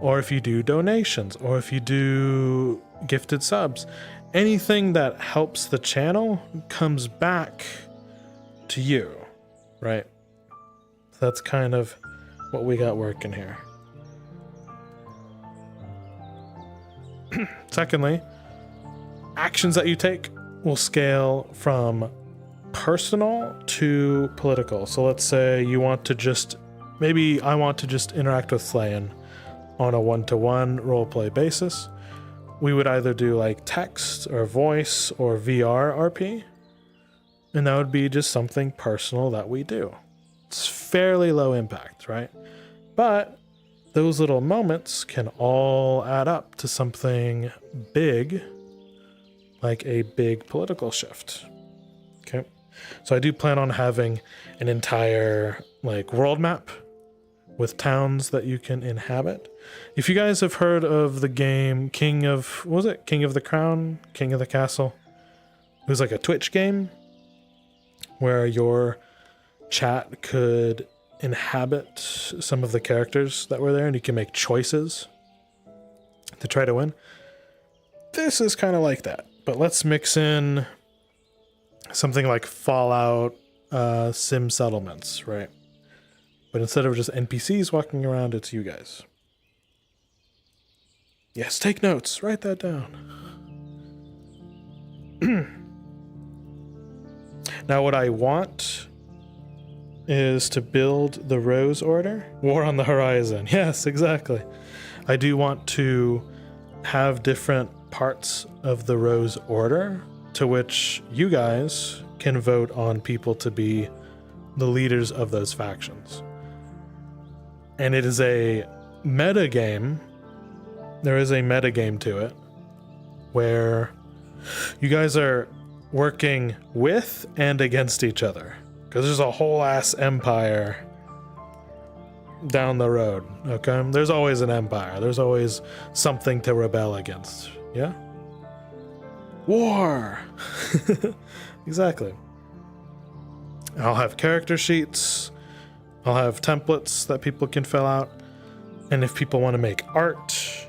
Or if you do donations, or if you do gifted subs, anything that helps the channel comes back to you, right? That's kind of what we got working here. Secondly, actions that you take will scale from personal to political. So let's say you want to just, maybe I want to just interact with Slayan on a one-to-one roleplay basis. We would either do like text or voice or VR RP, and that would be just something personal that we do. It's fairly low impact, right? But those little moments can all add up to something big, like a big political shift. Okay, so I do plan on having an entire like world map with towns that you can inhabit. If you guys have heard of the game King of the Crown? King of the Castle? It was like a Twitch game where your chat could inhabit some of the characters that were there and you can make choices to try to win. This is kind of like that, but let's mix in something like Fallout sim settlements, right? But instead of just NPCs walking around, it's you guys. Yes, take notes. Write that down. Now, what I want is to build the Rose Order. War on the Horizon. Yes, exactly. I do want to have different parts of the Rose Order to which you guys can vote on people to be the leaders of those factions. And it is a meta game. There is a meta game to it where you guys are working with and against each other, because there's a whole ass empire down the road. Okay, there's always an empire, there's always something to rebel against. Yeah, war. Exactly. I'll have character sheets, I'll have templates that people can fill out, and if people want to make art,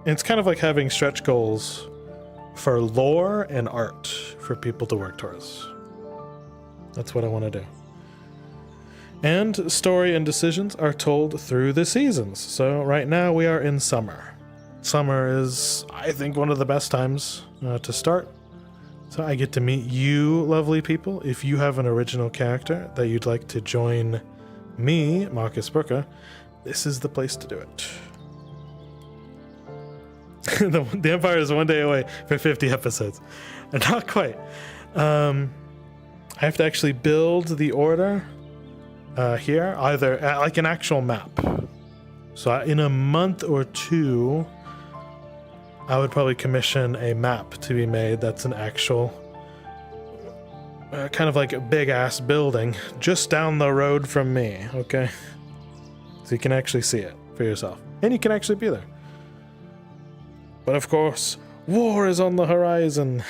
it's kind of like having stretch goals for lore and art for people to work towards. That's what I want to do. And story and decisions are told through the seasons. So right now we are in summer. Summer is, I think, one of the best times to start. So I get to meet you, lovely people. If you have an original character that you'd like to join me, Marcus Burka, this is the place to do it. The Empire is one day away for 50 episodes. Not quite. I have to actually build the order here, either like an actual map. So in a month or two, I would probably commission a map to be made that's an actual kind of like a big ass building just down the road from me, okay? So you can actually see it for yourself. And you can actually be there. But of course, war is on the horizon.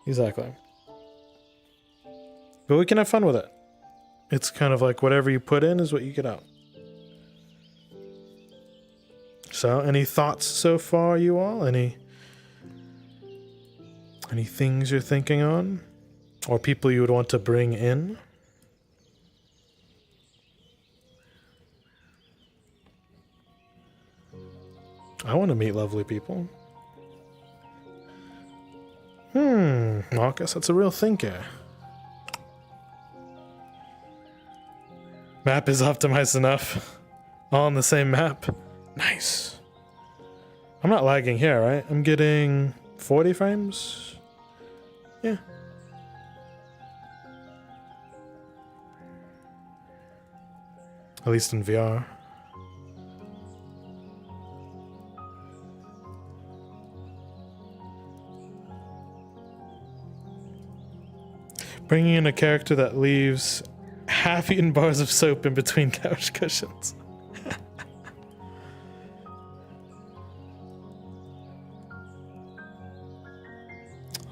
Exactly. But we can have fun with it. It's kind of like whatever you put in is what you get out. So, any thoughts so far, you all? Any things you're thinking on? Or people you would want to bring in? I want to meet lovely people. Marcus, that's a real thinker. Map is optimized enough. All on the same map. Nice. I'm not lagging here, right? I'm getting 40 frames. Yeah. At least in VR. Bringing in a character that leaves half-eaten bars of soap in between couch cushions.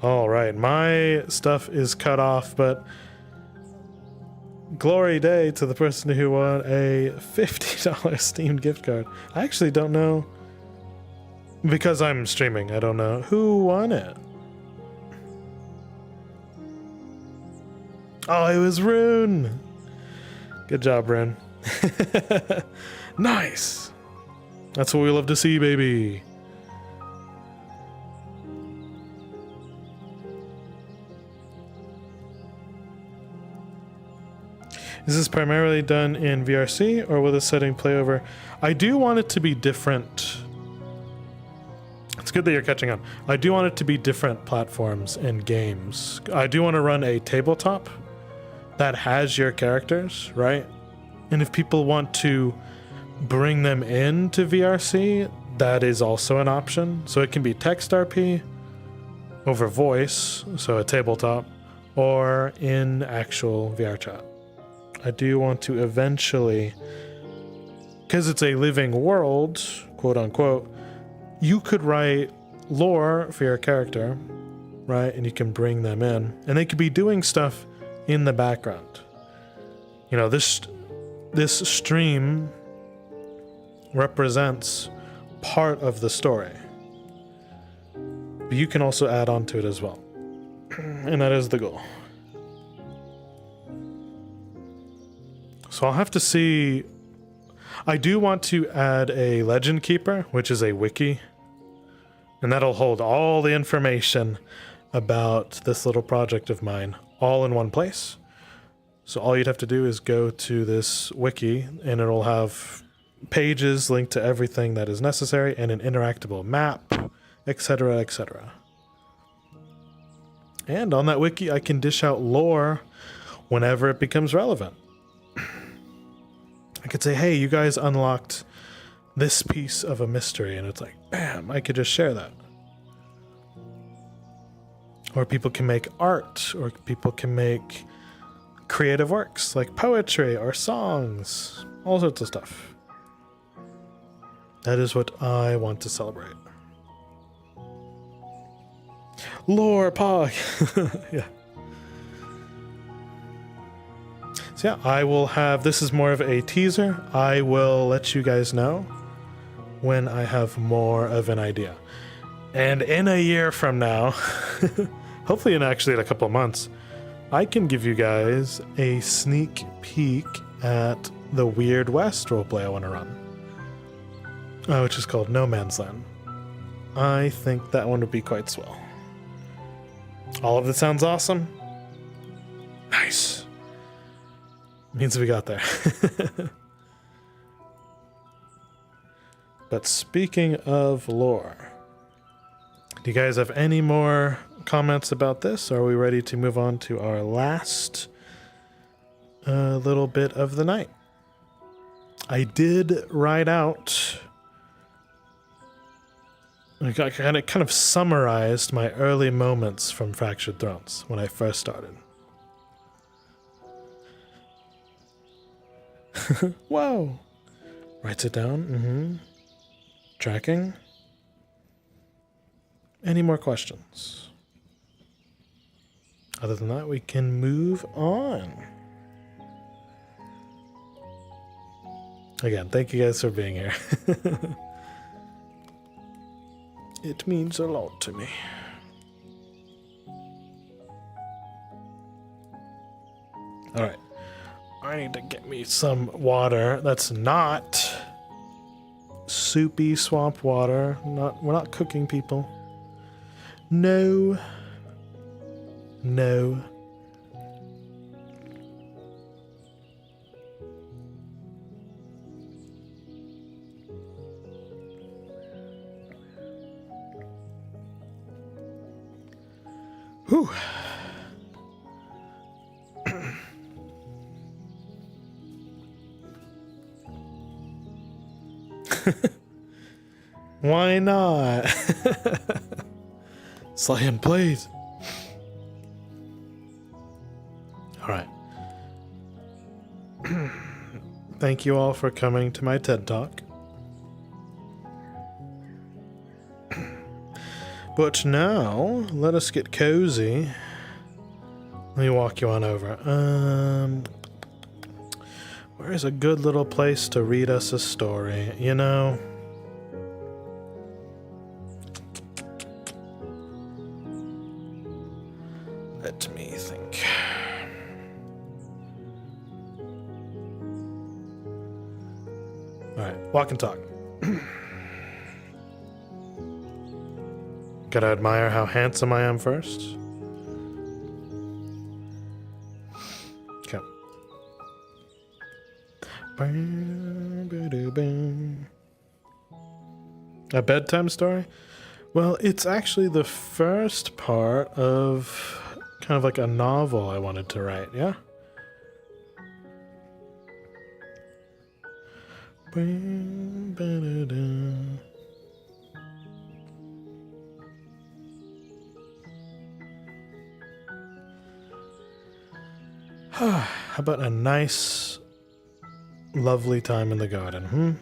All right, my stuff is cut off, but glory day to the person who won a $50 Steam gift card. I actually don't know, because I'm streaming, I don't know who won it. Oh, it was Rune. Good job, Rune. Nice. That's what we love to see, baby. Is this primarily done in VRC, or will this setting play over? I do want it to be different. It's good that you're catching on. I do want it to be different platforms and games. I do want to run a tabletop that has your characters, right? And if people want to bring them into VRC, that is also an option. So it can be text RP over voice, so a tabletop, or in actual VR chat. I do want to eventually, because it's a living world, quote unquote, you could write lore for your character, right? And you can bring them in, and they could be doing stuff in the background. You know, this stream represents part of the story, but you can also add on to it as well. And that is the goal. So I'll have to see. I do want to add a legend keeper, which is a wiki, and that'll hold all the information about this little project of mine all in one place. So all you'd have to do is go to this wiki, and it'll have pages linked to everything that is necessary and an interactable map, etc., etc. And on that wiki, I can dish out lore whenever it becomes relevant. I could say, hey, you guys unlocked this piece of a mystery, and it's like, bam, I could just share that. Or people can make art, or people can make creative works like poetry or songs, all sorts of stuff. That is what I want to celebrate. Lore Pog! Yeah. So yeah, I will have, this is more of a teaser. I will let you guys know when I have more of an idea. And in a year from now, hopefully in a couple of months, I can give you guys a sneak peek at the Weird West roleplay I want to run. Which is called No Man's Land. I think that one would be quite swell. All of it sounds awesome. Nice. Means we got there. But speaking of lore, do you guys have any more comments about this? Or are we ready to move on to our last little bit of the night? I did write out, I kind of summarized my early moments from Fractured Thrones when I first started. Whoa! Writes it down. Tracking. Any more questions? Other than that, we can move on. Again, thank you guys for being here. It means a lot to me. Alright. I need to get me some water that's not soupy swamp water. We're not cooking, people. No. No. Whew. Why not? Slam, please. All right. Thank you all for coming to my TED Talk. But now, let us get cozy. Let me walk you on over. Where is a good little place to read us a story? You know? Let me think. Alright, walk and talk. Gotta admire how handsome I am first. Okay. A bedtime story? Well, it's actually the first part of kind of like a novel I wanted to write, yeah? How about a nice, lovely time in the garden,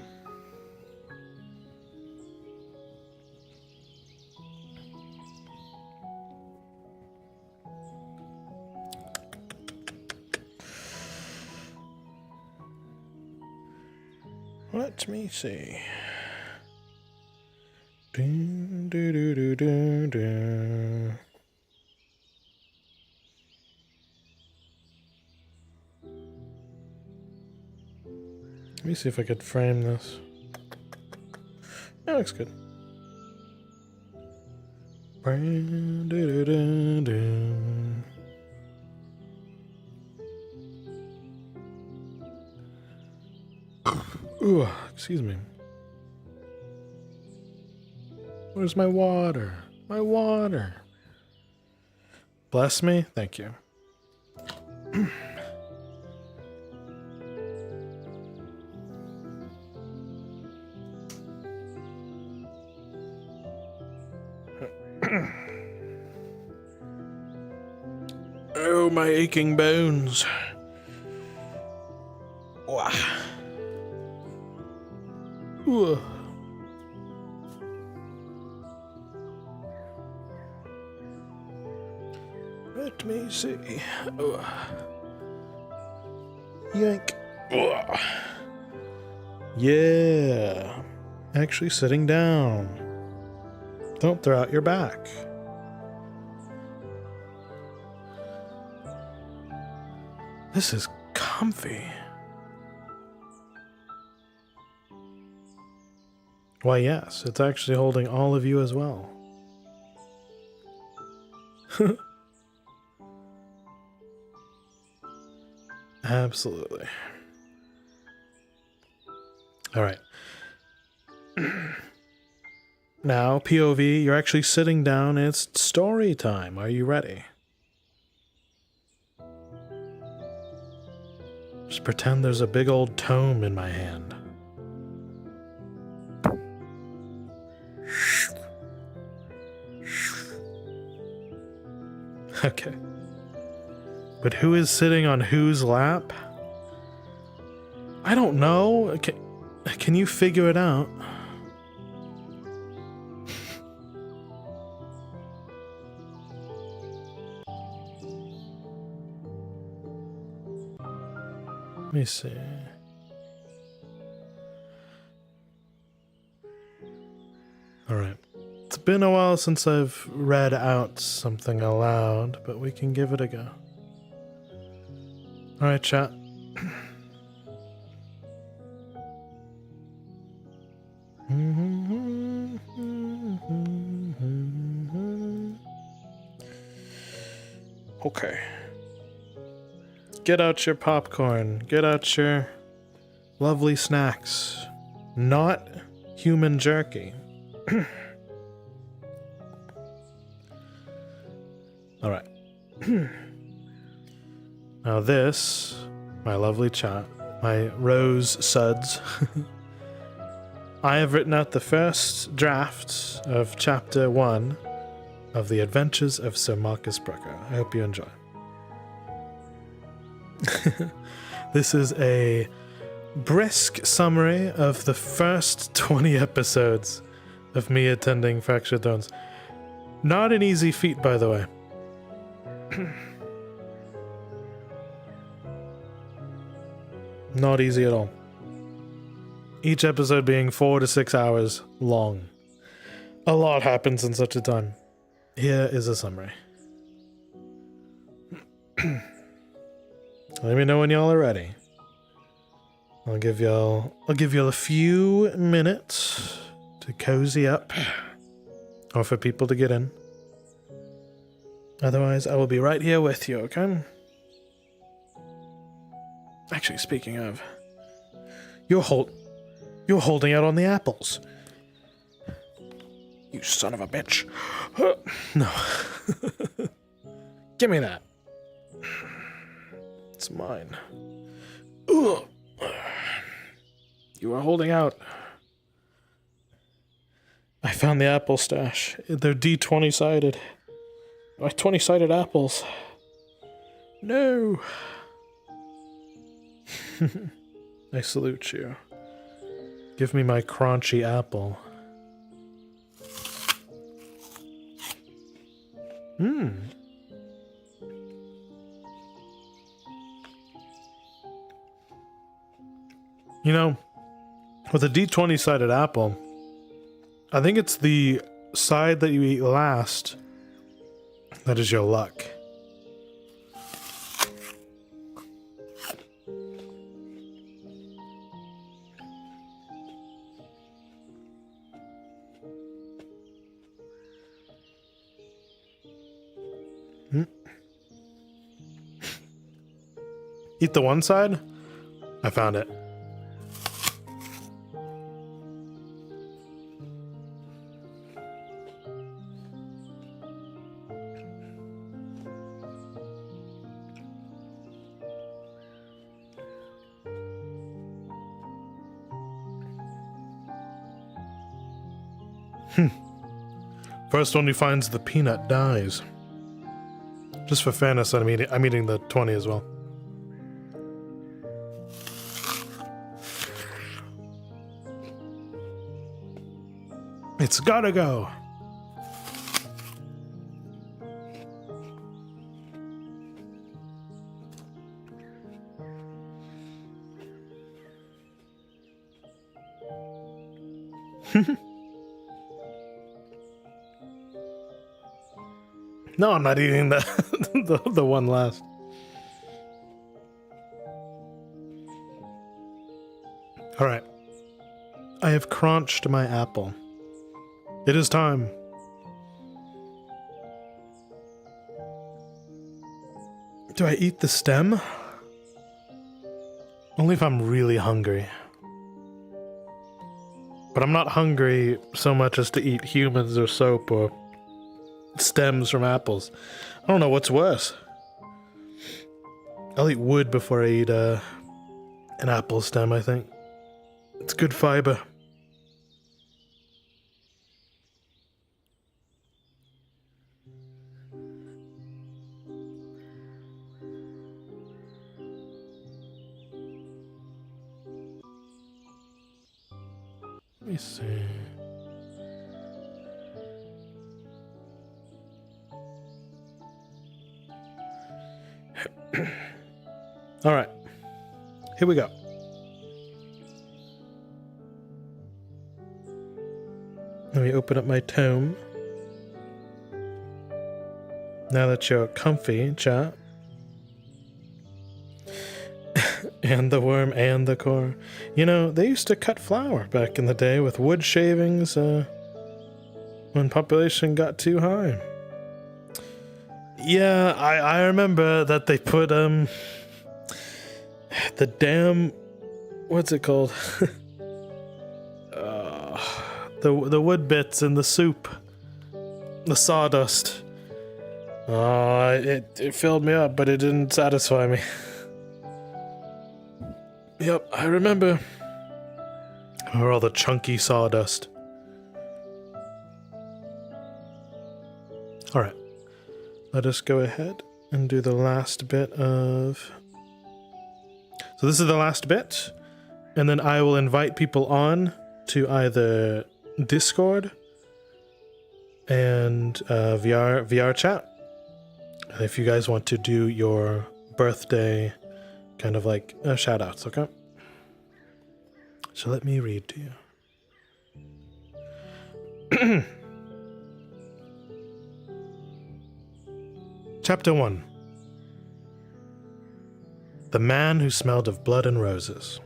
Let me see. Dun, dun, dun, dun, dun, dun. Let me see if I could frame this. That looks good. Dun, dun, dun, dun. Ooh, excuse me. Where's my water? My water. Bless me? Thank you. Oh, my aching bones. Wah. Ooh. Let me see. Ooh. Yank. Ooh. Yeah. Actually sitting down. Don't throw out your back. This is comfy. Why, yes, it's actually holding all of you as well. Absolutely. All right. Now, POV, you're actually sitting down. It's story time. Are you ready? Just pretend there's a big old tome in my hand. Okay. But who is sitting on whose lap? I don't know. Can you figure it out? Let me see. All right. It's been a while since I've read out something aloud, but we can give it a go. All right, chat. Okay. Get out your popcorn. Get out your lovely snacks. Not human jerky. All right. Now this, my lovely chat, my rose suds. I have written out the first draft of chapter 1 of The Adventures of Sir Marcus Brooker. I hope you enjoy. This is a brisk summary of the first 20 episodes of me attending Fractured Thrones. Not an easy feat, by the way. Not easy at all. Each episode being 4 to 6 hours long. A lot happens in such a time. Here is a summary. Let me know when y'all are ready. I'll give y'all a few minutes to cozy up, or for people to get in. Otherwise, I will be right here with you, okay? Actually, speaking of, You're holding out on the apples. You son of a bitch. No. Give me that. It's mine. Ugh. You are holding out. I found the apple stash. They're D20-sided. My 20-sided apples. No. I salute you. Give me my crunchy apple. You know, with a D20-sided apple, I think it's the side that you eat last that is your luck. Eat the one side? I found it. First one who finds the peanut dies. Just for fairness, I'm eating the 20 as well. It's gotta go. No, I'm not eating the one last. All right. I have crunched my apple. It is time. Do I eat the stem? Only if I'm really hungry. But I'm not hungry so much as to eat humans or soap or stems from apples. I don't know what's worse. I'll eat wood before I eat an apple stem, I think. It's good fiber. Let me see. All right, here we go. Let me open up my tome. Now that you're comfy, chat. And the worm and the core. You know, they used to cut flour back in the day with wood shavings when population got too high. Yeah, I remember that they put the damn, what's it called? The wood bits in the soup. The sawdust. It filled me up, but it didn't satisfy me. Yep, I remember. Or all the chunky sawdust. Alright. Let us go ahead and do the last bit of... So this is the last bit. And then I will invite people on to either Discord and VR chat. And if you guys want to do your birthday kind of like shout outs, okay? So let me read to you. Chapter 1. The Man Who Smelled of Blood and Roses.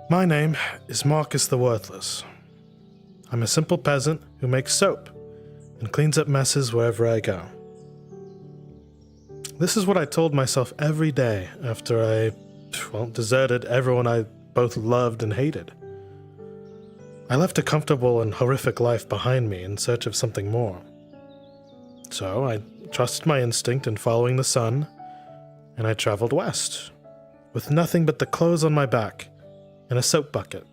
My name is Marcus the Worthless. I'm a simple peasant who makes soap and cleans up messes wherever I go. This is what I told myself every day after I well, deserted everyone I both loved and hated. I left a comfortable and horrific life behind me in search of something more. So I trusted my instinct in following the sun, and I traveled west, with nothing but the clothes on my back and a soap bucket.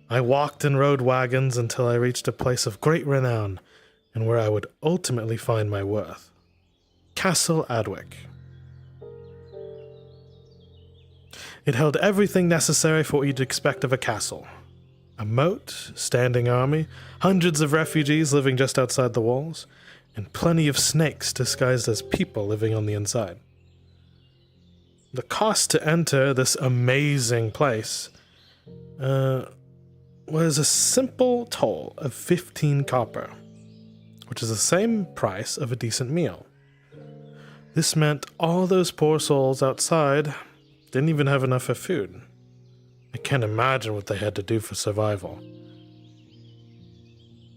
I walked and rode wagons until I reached a place of great renown, and where I would ultimately find my worth. Castle Adwick. It held everything necessary for what you'd expect of a castle. A moat, standing army, hundreds of refugees living just outside the walls, and plenty of snakes disguised as people living on the inside. The cost to enter this amazing place was a simple toll of 15 copper, which is the same price of a decent meal. This meant all those poor souls outside didn't even have enough for food. I can't imagine what they had to do for survival.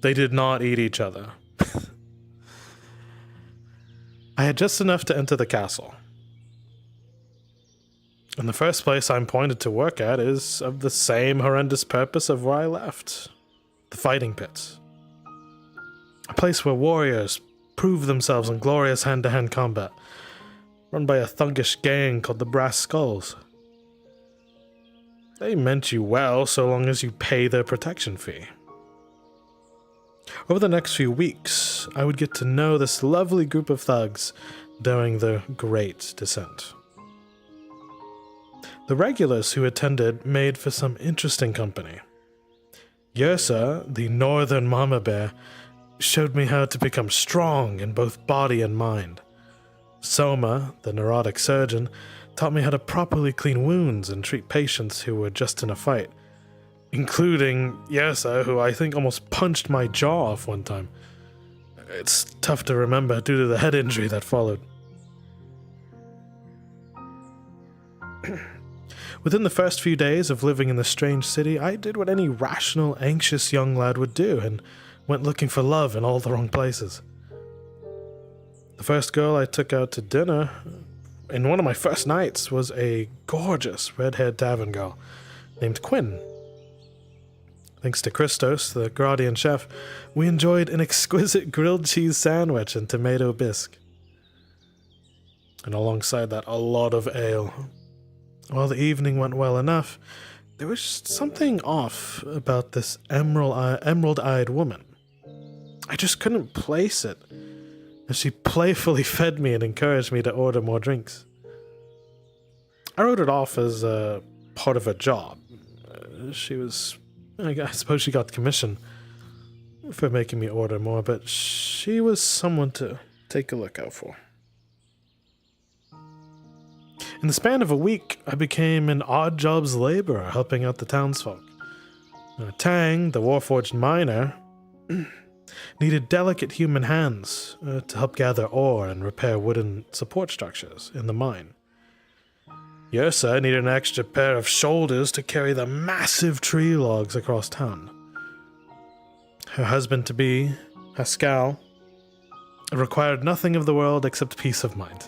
They did not eat each other. I had just enough to enter the castle. And the first place I'm pointed to work at is of the same horrendous purpose of where I left. The fighting pits. A place where warriors prove themselves in glorious hand-to-hand combat, run by a thuggish gang called the Brass Skulls. They meant you well so long as you pay their protection fee. Over the next few weeks, I would get to know this lovely group of thugs during the Great Descent. The regulars who attended made for some interesting company. Yersa, the northern mama bear, showed me how to become strong in both body and mind. Soma, the neurotic surgeon, taught me how to properly clean wounds and treat patients who were just in a fight, including Yersa, who I think almost punched my jaw off one time. It's tough to remember due to the head injury that followed. Within the first few days of living in the strange city, I did what any rational, anxious young lad would do and went looking for love in all the wrong places. The first girl I took out to dinner in one of my first nights was a gorgeous red-haired tavern girl named Quinn. Thanks to Christos, the Gradian chef, we enjoyed an exquisite grilled cheese sandwich and tomato bisque. And alongside that, a lot of ale. While the evening went well enough, there was something off about this emerald-eyed woman. I just couldn't place it, and she playfully fed me and encouraged me to order more drinks. I wrote it off as a part of a job. I suppose she got commission for making me order more, but she was someone to take a look out for. In the span of a week, I became an odd jobs laborer helping out the townsfolk. Tang, the warforged miner, needed delicate human hands to help gather ore and repair wooden support structures in the mine. Yersa needed an extra pair of shoulders to carry the massive tree logs across town. Her husband-to-be, Pascal, required nothing of the world except peace of mind.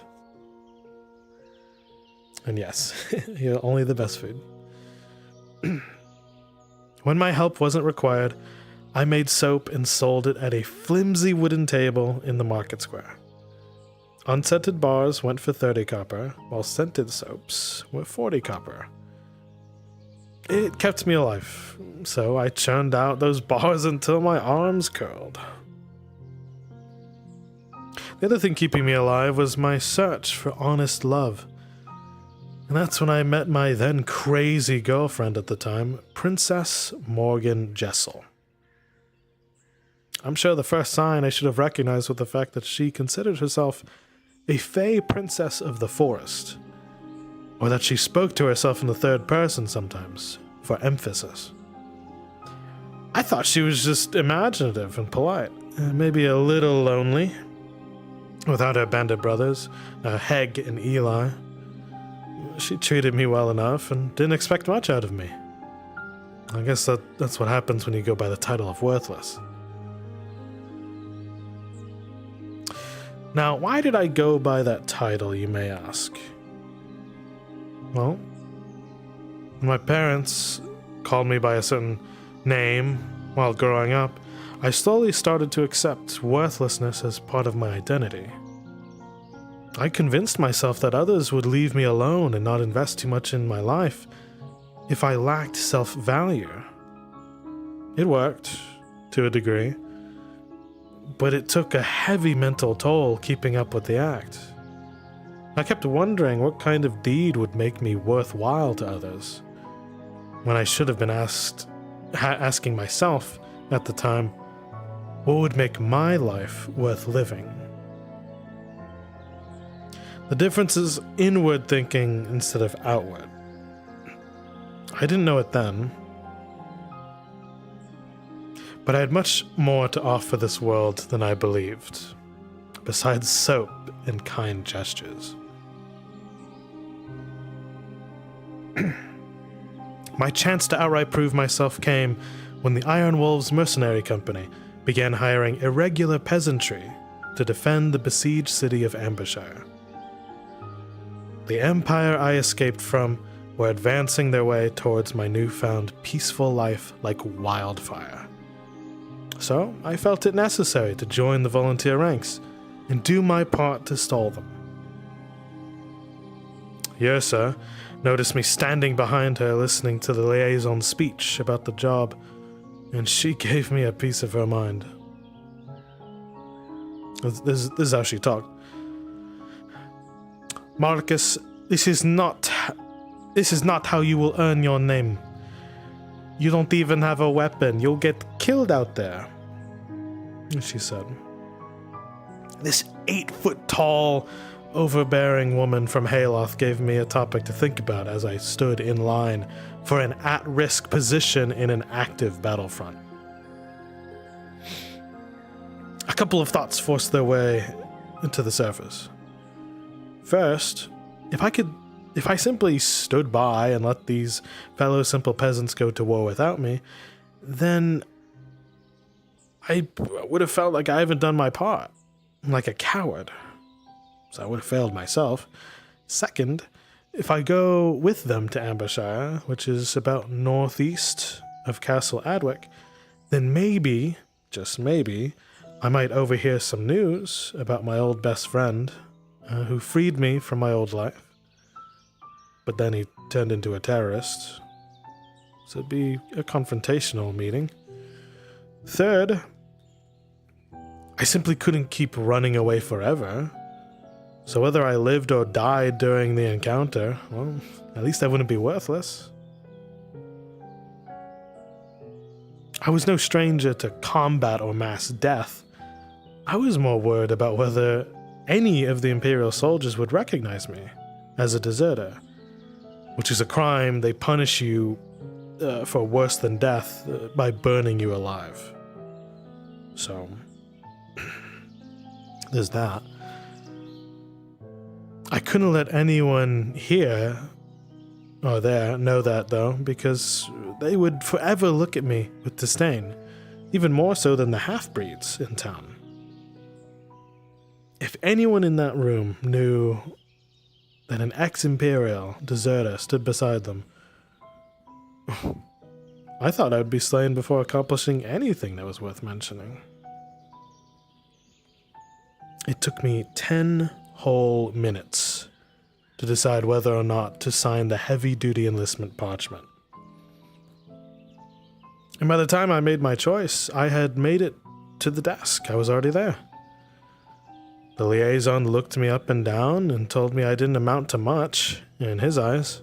And yes, only the best food. When my help wasn't required, I made soap and sold it at a flimsy wooden table in the market square. Unscented bars went for 30 copper, while scented soaps were 40 copper. It kept me alive, so I churned out those bars until my arms curled. The other thing keeping me alive was my search for honest love. And that's when I met my then crazy girlfriend at the time, Princess Morgan Jessel. I'm sure the first sign I should have recognized was the fact that she considered herself a fey princess of the forest, or that she spoke to herself in the third person sometimes, for emphasis. I thought she was just imaginative and polite, maybe a little lonely, without her bandit brothers, Heg and Eli. She treated me well enough and didn't expect much out of me. I guess that's what happens when you go by the title of worthless. Now, why did I go by that title, you may ask? Well, when my parents called me by a certain name while growing up, I slowly started to accept worthlessness as part of my identity. I convinced myself that others would leave me alone and not invest too much in my life if I lacked self-value. It worked, to a degree, but it took a heavy mental toll keeping up with the act. I kept wondering what kind of deed would make me worthwhile to others, when I should have been asking myself at the time, what would make my life worth living? The difference is inward thinking instead of outward. I didn't know it then, but I had much more to offer this world than I believed, besides soap and kind gestures. My chance to outright prove myself came when the Iron Wolves Mercenary Company began hiring irregular peasantry to defend the besieged city of Ambershire. The empire I escaped from were advancing their way towards my newfound peaceful life like wildfire. So I felt it necessary to join the volunteer ranks and do my part to stall them. Yersa noticed me standing behind her listening to the liaison's speech about the job, and she gave me a piece of her mind. This is how she talked. Marcus, this is not how you will earn your name. You don't even have a weapon. You'll get killed out there, she said. This 8-foot-tall, overbearing woman from Hayloth gave me a topic to think about as I stood in line for an at-risk position in an active battlefront. A couple of thoughts forced their way into the surface. First, if I simply stood by and let these fellow simple peasants go to war without me, then I would have felt like I haven't done my part, like a coward. So I would have failed myself. Second, if I go with them to Ambershire, which is about northeast of Castle Adwick, then maybe, just maybe, I might overhear some news about my old best friend, who freed me from my old life. But then he turned into a terrorist. So it'd be a confrontational meeting. Third, I simply couldn't keep running away forever. So whether I lived or died during the encounter, well, at least I wouldn't be worthless. I was no stranger to combat or mass death. I was more worried about whether any of the Imperial soldiers would recognize me as a deserter, which is a crime they punish you for worse than death by burning you alive. So, there's that. I couldn't let anyone here or there know that, though, because they would forever look at me with disdain, even more so than the half-breeds in town. If anyone in that room knew that an ex-Imperial deserter stood beside them, I thought I would be slain before accomplishing anything that was worth mentioning. It took me 10 whole minutes to decide whether or not to sign the heavy-duty enlistment parchment. And by the time I made my choice, I had made it to the desk. I was already there. The liaison looked me up and down and told me I didn't amount to much in his eyes.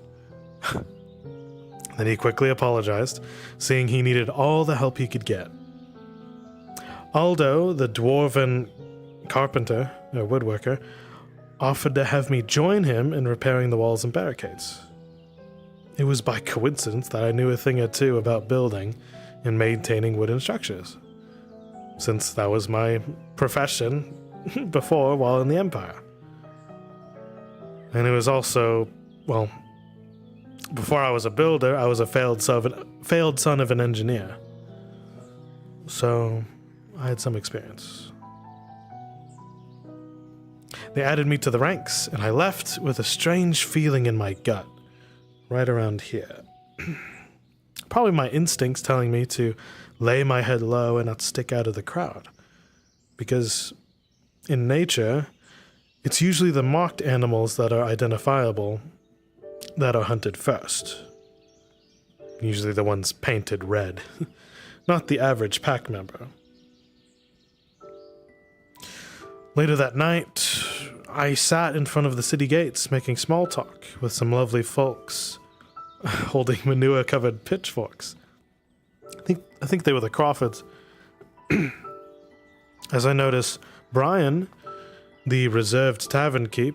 Then he quickly apologized, saying he needed all the help he could get. Aldo, the dwarven carpenter, or woodworker, offered to have me join him in repairing the walls and barricades. It was by coincidence that I knew a thing or two about building and maintaining wooden structures, since that was my profession before while in the Empire. And it was also, well, before I was a builder, I was a failed son of an engineer. So I had some experience. They added me to the ranks, and I left with a strange feeling in my gut, right around here. Probably my instincts telling me to lay my head low and not stick out of the crowd. Because in nature, it's usually the marked animals that are identifiable that are hunted first. Usually the ones painted red, not the average pack member. Later that night, I sat in front of the city gates making small talk with some lovely folks holding manure-covered pitchforks. I think they were the Crawfords. As I notice, Brian, the reserved tavern keep,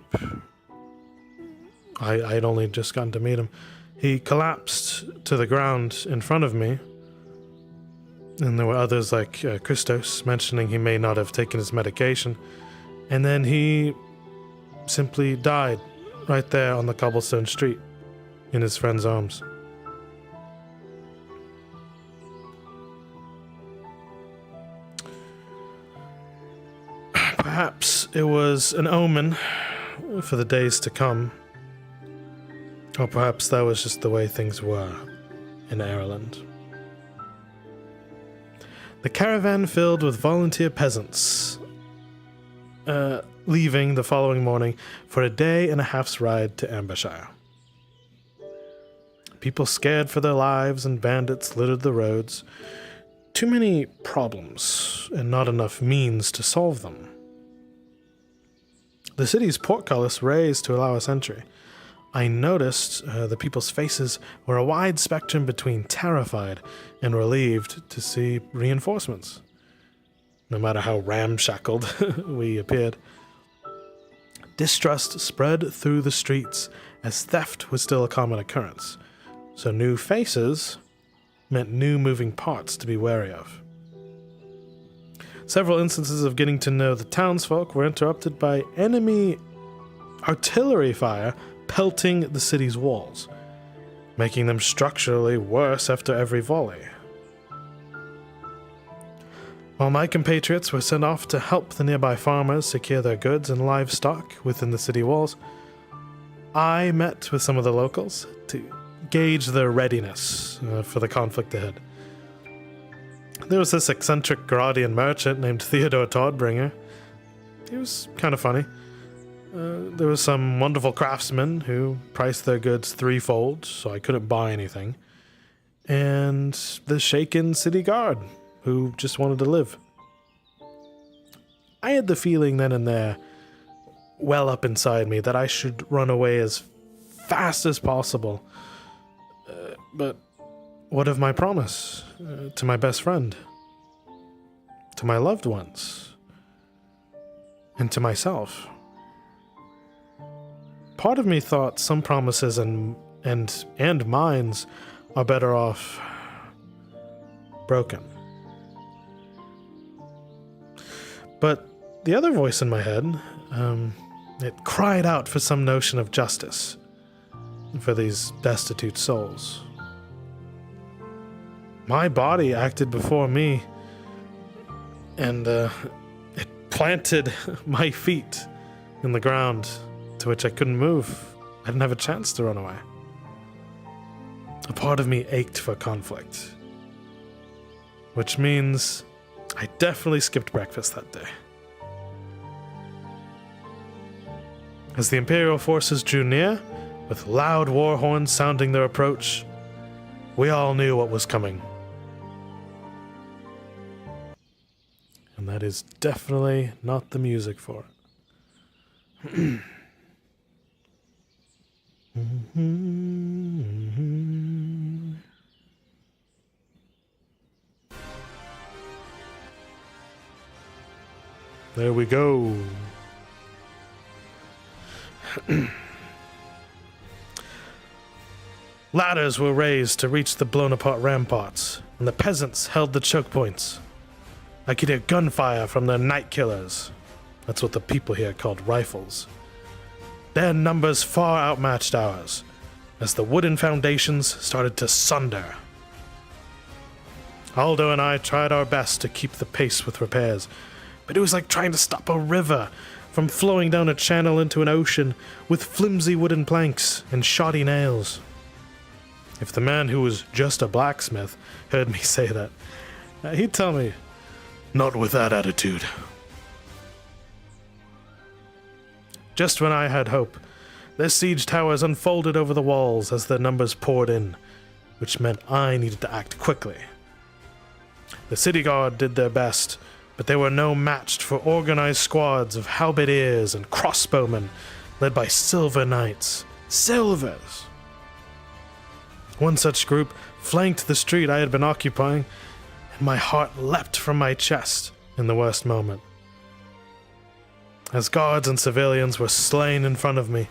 I'd only just gotten to meet him, he collapsed to the ground in front of me. And there were others like Christos mentioning he may not have taken his medication. And then he simply died right there on the cobblestone street in his friend's arms. Perhaps it was an omen for the days to come. Or perhaps that was just the way things were in Ireland. The caravan filled with volunteer peasants, leaving the following morning for a day and a half's ride to Ambershire. People scared for their lives and bandits littered the roads. Too many problems and not enough means to solve them. The city's portcullis raised to allow us entry. I noticed the people's faces were a wide spectrum between terrified and relieved to see reinforcements, no matter how ramshackled we appeared. Distrust spread through the streets as theft was still a common occurrence, so new faces meant new moving parts to be wary of. Several instances of getting to know the townsfolk were interrupted by enemy artillery fire pelting the city's walls, making them structurally worse after every volley. While my compatriots were sent off to help the nearby farmers secure their goods and livestock within the city walls, I met with some of the locals to gauge their readiness for the conflict ahead. There was this eccentric Garadian merchant named Theodore Todbringer. He was kind of funny. There was some wonderful craftsmen who priced their goods threefold, so I couldn't buy anything. And the shaken city guard, who just wanted to live. I had the feeling then and there, well up inside me, that I should run away as fast as possible. But what of my promise to my best friend, to my loved ones, and to myself? Part of me thought some promises and minds are better off broken. But the other voice in my head, it cried out for some notion of justice for these destitute souls. My body acted before me, and it planted my feet in the ground to which I couldn't move. I didn't have a chance to run away. A part of me ached for conflict, which means I definitely skipped breakfast that day. As the Imperial forces drew near, with loud war horns sounding their approach, we all knew what was coming. And that is definitely not the music for it. There we go. Ladders were raised to reach the blown-apart ramparts, and the peasants held the choke points. I could hear gunfire from their night killers. That's what the people here called rifles. Their numbers far outmatched ours, as the wooden foundations started to sunder. Aldo and I tried our best to keep the pace with repairs, but it was like trying to stop a river from flowing down a channel into an ocean with flimsy wooden planks and shoddy nails. If the man who was just a blacksmith heard me say that, he'd tell me, "Not with that attitude." Just when I had hope, their siege towers unfolded over the walls as their numbers poured in, which meant I needed to act quickly. The city guard did their best, but they were no match for organized squads of halberdiers and crossbowmen led by silver knights. Silvers! One such group flanked the street I had been occupying, and my heart leapt from my chest in the worst moment. As guards and civilians were slain in front of me,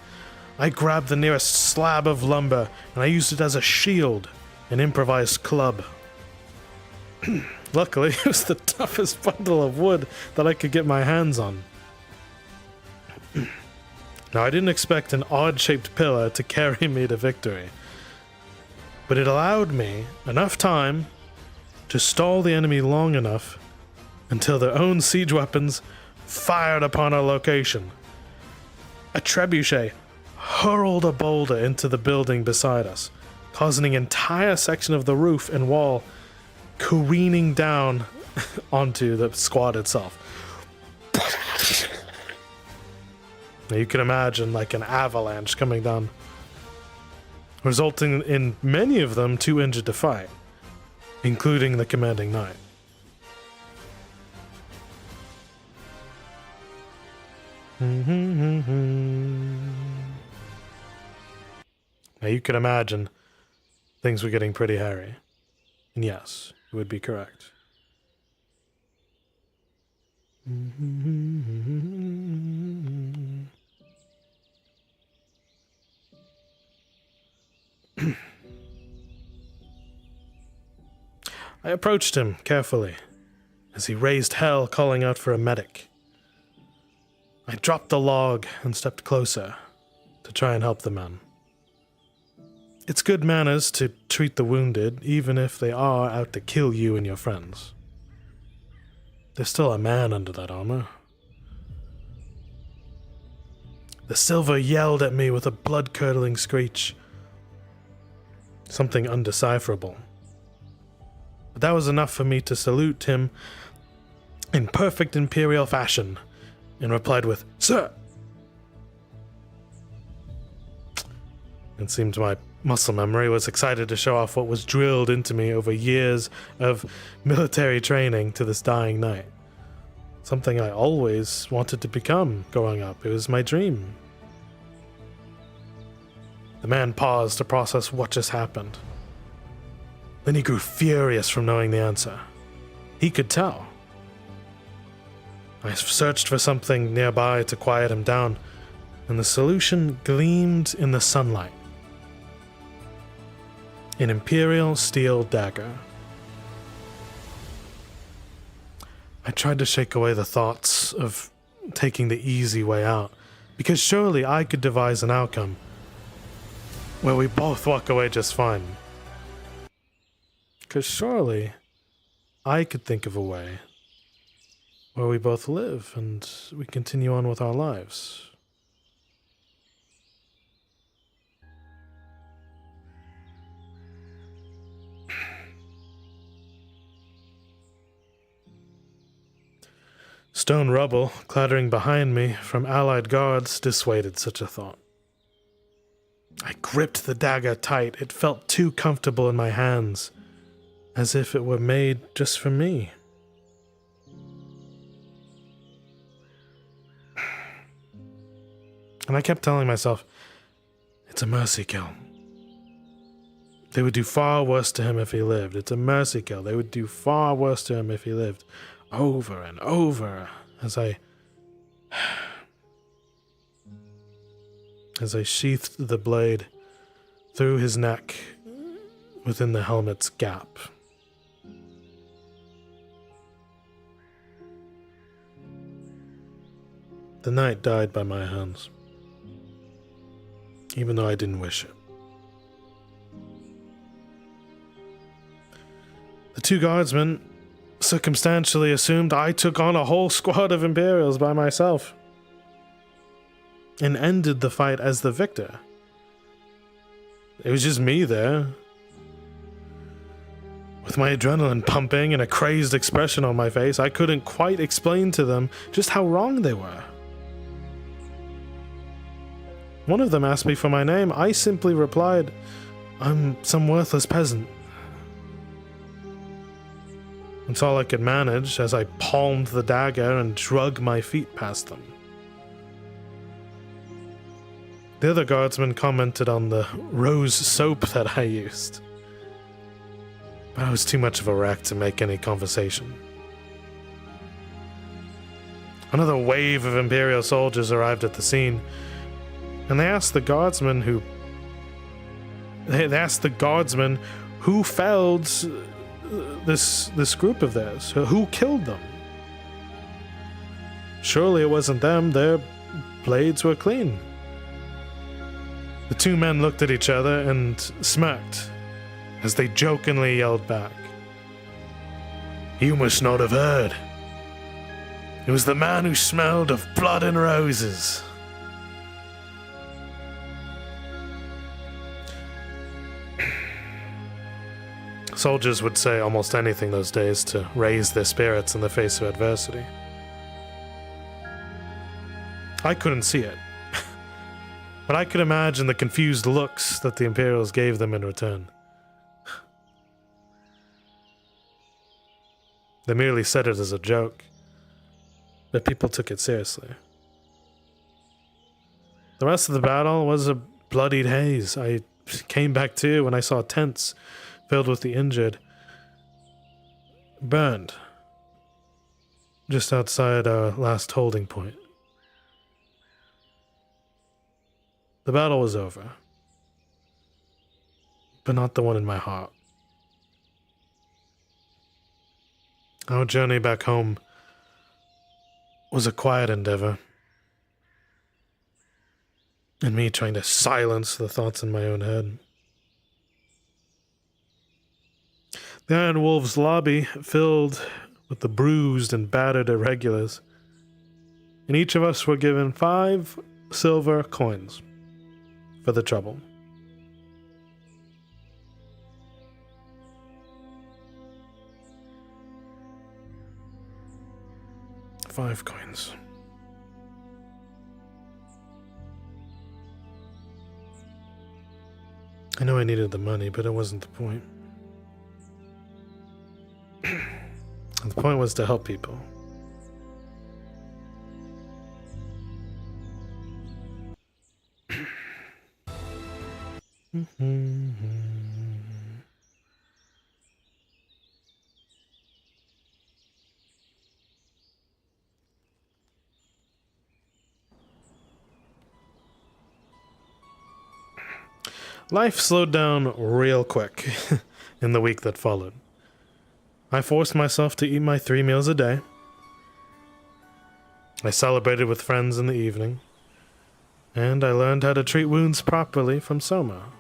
I grabbed the nearest slab of lumber and I used it as a shield, an improvised club. Luckily, it was the toughest bundle of wood that I could get my hands on. Now, I didn't expect an odd-shaped pillar to carry me to victory, but it allowed me enough time to stall the enemy long enough until their own siege weapons fired upon our location. A trebuchet hurled a boulder into the building beside us, causing an entire section of the roof and wall careening down onto the squad itself. Now you can imagine like an avalanche coming down, resulting in many of them too injured to fight, including the commanding knight. Now you can imagine things were getting pretty hairy. And yes, you would be correct. I approached him carefully as he raised hell, calling out for a medic. I dropped the log and stepped closer to try and help the man. It's good manners to treat the wounded, even if they are out to kill you and your friends. There's still a man under that armor. The silver yelled at me with a blood-curdling screech. Something undecipherable. But that was enough for me to salute him in perfect Imperial fashion, and replied with, "Sir!" It seemed my muscle memory was excited to show off what was drilled into me over years of military training to this dying night. Something I always wanted to become growing up. It was my dream. The man paused to process what just happened. Then he grew furious from knowing the answer. He could tell. I searched for something nearby to quiet him down, and the solution gleamed in the sunlight. An Imperial steel dagger. I tried to shake away the thoughts of taking the easy way out, because surely I could devise an outcome where we both walk away just fine. Because surely I could think of a way where we both live and we continue on with our lives. Stone rubble clattering behind me from allied guards dissuaded such a thought. I gripped the dagger tight. It felt too comfortable in my hands, as if it were made just for me. And I kept telling myself, it's a mercy kill. They would do far worse to him if he lived. It's a mercy kill. They would do far worse to him if he lived. Over and over as I sheathed the blade through his neck within the helmet's gap. The knight died by my hands, even though I didn't wish it. The two guardsmen circumstantially assumed I took on a whole squad of Imperials by myself and ended the fight as the victor. It was just me there, With my adrenaline pumping and a crazed expression on my face, I couldn't quite explain to them just how wrong they were. One of them asked me for my name. I simply replied, "I'm some worthless peasant." It's all I could manage as I palmed the dagger and dragged my feet past them. The other guardsman commented on the rose soap that I used, but I was too much of a wreck to make any conversation. Another wave of Imperial soldiers arrived at the scene, and they asked the guardsman who felled this group of theirs, who killed them. Surely it wasn't them, their blades were clean. The two men looked at each other and smirked as they jokingly yelled back, "You must not have heard. It was the man who smelled of blood and roses." Soldiers would say almost anything those days to raise their spirits in the face of adversity. I couldn't see it, but I could imagine the confused looks that the Imperials gave them in return. They merely said it as a joke, but people took it seriously. The rest of the battle was a bloodied haze. I came back to when I saw tents filled with the injured, burned just outside our last holding point. The battle was over, but not the one in my heart. Our journey back home was a quiet endeavor, and me trying to silence the thoughts in my own head. The Iron Wolves lobby filled with the bruised and battered irregulars, and each of us were given 5 silver coins for the trouble. $5 coins. I know I needed the money, but it wasn't the point. The point was to help people. Life slowed down real quick in the week that followed. I forced myself to eat my 3 meals a day. I celebrated with friends in the evening, and I learned how to treat wounds properly from Soma.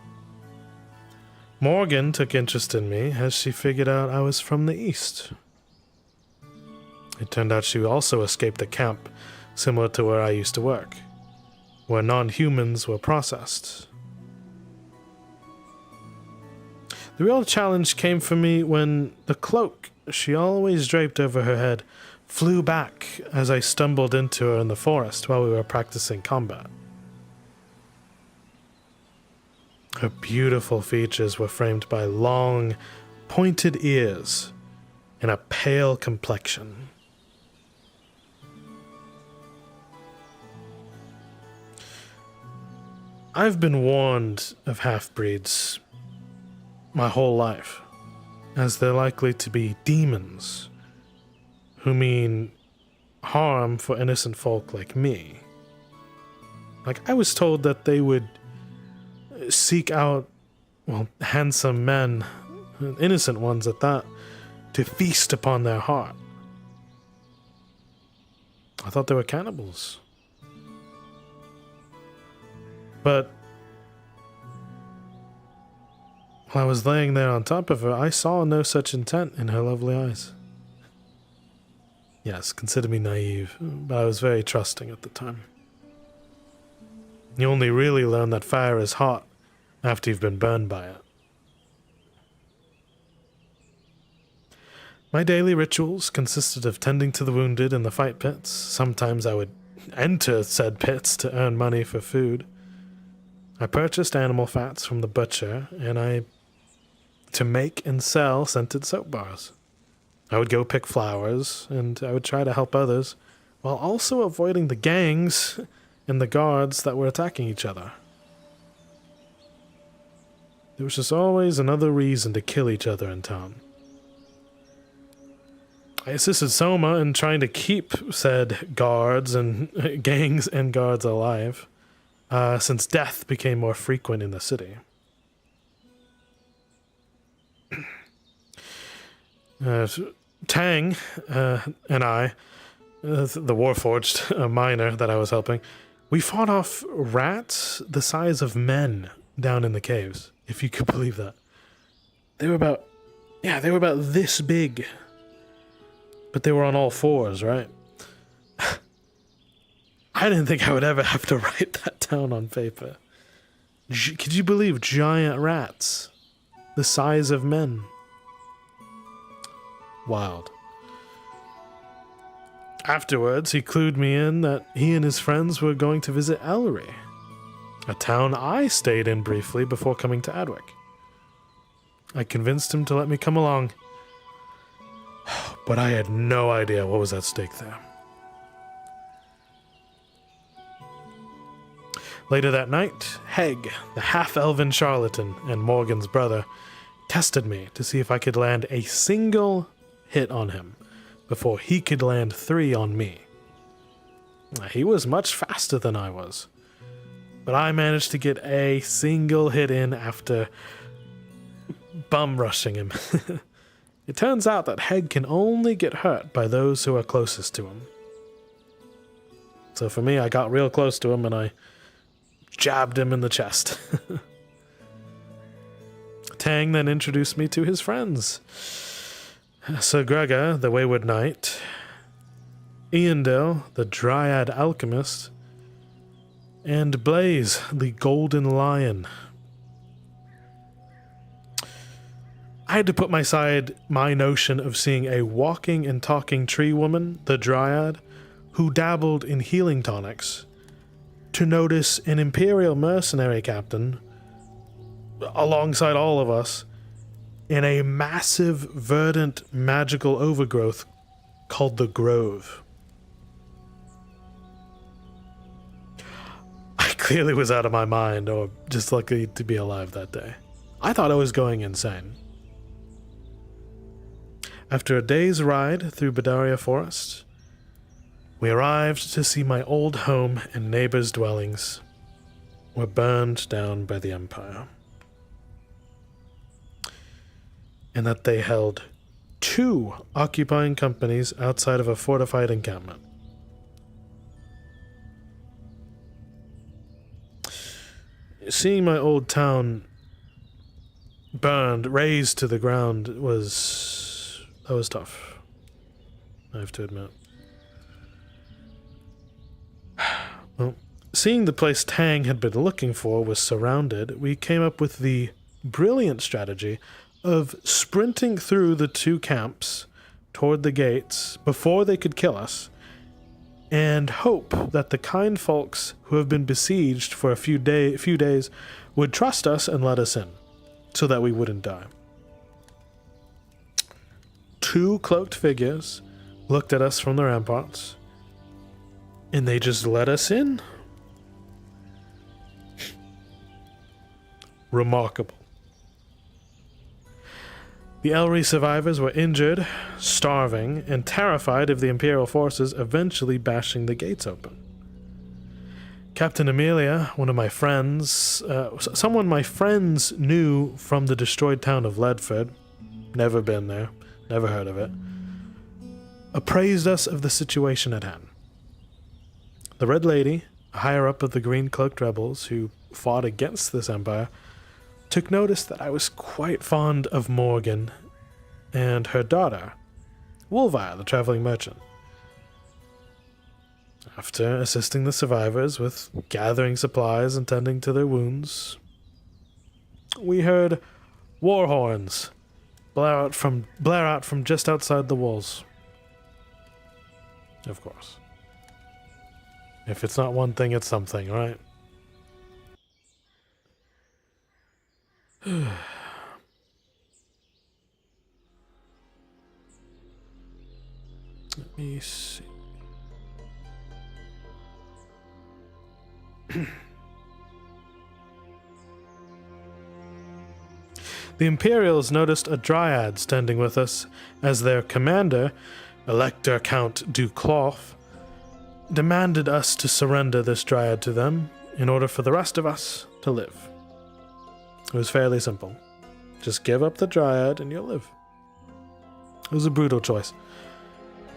Morgan took interest in me as she figured out I was from the East. It turned out she also escaped a camp similar to where I used to work, where non-humans were processed. The real challenge came for me when the cloak she always draped over her head flew back as I stumbled into her in the forest while we were practicing combat. Her beautiful features were framed by long, pointed ears and a pale complexion. I've been warned of half-breeds my whole life, as they're likely to be demons who mean harm for innocent folk like me. Like, I was told that they would seek out, well, handsome men, innocent ones at that, to feast upon their heart. I thought they were cannibals. But while I was laying there on top of her, I saw no such intent in her lovely eyes. Yes, consider me naive, but I was very trusting at the time. You only really learn that fire is hot after you've been burned by it. My daily rituals consisted of tending to the wounded in the fight pits. Sometimes I would enter said pits to earn money for food. I purchased animal fats from the butcher, to make and sell scented soap bars. I would go pick flowers, and I would try to help others, while also avoiding the gangs and the guards that were attacking each other. There was just always another reason to kill each other in town. I assisted Soma in trying to keep said guards and gangs and guards alive, since death became more frequent in the city. Tang and I, the Warforged miner that I was helping, we fought off rats the size of men down in the caves, if you could believe that. They were about this big. But they were on all fours, right? I didn't think I would ever have to write that down on paper. Could you believe giant rats? The size of men. Wild. Afterwards, he clued me in that he and his friends were going to visit Ellery, a town I stayed in briefly before coming to Adwick. I convinced him to let me come along, but I had no idea what was at stake there. Later that night, Heg, the half-elven charlatan and Morgan's brother, tested me to see if I could land a single hit on him before he could land 3 on me. He was much faster than I was, but I managed to get a single hit in after bum rushing him. It turns out that Heg can only get hurt by those who are closest to him. So for me, I got real close to him and I jabbed him in the chest. Tang then introduced me to his friends. Sir Gregor, the Wayward Knight, Eondil, the Dryad Alchemist, and Blaze, the Golden Lion. I had to put aside my notion of seeing a walking and talking tree woman, the Dryad, who dabbled in healing tonics, to notice an Imperial mercenary captain, alongside all of us, in a massive, verdant, magical overgrowth called the Grove. I clearly was out of my mind, or just lucky to be alive that day. I thought I was going insane. After a day's ride through Bedaria Forest, we arrived to see my old home and neighbors' dwellings were burned down by the Empire, and that they held 2 occupying companies outside of a fortified encampment. Seeing my old town burned, razed to the ground, that was tough, I have to admit. Well, seeing the place Tang had been looking for was surrounded, we came up with the brilliant strategy of sprinting through the 2 camps toward the gates before they could kill us, and hope that the kind folks who have been besieged for a few days would trust us and let us in, so that we wouldn't die. 2 cloaked figures looked at us from the ramparts, and they just let us in. Remarkable. The Elry survivors were injured, starving, and terrified of the Imperial forces eventually bashing the gates open. Captain Amelia, one of my friends, someone my friends knew from the destroyed town of Ledford, never been there, never heard of it, appraised us of the situation at hand. The Red Lady, a higher up of the green-cloaked rebels who fought against this empire, took notice that I was quite fond of Morgan and her daughter, Wolvire, the traveling merchant. After assisting the survivors with gathering supplies and tending to their wounds, we heard war horns blare out from just outside the walls. Of course. If it's not one thing, it's something, right? Let me see. The Imperials noticed a dryad standing with us as their commander, Elector Count Ducloff, demanded us to surrender this dryad to them in order for the rest of us to live. It was fairly simple. Just give up the dryad and you'll live. It was a brutal choice.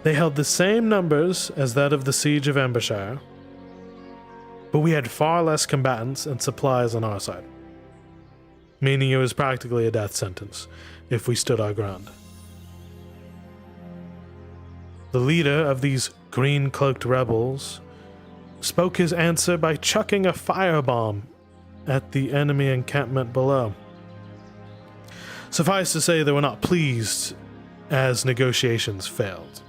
They held the same numbers as that of the Siege of Ambershire, but we had far less combatants and supplies on our side, meaning it was practically a death sentence if we stood our ground. The leader of these green-cloaked rebels spoke his answer by chucking a firebomb at the enemy encampment below. Suffice to say, they were not pleased as negotiations failed.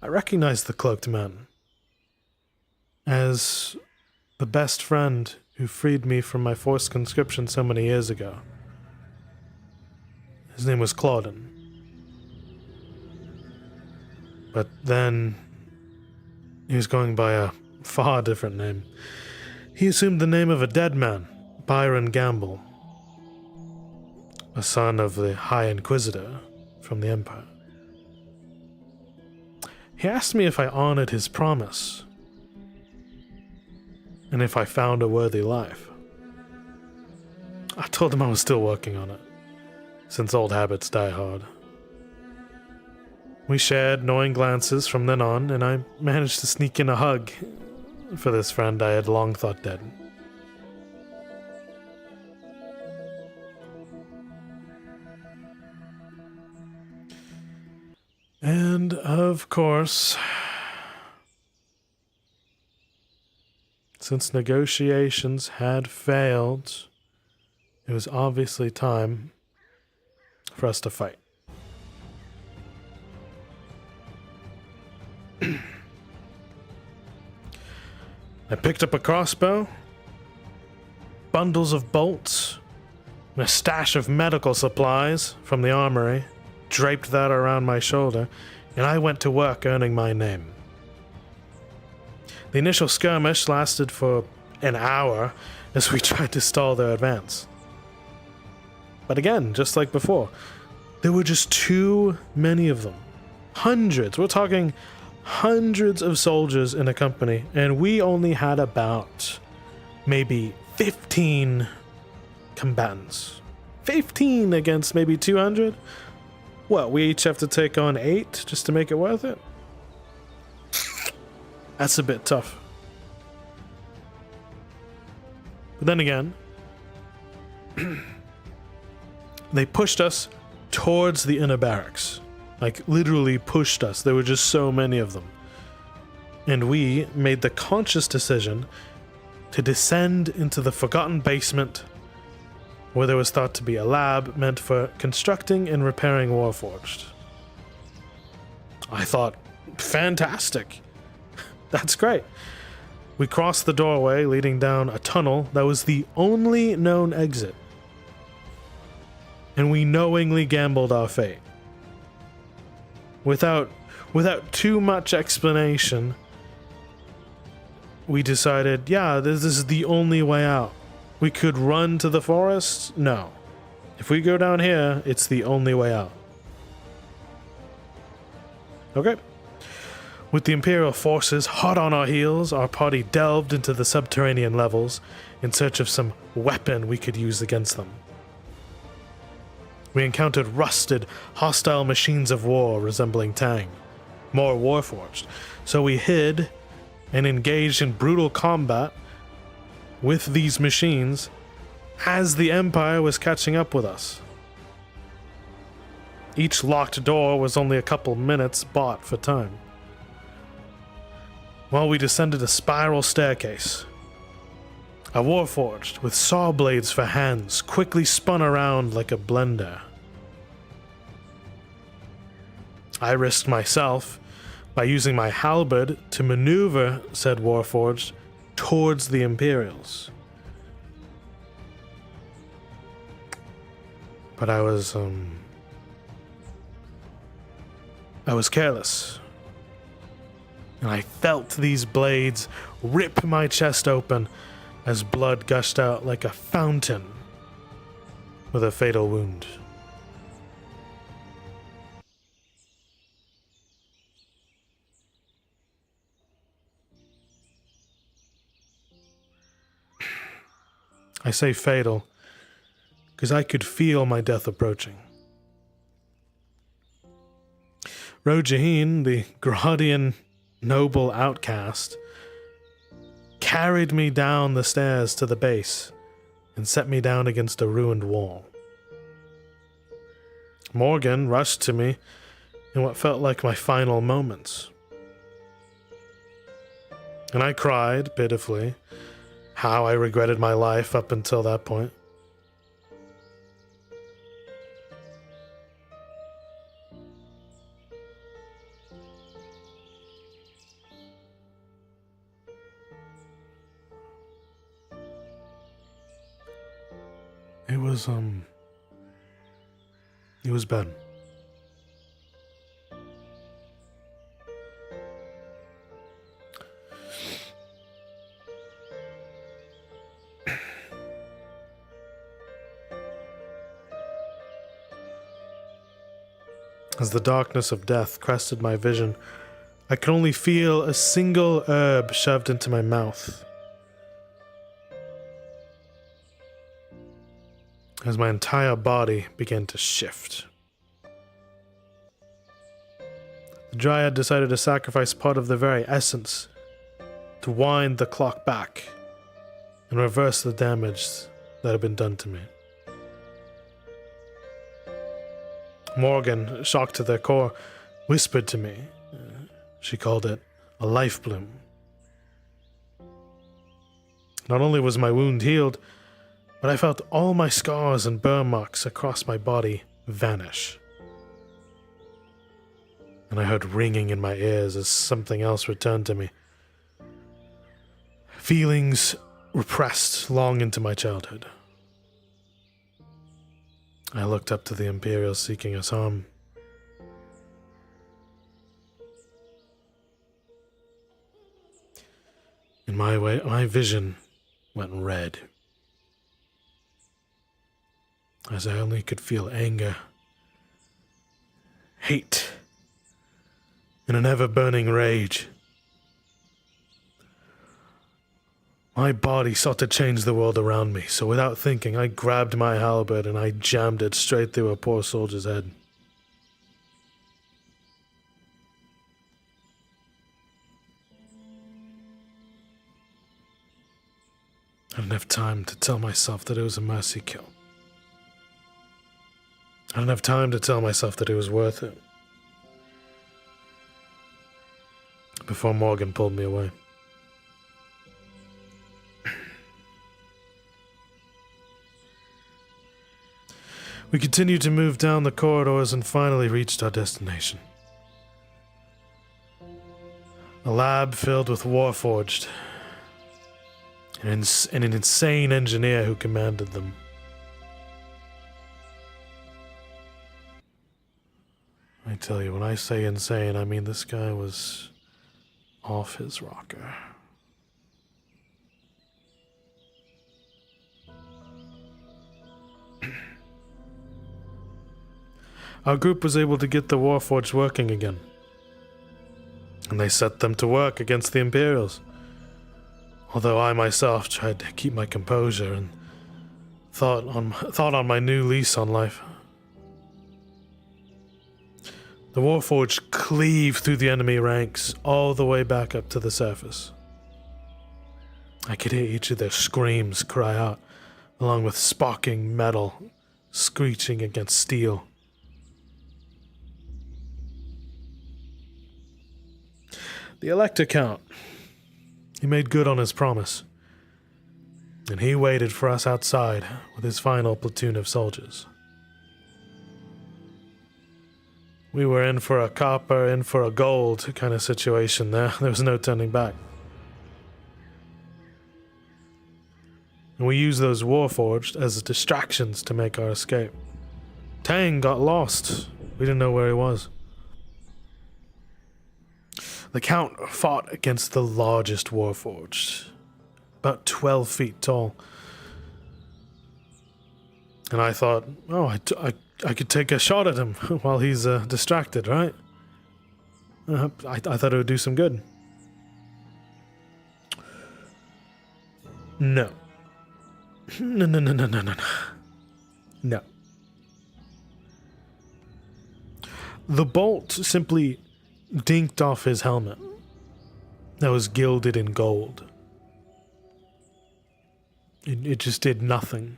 I recognized the cloaked man as the best friend who freed me from my forced conscription so many years ago. His name was Claudin. But then he was going by a far different name. He assumed the name of a dead man, Byron Gamble, a son of the High Inquisitor from the Empire. He asked me if I honored his promise, and if I found a worthy life. I told him I was still working on it, since old habits die hard. We shared knowing glances from then on, and I managed to sneak in a hug for this friend I had long thought dead. And, of course, since negotiations had failed, it was obviously time for us to fight. I picked up a crossbow, bundles of bolts, and a stash of medical supplies from the armory, draped that around my shoulder, and I went to work earning my name. The initial skirmish lasted for an hour as we tried to stall their advance. But again, just like before, there were just too many of them. Hundreds. We're talking hundreds of soldiers in a company, and we only had about maybe 15 combatants. 15 against maybe 200? What, we each have to take on 8 just to make it worth it? That's a bit tough. But then again, they pushed us towards the inner barracks. Like, literally pushed us. There were just so many of them. And we made the conscious decision to descend into the forgotten basement where there was thought to be a lab meant for constructing and repairing Warforged. I thought, fantastic. That's great. We crossed the doorway leading down a tunnel that was the only known exit. And we knowingly gambled our fate. Without too much explanation, we decided, yeah, this is the only way out. We could run to the forest? No. If we go down here, it's the only way out. Okay. With the Imperial forces hot on our heels, our party delved into the subterranean levels in search of some weapon we could use against them. We encountered rusted, hostile machines of war resembling Tang, more Warforged, so we hid and engaged in brutal combat with these machines as the Empire was catching up with us. Each locked door was only a couple minutes bought for time. While we descended a spiral staircase, A warforged with saw blades for hands quickly spun around like a blender. I risked myself by using my halberd to maneuver said warforged towards the Imperials. But I was careless. And I felt these blades rip my chest open as blood gushed out like a fountain with a fatal wound. I say fatal because I could feel my death approaching. Rojahin, the Gradian noble outcast, carried me down the stairs to the base and set me down against a ruined wall. Morgan rushed to me in what felt like my final moments. And I cried pitifully how I regretted my life up until that point. It was Ben. As the darkness of death crested my vision, I could only feel a single herb shoved into my mouth. As my entire body began to shift. The Dryad decided to sacrifice part of the very essence to wind the clock back and reverse the damage that had been done to me. Morgan, shocked to their core, whispered to me. She called it a life bloom. Not only was my wound healed, but I felt all my scars and burn marks across my body vanish. And I heard ringing in my ears as something else returned to me. Feelings repressed long into my childhood. I looked up to the Imperials seeking us harm. In my vision went red, as I only could feel anger, hate, and an ever-burning rage. My body sought to change the world around me, so without thinking, I grabbed my halberd and I jammed it straight through a poor soldier's head. I didn't have time to tell myself that it was a mercy kill. I didn't have time to tell myself that it was worth it. Before Morgan pulled me away. We continued to move down the corridors and finally reached our destination. A lab filled with warforged, and an insane engineer who commanded them. I tell you, when I say insane, I mean this guy was off his rocker. Our group was able to get the Warforged working again. And they set them to work against the Imperials. Although I myself tried to keep my composure and thought on my new lease on life. The Warforged cleaved through the enemy ranks all the way back up to the surface. I could hear each of their screams cry out, along with sparking metal screeching against steel. The Elector Count, he made good on his promise. and he waited for us outside with his final platoon of soldiers. We were in for a copper, in for a gold kind of situation there. There was no turning back. And we used those Warforged as distractions to make our escape. Tang got lost. We didn't know where he was. The Count fought against the largest Warforged, about 12 feet tall. And I thought, oh, I could take a shot at him while he's distracted, right? I thought it would do some good. No. No. The bolt simply dinked off his helmet that was gilded in gold. It just did nothing.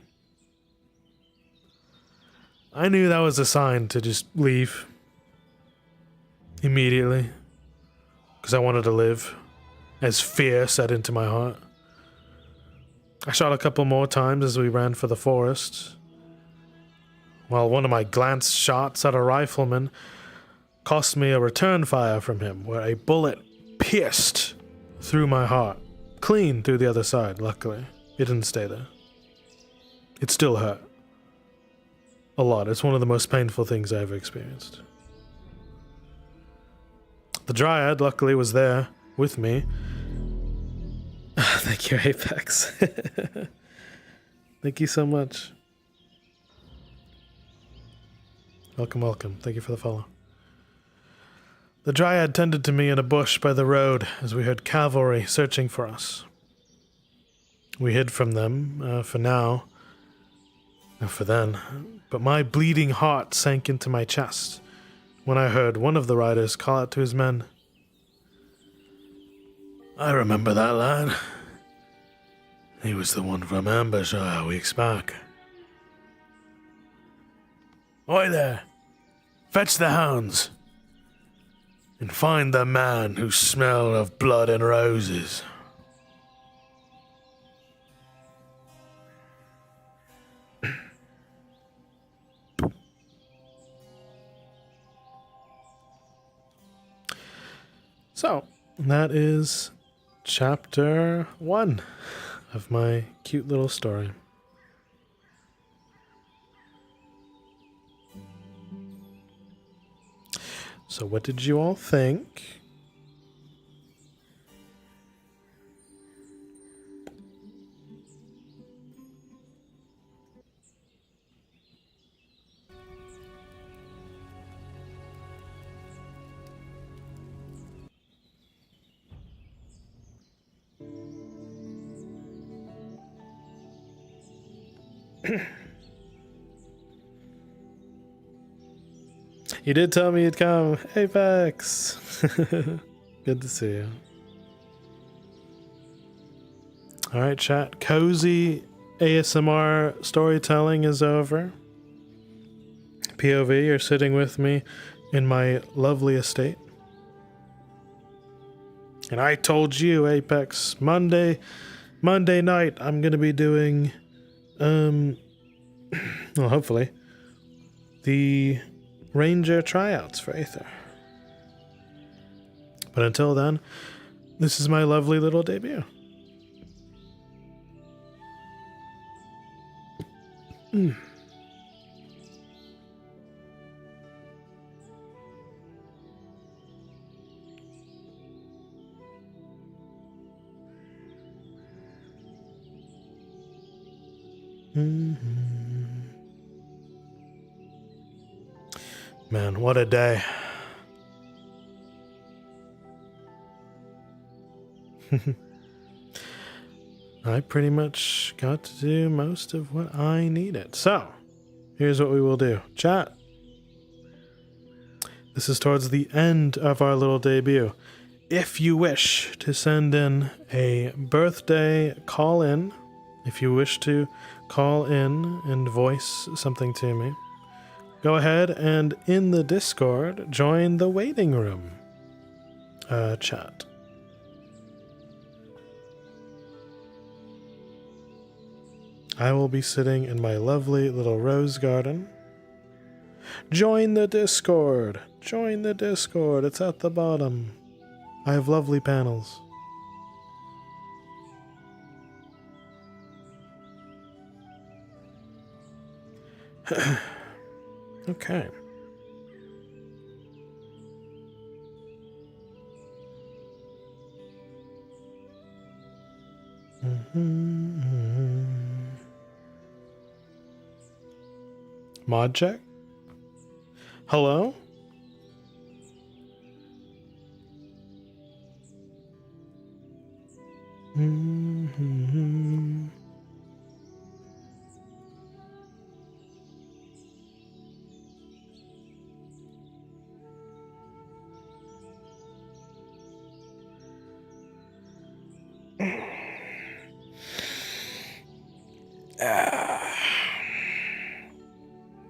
I knew that was a sign to just leave immediately, because I wanted to live, as fear set into my heart. I shot a couple more times as we ran for the forest, while one of my glance shots at a rifleman cost me a return fire from him, where a bullet pierced through my heart, clean through the other side. Luckily, it didn't stay there. It still hurt a lot. It's one of the most painful things I ever experienced. The Dryad, luckily, was there with me. Thank you, Apex. Thank you so much. Welcome, welcome. Thank you for the follow. The Dryad tended to me in a bush by the road as we heard cavalry searching for us. We hid from them, for now. Not for then. But my bleeding heart sank into my chest when I heard one of the riders call out to his men. I remember that lad. He was the one from Ambershire weeks back. Oi there! Fetch the hounds! And find the man who smelled of blood and roses. So, that is chapter 1 of my cute little story. So what did you all think? You did tell me you'd come, Apex. Good to see you. All right, chat. Cozy ASMR storytelling is over. POV, you're sitting with me in my lovely estate. And I told you, Apex, Monday night, I'm going to be doing, well, hopefully, the Ranger tryouts for Aether. But until then, this is my lovely little debut. Man, what a day. I pretty much got to do most of what I needed. So, here's what we will do. Chat. This is towards the end of our little debut. If you wish to send in a birthday call-in, if you wish to call in and voice something to me, go ahead and in the Discord, join the waiting room chat. I will be sitting in my lovely little rose garden. Join the Discord! Join the Discord! It's at the bottom. I have lovely panels. Okay. Mod check? Hello?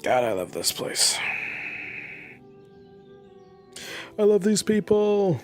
God, I love this place. I love these people.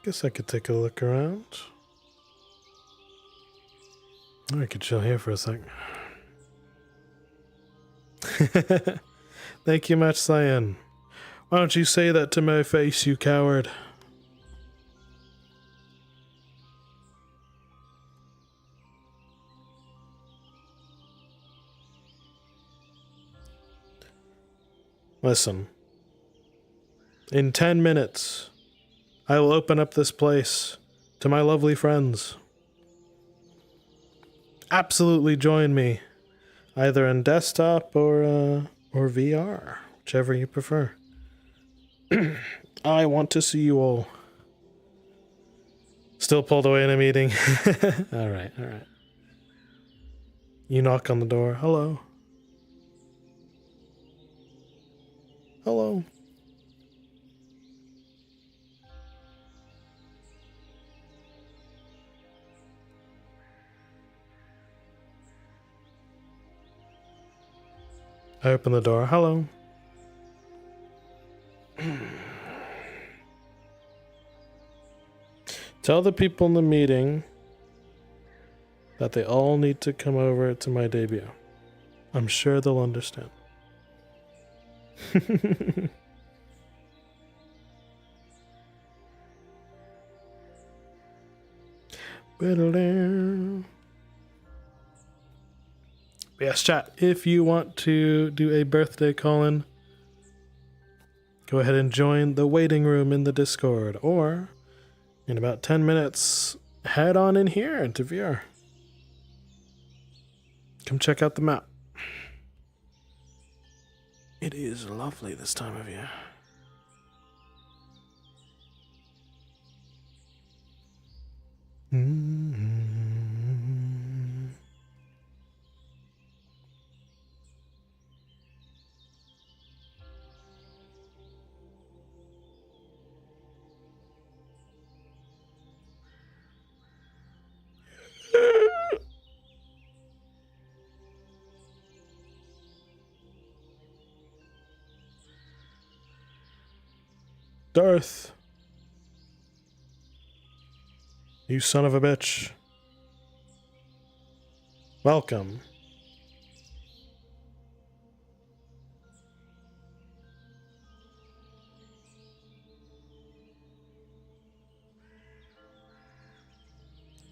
Guess I could take a look around. Or I could chill here for a sec. Thank you much, Cyan. Why don't you say that to my face, you coward? Listen. In 10 minutes, I will open up this place to my lovely friends. Absolutely join me, either in desktop or VR, whichever you prefer. I want to see you all. Still pulled away in a meeting. All right. You knock on the door. Hello. Hello. I open the door. Hello. Tell the people in the meeting that they all need to come over to my debut. I'm sure they'll understand. Yes, chat. If you want to do a birthday call-in, go ahead and join the waiting room in the Discord, or in about 10 minutes, head on in here into VR. Come check out the map. It is lovely this time of year. Darth. You son of a bitch. Welcome.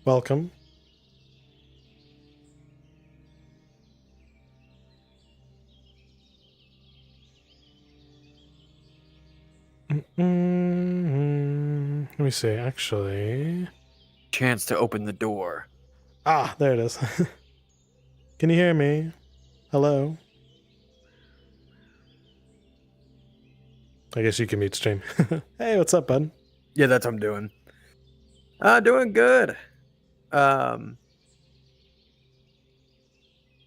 Welcome. Let me see, actually. Chance to open the door. Ah, there it is. Can you hear me? Hello? I guess you can mute stream. Hey, what's up, bud? Yeah, that's what I'm doing. Doing good.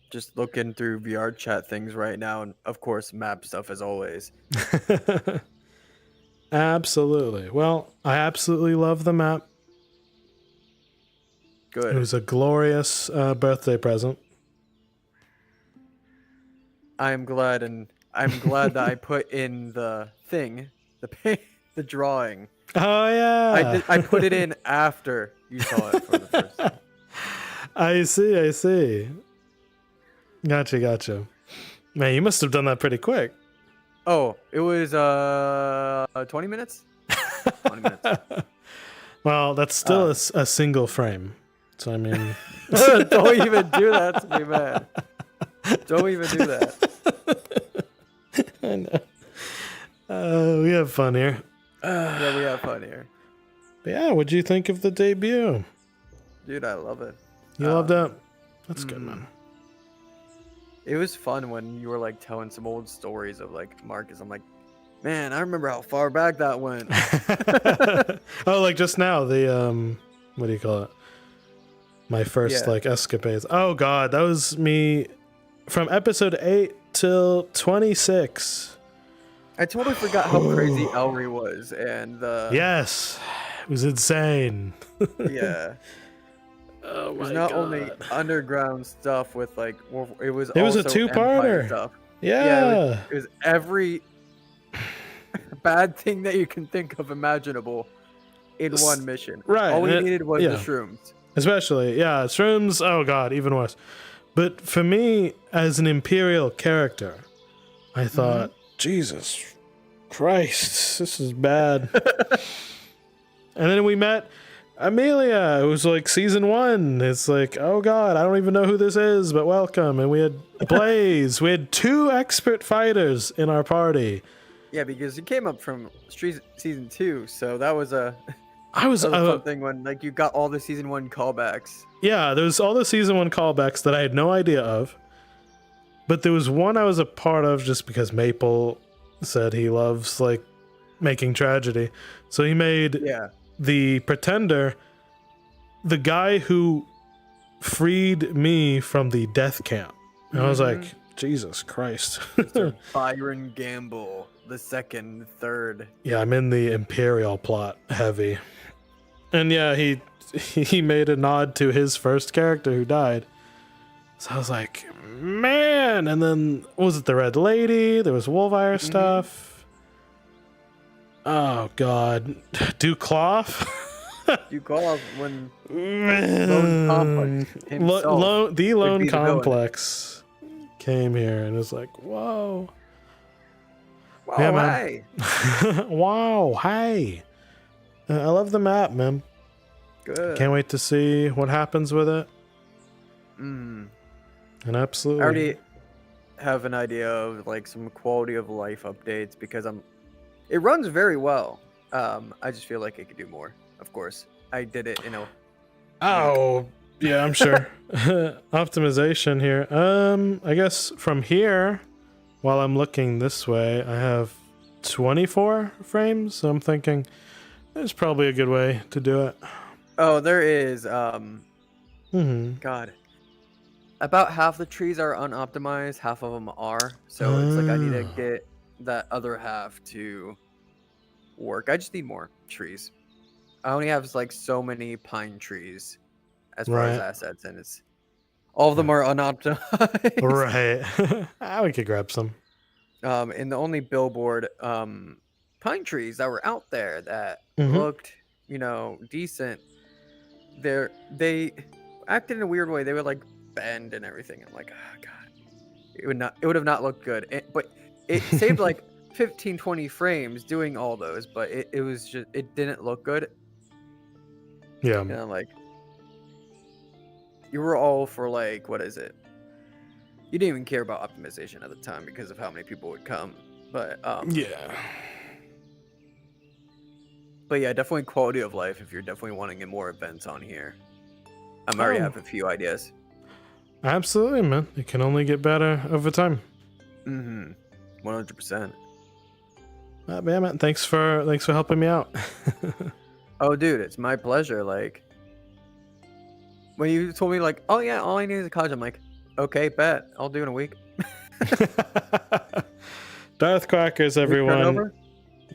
Just looking through VR chat things right now, and of course, map stuff as always. Absolutely. Well, I absolutely love the map. Good. It was a glorious birthday present. I'm glad, and I'm glad that I put in the thing, the drawing. Oh yeah. I put it in after you saw it for the first time. I see. Gotcha. Man, you must have done that pretty quick. Oh, it was 20 minutes. 20 minutes. Well, that's still a single frame. So I mean, Don't even do that to me, man. Don't even do that. I know. We have fun here. Yeah, we have fun here. But yeah, what'd you think of the debut? Dude, I love it. You loved it? That's good, man. It was fun when you were like telling some old stories of like Marcus. I'm like, man, I remember how far back that went. Oh, like just now, the what do you call it? My first like escapades. Oh god, that was me from episode 8 till 26. I totally forgot how crazy Ellery was, and Yes, it was insane. yeah. Oh It was my not god. only underground stuff with like it was It was a also two-parter. Empire stuff. Yeah. It was every bad thing that you can think of imaginable in one mission. Right. All we and needed was yeah. the shrooms. Especially, yeah, shrooms. Oh god, even worse. But for me, as an Imperial character, I thought, Jesus Christ, this is bad. And then we met Amelia. It was like season 1. It's like, oh god, I don't even know who this is, but welcome. And we had Blaze. We had 2 expert fighters in our party. Yeah, because you came up from season 2, so that was a I was that was a fun thing when like you got all the season 1 callbacks. Yeah, there was all the season 1 callbacks that I had no idea of. But there was one I was a part of just because Maple said he loves like making tragedy. So he made the Pretender the guy who freed me from the death camp. And I was like, Jesus Christ. Byron Gamble, the second, third. Yeah, I'm in the Imperial plot heavy. And yeah, he made a nod to his first character who died. So I was like, man. And then was it the Red Lady? There was Wolfire stuff. Oh god, Ducloth. Ducloth when Man. Lone Complex himself the would Lone be the villain. Complex came here and was like, whoa. Wow, Yeah, man. hey. Wow, hey. I love the map, man. Good. Can't wait to see what happens with it. Mm. And absolutely. I already have an idea of like some quality of life updates because it runs very well. I just feel like it could do more. Of course, I did it, Oh, yeah, I'm sure. Optimization here. I guess from here, while I'm looking this way, I have 24 frames. So I'm thinking there's probably a good way to do it. Oh, there is. Mm-hmm. God, about half the trees are unoptimized. Half of them are. So it's like I need to get that other half to work. I just need more trees. I only have like so many pine trees as far as assets, and it's all of them are unoptimized. Right. We could grab some. And the only billboard pine trees that were out there that Mhm. looked, decent, they acted in a weird way. They would like bend and everything. I'm like, oh god, it would have not looked good. But it saved like 15, 20 frames doing all those, but it was just, it didn't look good. Yeah. And I'm like, you were all for like, what is it? You didn't even care about optimization at the time because of how many people would come. But yeah. But yeah, definitely quality of life if you're definitely wanting more events on here. I already have a few ideas. Absolutely, man. It can only get better over time. 100%. Yeah, man. Thanks for helping me out. Oh, dude, it's my pleasure. Like, when you told me, like, oh yeah, all I need is a college, I'm like, okay, bet. I'll do it in a week. Darth Quackers, everyone.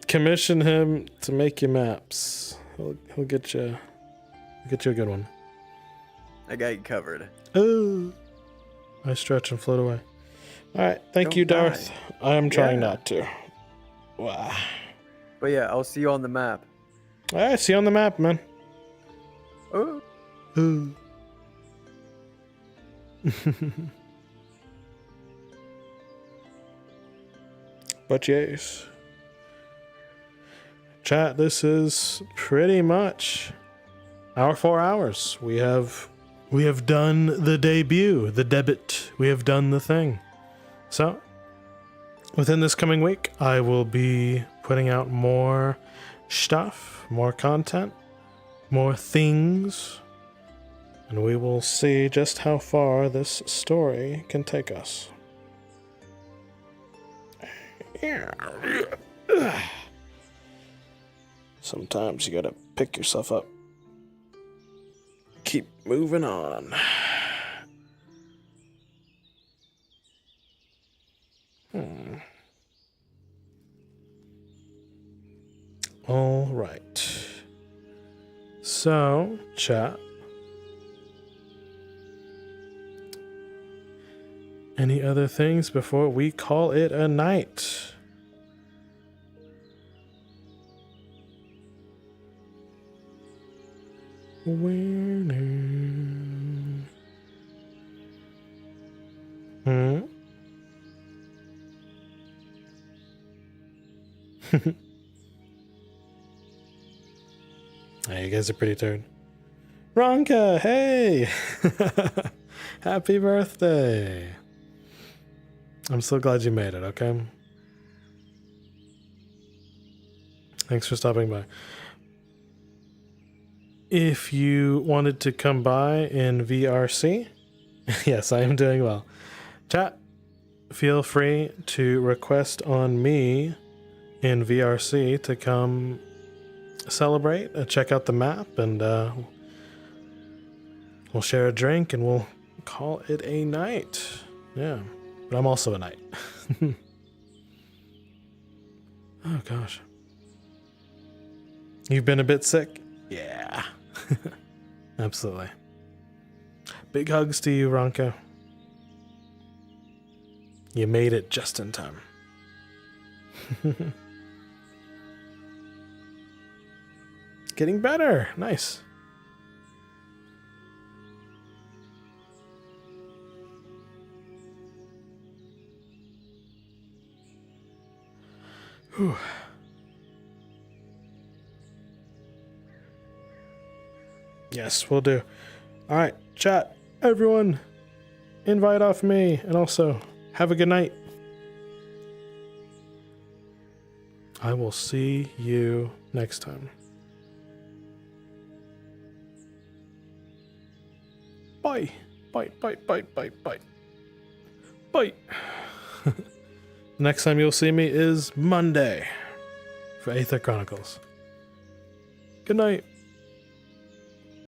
Commission him to make you maps. He'll get you a good one. I got you covered. Oh, I stretch and float away. All right, thank Don't you, Darth. die. I am trying Yeah. not to. Wow. But yeah, I'll see you on the map. All right, see you on the map, man. Oh. Ooh. But yes. Chat, this is pretty much our 4 hours. We have done the debut, the debut. We have done the thing. So, within this coming week, I will be putting out more stuff, more content, more things, and we will see just how far this story can take us. Sometimes you gotta pick yourself up. Keep moving on. All right. So, chat. Any other things before we call it a night? Hey, you guys are pretty turd. Ronka, hey! Happy birthday! I'm so glad you made it, okay? Thanks for stopping by. If you wanted to come by in VRC, yes, I am doing well. Chat, feel free to request on me in VRC to come celebrate, check out the map, and we'll share a drink and we'll call it a night. Yeah, but I'm also a knight. Oh gosh. You've been a bit sick? Yeah. Absolutely. Big hugs to you, Ronka. You made it just in time. Getting better. Nice. Whew. Yes, we'll do. All right, chat, everyone, invite off me, and also have a good night. I will see you next time. Bye. Bye, bye, bye, bye, bye. Bye. Next time you'll see me is Monday for Aether Chronicles. Good night.